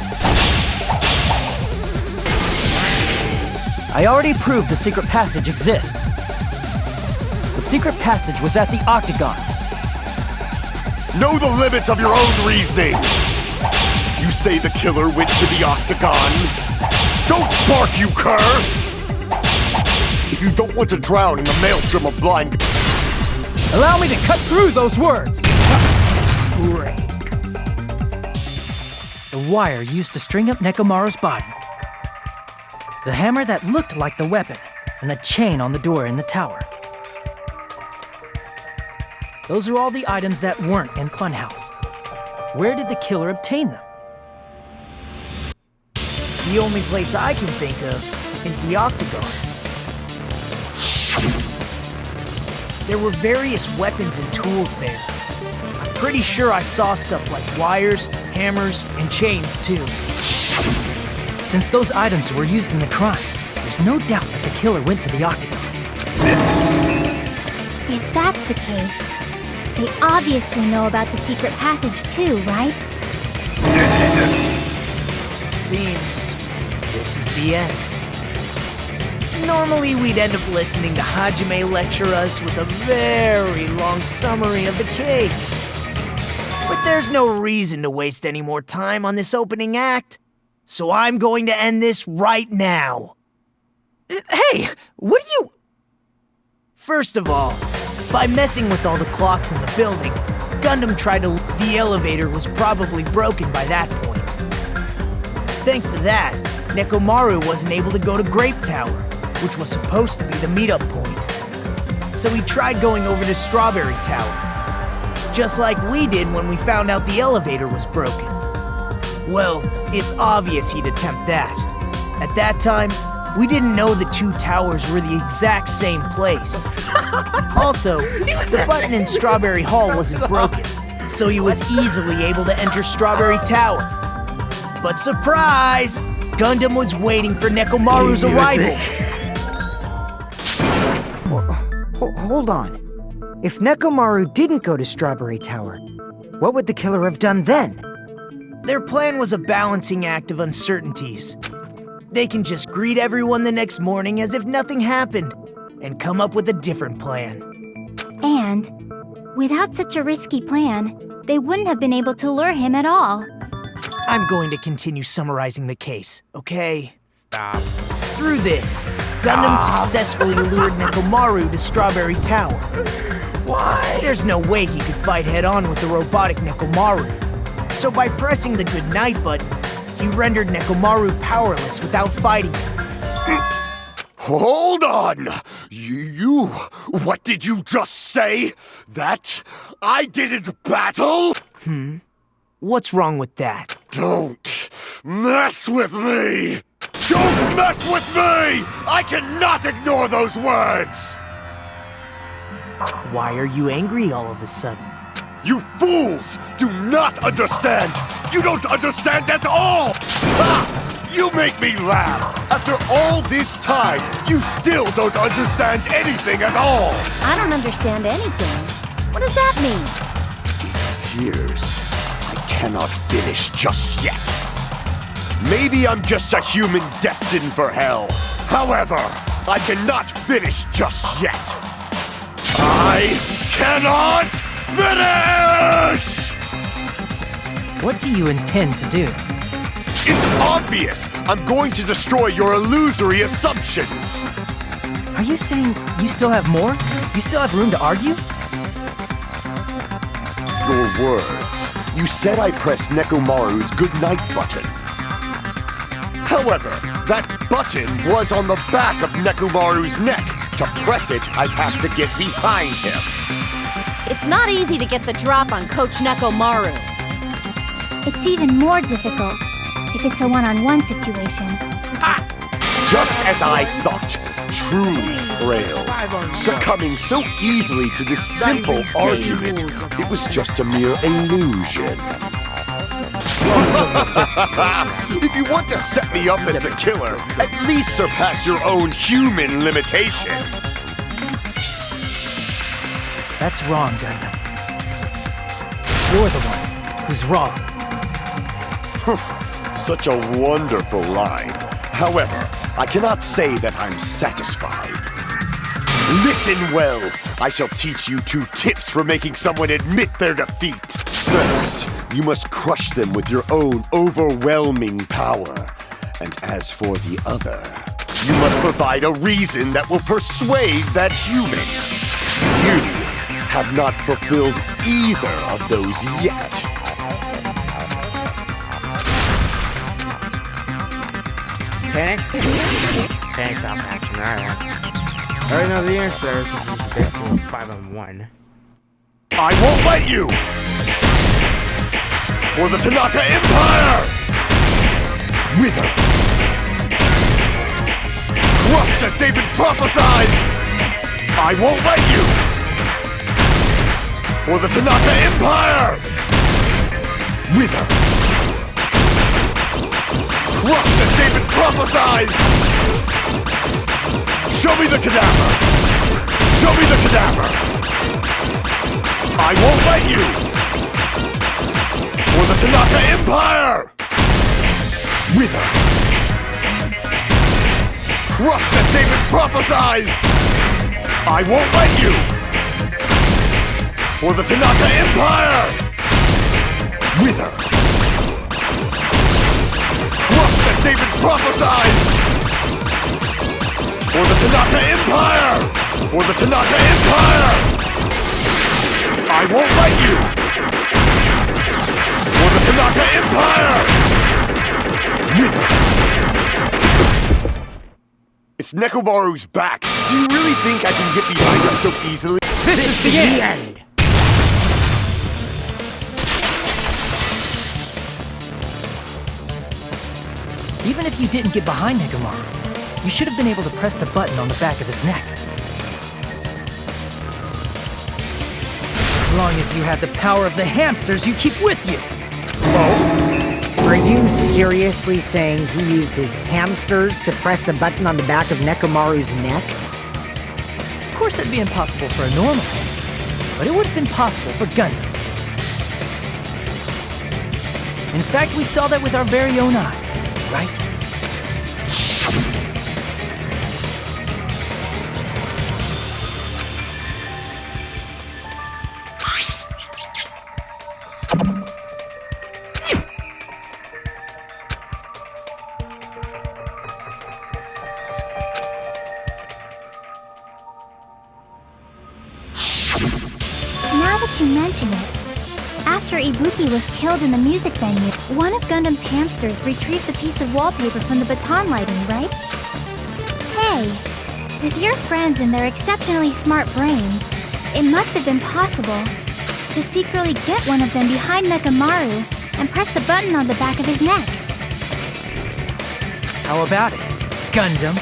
I already proved the secret passage exists. The secret passage was at the Octagon. Know the limits of your own reasoning! You say the killer went to the Octagon? Don't bark, you cur! If you don't want to drown in the maelstrom of blind... Allow me to cut through those words! Break. The wire used to string up Nekomaru's body. The hammer that looked like the weapon, and the chain on the door in the tower. Those are all the items that weren't in Funhouse. Where did the killer obtain them? The only place I can think of is the Octagon. There were various weapons and tools there. I'm pretty sure I saw stuff like wires, hammers, and chains too. Since those items were used in the crime, there's no doubt that the killer went to the Octagon. If that's the case, they obviously know about the secret passage too, right? Seems this is the end. Normally we'd end up listening to Hajime lecture us with a very long summary of the case. But there's no reason to waste any more time on this opening act, so I'm going to end this right now. Hey, what are you... First of all, by messing with all the clocks in the building, Gundam tried to... The elevator was probably broken by that point. Thanks to that, Nekomaru wasn't able to go to Grape Tower, which was supposed to be the meetup point. So he tried going over to Strawberry Tower, just like we did when we found out the elevator was broken. Well, it's obvious he'd attempt that. At that time, we didn't know the two towers were the exact same place. Also, the button in Strawberry Hall wasn't broken, so he was easily able to enter Strawberry Tower. But surprise! Gundam was waiting for Nekomaru's arrival. Hold on. If Nekomaru didn't go to Strawberry Tower, what would the killer have done then? Their plan was a balancing act of uncertainties. They can just greet everyone the next morning as if nothing happened, and come up with a different plan. And, without such a risky plan, they wouldn't have been able to lure him at all. I'm going to continue summarizing the case, okay? Stop. Through this, Gundam successfully lured Nekomaru to Strawberry Tower. Why? There's no way he could fight head-on with the robotic Nekomaru. So by pressing the goodnight button, he rendered Nekomaru powerless without fighting him. Hold on! You... What did you just say? That I didn't battle? What's wrong with that? Don't mess with me! Don't mess with me! I cannot ignore those words! Why are you angry all of a sudden? You fools do not understand! You don't understand at all! Ha! You make me laugh! After all this time, you still don't understand anything at all! I don't understand anything. What does that mean? Years. I cannot finish just yet. Maybe I'm just a human destined for hell. However, I cannot finish just yet. I cannot finish! What do you intend to do? It's obvious! I'm going to destroy your illusory assumptions! Are you saying you still have more? You still have room to argue? Your words. You said I pressed Nekomaru's goodnight button. However, that button was on the back of Nekomaru's neck. To press it, I'd have to get behind him. It's not easy to get the drop on Coach Nekomaru. It's even more difficult if it's a one-on-one situation. Just as I thought. truly frail, succumbing so easily to this simple argument. It was just a mere illusion. If you want to set me up as the killer, at least surpass your own human limitations. That's wrong, Gundam. You're the one who's wrong. Such a wonderful line. However, I cannot say that I'm satisfied. Listen well. I shall teach you 2 tips for making someone admit their defeat. First, you must crush them with your own overwhelming power. And as for the other, you must provide a reason that will persuade that human. You have not fulfilled either of those yet. Panic? Panic top action, alright. I already know the answer. This is basically 5-on-1. I won't let you! For the Tanaka Empire! Wither! Crushed as David prophesied! I won't let you! For the Tanaka Empire! Wither! Crushed as David prophesied! Show me the cadaver! Show me the cadaver! I won't let you! For the Tanaka Empire! Wither! Crushed as David prophesied! I won't let you! For the Tanaka Empire! Wither! Crushed as David prophesied! For the Tanaka Empire! For the Tanaka Empire! I won't let you! For the Tanaka Empire! Wither! It's Nekomaru's back! Do you really think I can get behind him so easily? This is the end! Even if you didn't get behind Nekomaru, you should have been able to press the button on the back of his neck. As long as you had the power of the hamsters you keep with you. Are you seriously saying he used his hamsters to press the button on the back of Nekomaru's neck? Of course that'd be impossible for a normal hamster, but it would have been possible for Gundam. In fact, we saw that with our very own eyes, right? Now that you mention it, after Ibuki was killed in the music venue, one of Gundam's hamsters retrieved the piece of wallpaper from the baton lighting, right? Hey, with your friends and their exceptionally smart brains, it must have been possible to secretly get one of them behind Nekomaru and press the button on the back of his neck. How about it, Gundam?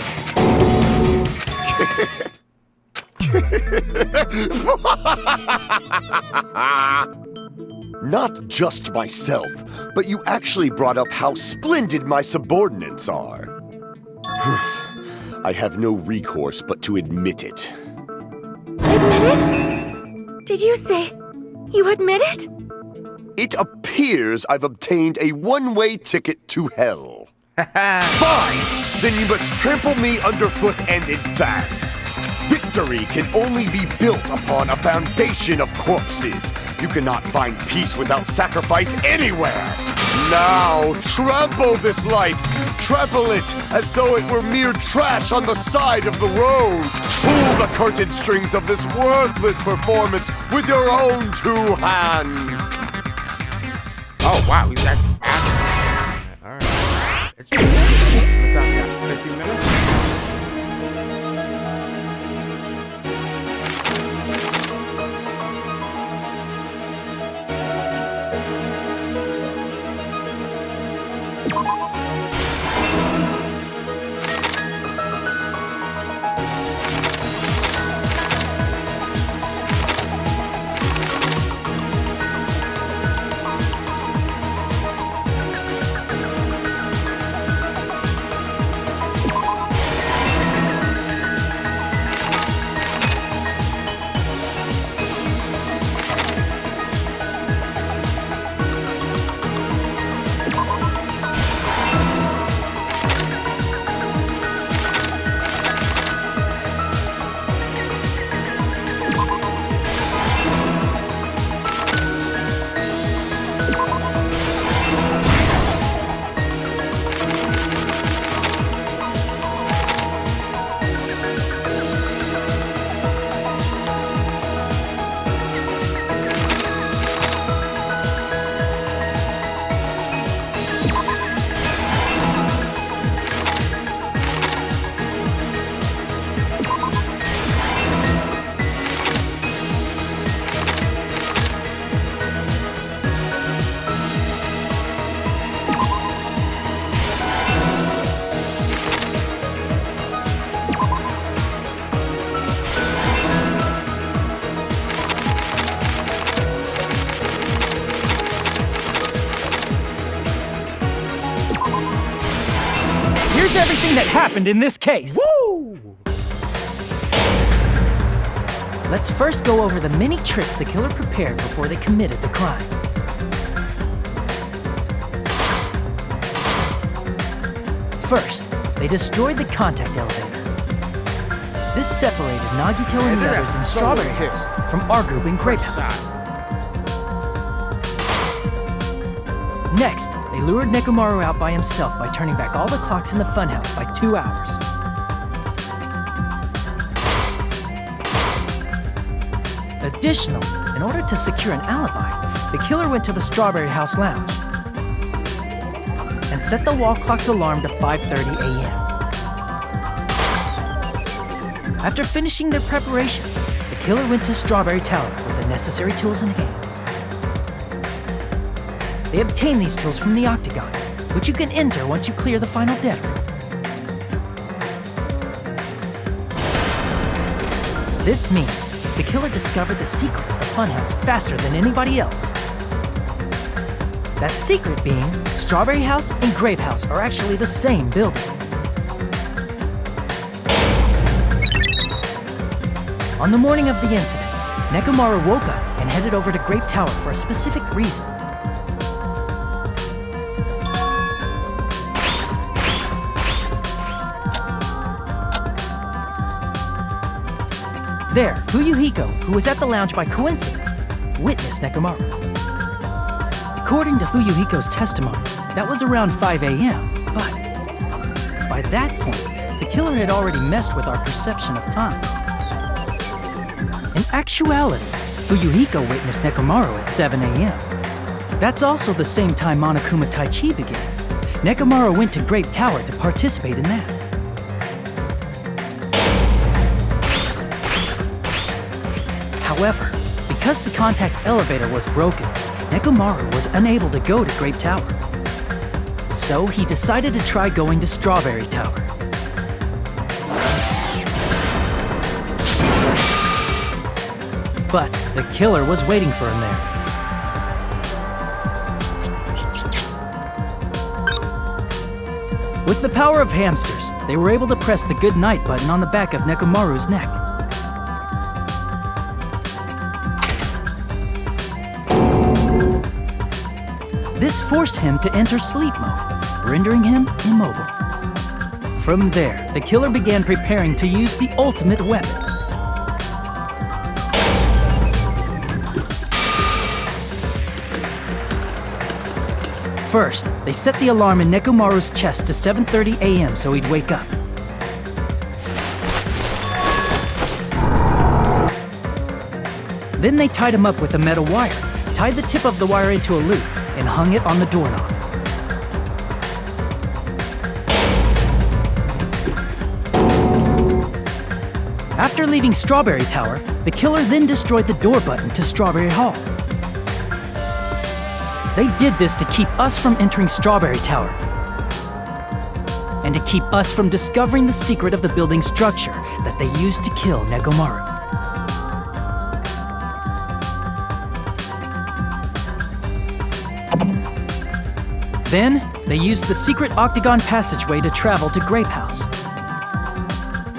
Not just myself, but you actually brought up how splendid my subordinates are. I have no recourse but to admit it. Admit it? Did you say you admit it? It appears I've obtained a one-way ticket to hell. Fine! Then you must trample me underfoot and advance. Victory can only be built upon a foundation of corpses. You cannot find peace without sacrifice anywhere. Now, trample this life. Trample it as though it were mere trash on the side of the road. Pull the curtain strings of this worthless performance with your own 2 hands. Oh, wow, he's actually alright. What's up, got 15 minutes? everything that happened in this case. Woo! Let's first go over the many tricks the killer prepared before they committed the crime. First, they destroyed the contact elevator. This separated Nagito and the others in Strawberry House from our group in Grape House. Next, they lured Nekomaru out by himself by turning back all the clocks in the funhouse by 2 hours. Additionally, in order to secure an alibi, the killer went to the Strawberry House lounge and set the wall clock's alarm to 5:30 a.m. After finishing their preparations, the killer went to Strawberry Tower with the necessary tools in hand. They obtained these tools from the Octagon, which you can enter once you clear the final dead room. This means the killer discovered the secret of the funhouse faster than anybody else. That secret being, Strawberry House and Grape House are actually the same building. On the morning of the incident, Nekomaru woke up and headed over to Grape Tower for a specific reason. There, Fuyuhiko, who was at the lounge by coincidence, witnessed Nekomaru. According to Fuyuhiko's testimony, that was around 5 a.m., but by that point, the killer had already messed with our perception of time. In actuality, Fuyuhiko witnessed Nekomaru at 7 a.m. That's also the same time Monokuma Tai Chi begins. Nekomaru went to Grape Tower to participate in that. However, because the contact elevator was broken, Nekomaru was unable to go to Grape Tower. So he decided to try going to Strawberry Tower. But the killer was waiting for him there. With the power of hamsters, they were able to press the good night button on the back of Nekomaru's neck. This forced him to enter sleep mode, rendering him immobile. From there, the killer began preparing to use the ultimate weapon. First, they set the alarm in Nekomaru's chest to 7:30 a.m. so he'd wake up. Then they tied him up with a metal wire, tied the tip of the wire into a loop, and hung it on the doorknob. After leaving Strawberry Tower, the killer then destroyed the door button to Strawberry Hall. They did this to keep us from entering Strawberry Tower, and to keep us from discovering the secret of the building's structure that they used to kill Nekomaru. Then, they used the secret octagon passageway to travel to Grape House.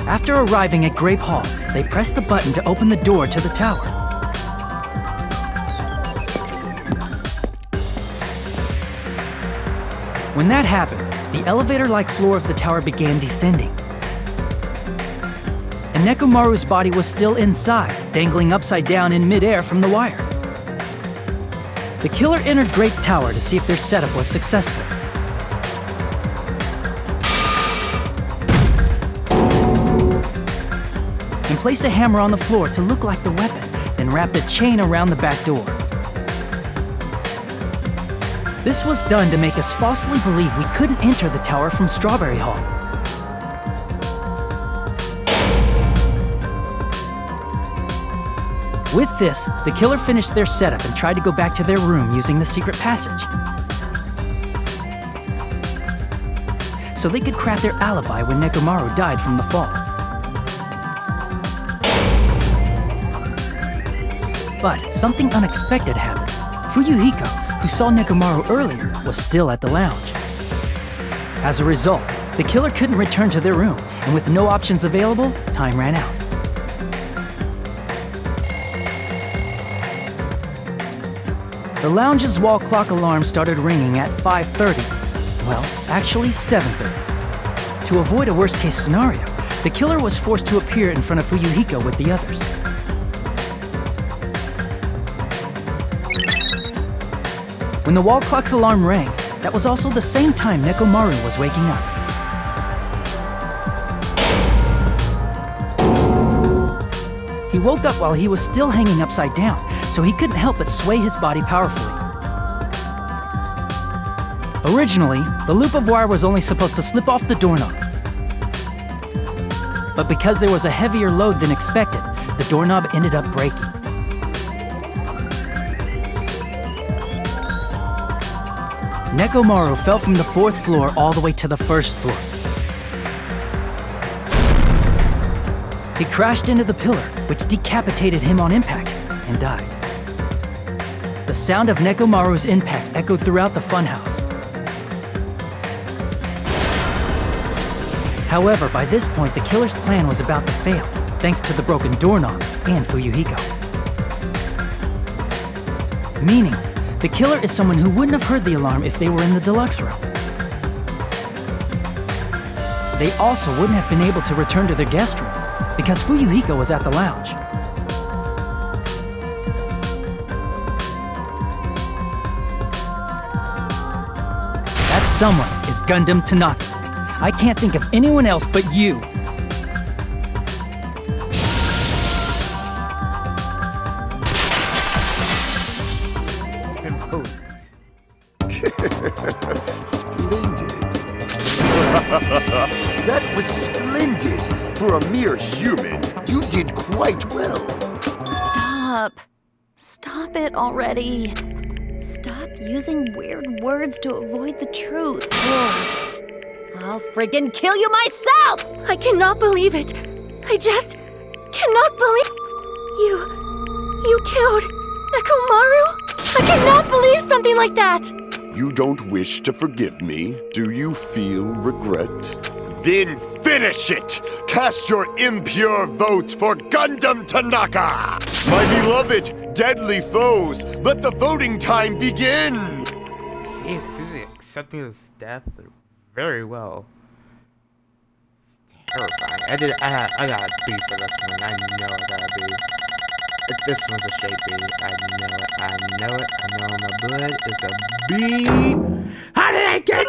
After arriving at Grape Hall, they pressed the button to open the door to the tower. When that happened, the elevator-like floor of the tower began descending. And Nekomaru's body was still inside, dangling upside down in midair from the wire. The killer entered Grape Tower to see if their setup was successful. And placed a hammer on the floor to look like the weapon, then wrapped a chain around the back door. This was done to make us falsely believe we couldn't enter the tower from Strawberry Hall. With this, the killer finished their setup and tried to go back to their room using the secret passage, so they could craft their alibi when Nekomaru died from the fall. But something unexpected happened. Fuyuhiko, who saw Nekomaru earlier, was still at the lounge. As a result, The killer couldn't return to their room, and with no options available, time ran out. The lounge's wall clock alarm started ringing at 5:30. Well, actually 7:30. To avoid a worst-case scenario, the killer was forced to appear in front of Fuyuhiko with the others. When the wall clock's alarm rang, that was also the same time Nekomaru was waking up. He woke up while he was still hanging upside down, so he couldn't help but sway his body powerfully. Originally, the loop of wire was only supposed to slip off the doorknob. But because there was a heavier load than expected, the doorknob ended up breaking. Nekomaru fell from the 4th floor all the way to the 1st floor. He crashed into the pillar, which decapitated him on impact, and died. The sound of Nekomaru's impact echoed throughout the funhouse. However, by this point, the killer's plan was about to fail, thanks to the broken doorknob and Fuyuhiko. Meaning, the killer is someone who wouldn't have heard the alarm if they were in the deluxe room. They also wouldn't have been able to return to their guest room, because Fuyuhiko was at the lounge. That someone is Gundam Tanaka. I can't think of anyone else but you. Splendid. That was splendid. For a mere human, you did quite well. Stop. Stop it already. Stop using weird words to avoid the truth. I'll friggin' kill you myself! I cannot believe it. I just cannot believe you killed Nekomaru? I cannot believe something like that! You don't wish to forgive me? Do you feel regret? Then finish it! Cast your impure votes for Gundam Tanaka! My beloved, deadly foes, let the voting time begin! Jesus, he's accepting this death very well. It's terrifying. I got a B for this one. I know I got a B. This one's a straight B. I know it. I know it. I know my blood. It's a B. How did I get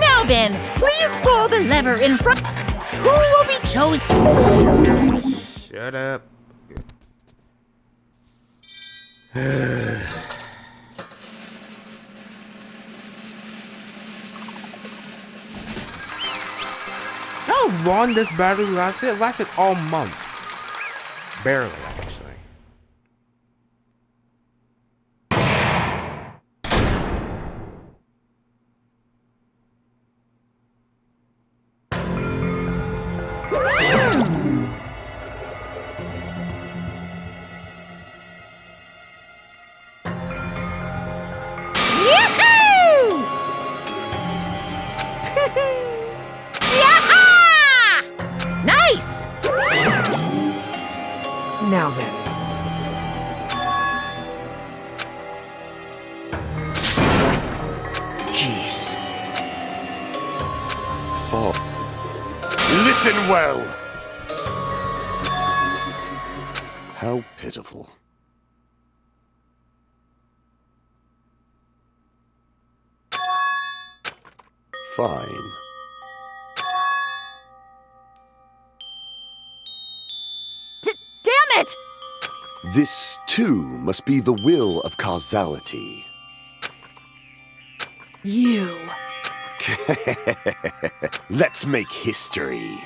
Now then, please pull the lever in front. Who will be chosen? Shut up. How long this battery lasted? It lasted all month. Barely, actually. Nice! Now then. Jeez. Fall. Listen well! How pitiful. Fine. Damn it! This, too, must be the will of causality. You. Let's make history.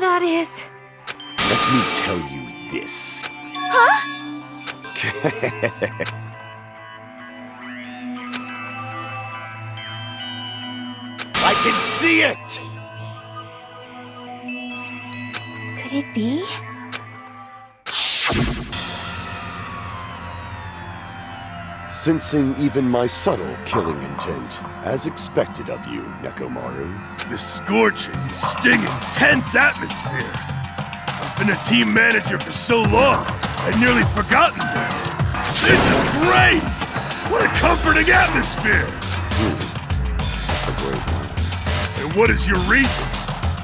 That is... Let me tell you this. Huh? I can see it! Could it be? Sensing even my subtle killing intent, as expected of you, Nekomaru. The scorching, stinging, tense atmosphere. I've been a team manager for so long, I'd nearly forgotten this. This is great! What a comforting atmosphere! That's a great one. And what is your reason?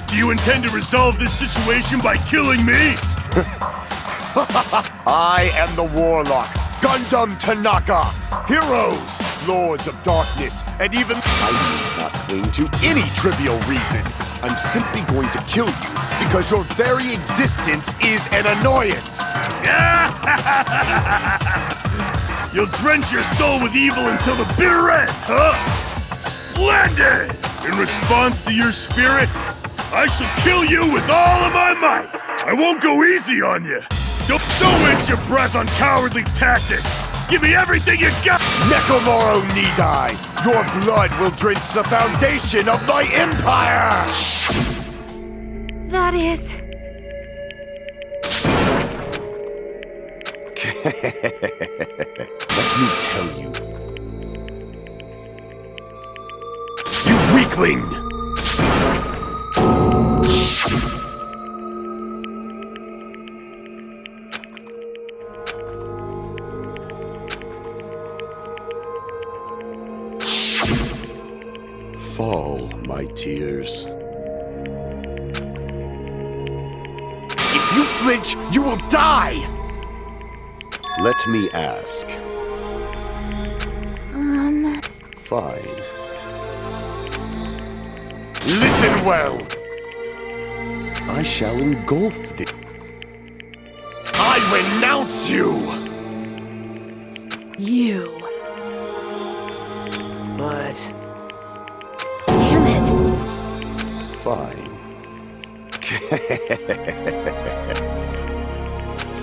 Do you intend to resolve this situation by killing me? I am the Warlock, Gundam Tanaka! Heroes, Lords of Darkness, and even I need not cling to any trivial reason. I'm simply going to kill you because your very existence is an annoyance. You'll drench your soul with evil until the bitter end, huh? Splendid! In response to your spirit, I shall kill you with all of my might. I won't go easy on you. Don't waste your breath on cowardly tactics. Give me everything you got! Nekomaru Nidai, your blood will drench the foundation of my empire! That is... Let me tell you. You weakling! Fall, my tears. If you flinch, you will die! Let me ask. Fine. Listen well! I shall engulf thee. I renounce you! You. But... Damn it. Fine.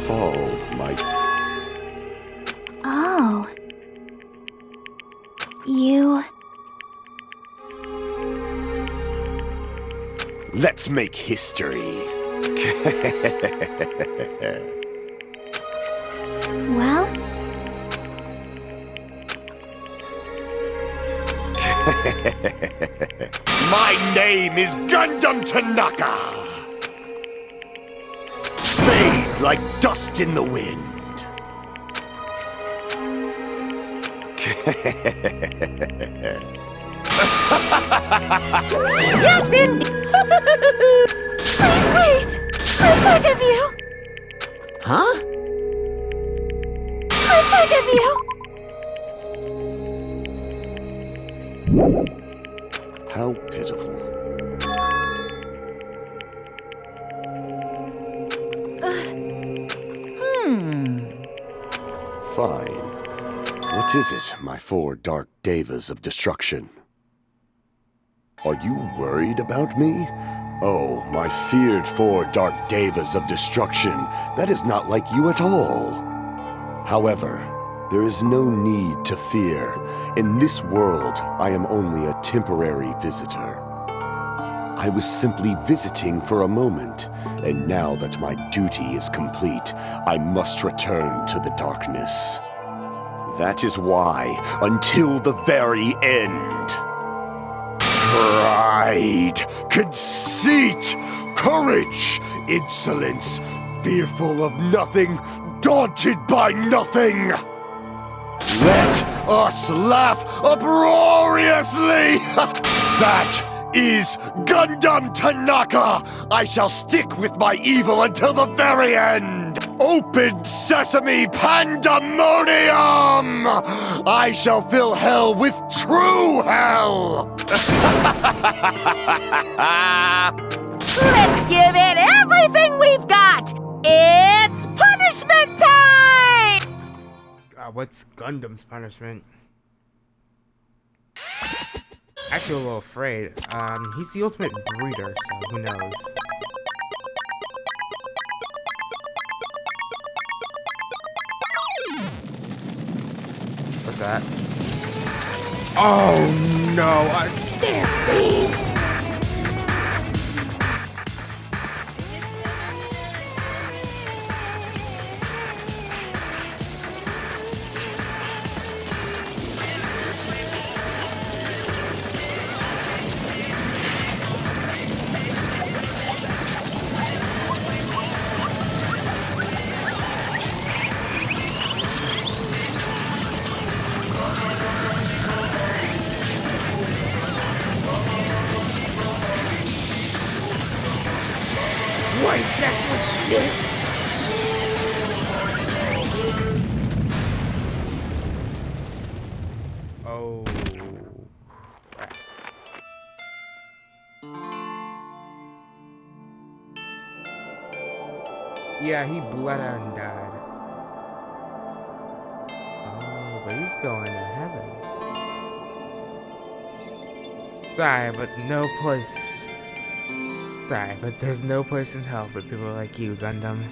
Fall, my... Oh. You... Let's make history. Well? My name is Gundam Tanaka! Fade like dust in the wind. Yes, indeed! Please wait! I beg of you! Huh? I beg of you! How pitiful. Fine. What is it, my four dark devas of destruction? Are you worried about me? Oh, my feared four dark devas of destruction, that is not like you at all. However, there is no need to fear. In this world, I am only a temporary visitor. I was simply visiting for a moment, and now that my duty is complete, I must return to the darkness. That is why, until the very end, pride, conceit, courage, insolence, fearful of nothing, daunted by nothing. Let us laugh uproariously! That is Gundam Tanaka! I shall stick with my evil until the very end! Open sesame pandemonium! I shall fill hell with true hell! Let's give it everything we've got! It's punishment time! What's Gundam's punishment? Actually, a little afraid. He's the ultimate breeder, so who knows? set. Oh no, a stampede! Wait, that's legit? Oh, crap. Yeah, he bled out and died. Oh, but he's going to heaven. Sorry, but there's no place in hell for people like you, Gundam.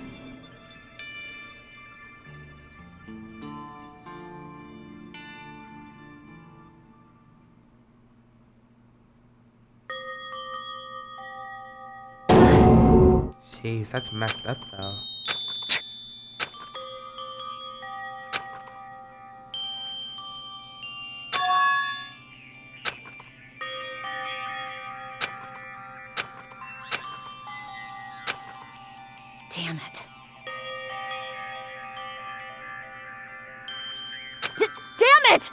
Jeez, that's messed up though. Damn it. Damn it!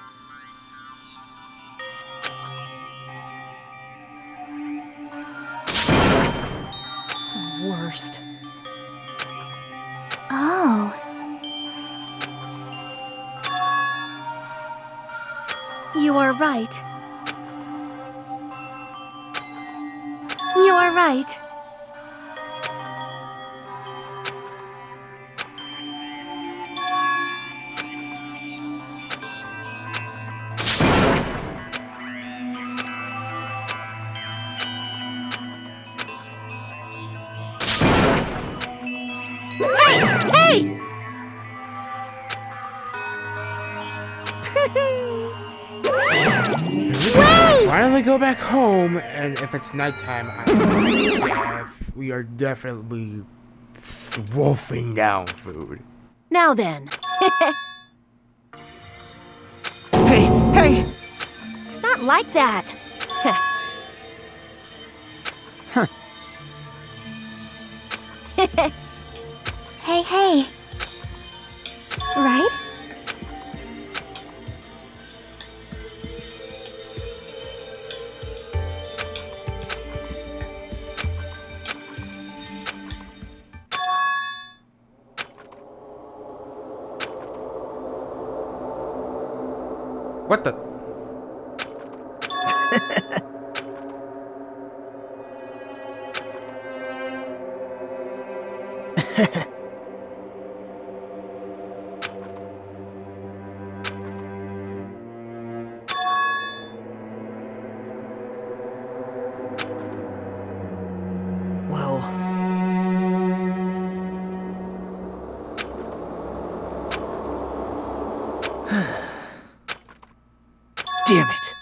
The worst. Oh. You are right. You are right. Hey! Finally go back home, and if it's nighttime, we are definitely wolfing down food. Now then. Hey! It's not like that. Huh. Hey. Right? What the? Well... Damn it.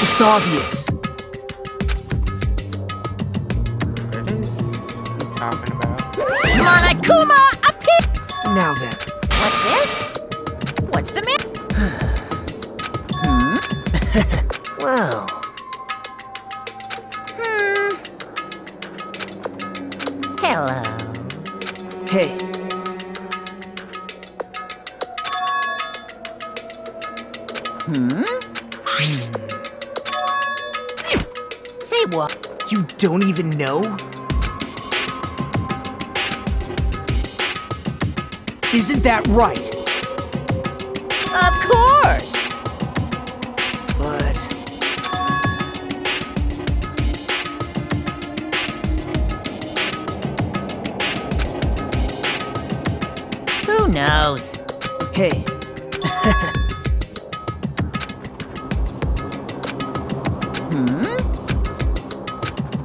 It's obvious. What is he talking about? Monokuma Apit! Now then. What's this? What's the matter? Well... Hello. Hey. Say what? You don't even know? Isn't that right? Of course! But... Who knows? Hey.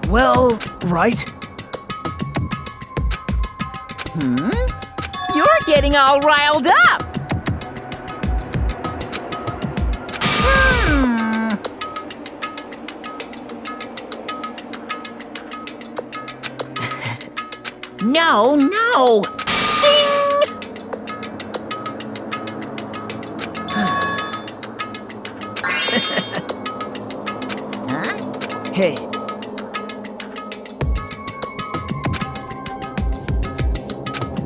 Well, right? You're getting all riled up! No, no! Shing! Huh? Hey.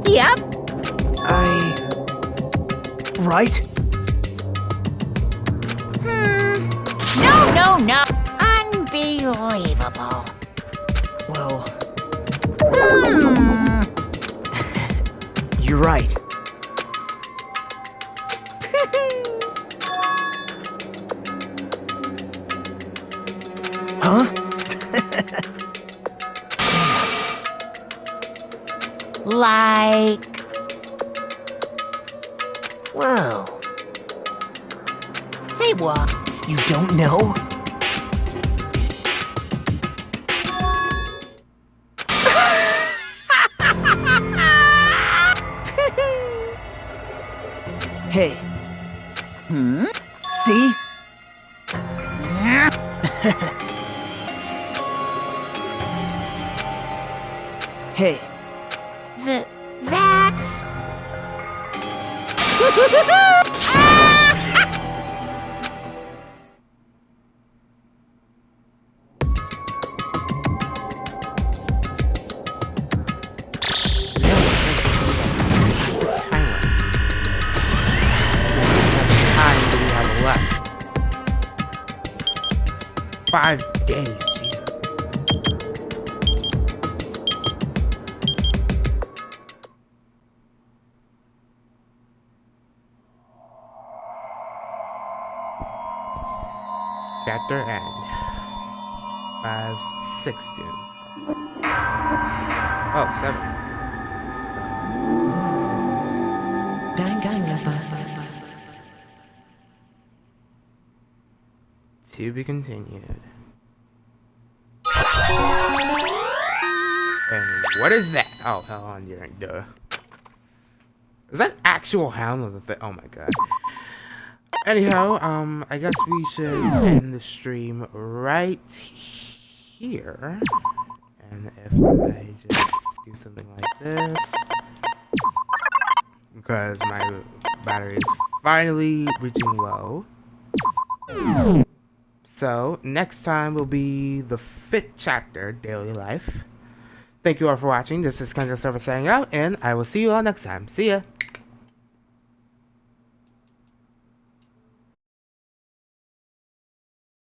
Yep. Right? No, no, no. Unbelievable. Well... You're right. Huh? Like... Well... Say what? You don't know? Hey. See? Hey. That's... Time do we have left? 5 days, Jesus. Chapter end. 5, 16. Oh, 7. To be continued. And what is that? Oh, hell on, you're duh. Is that actual hound of the thing? Oh my god. Anyhow, I guess we should end the stream right here. And if I just do something like this, because my battery is finally reaching low. So, next time will be the 5th chapter, Daily Life. Thank you all for watching. This is Kendra Server signing out, and I will see you all next time. See ya!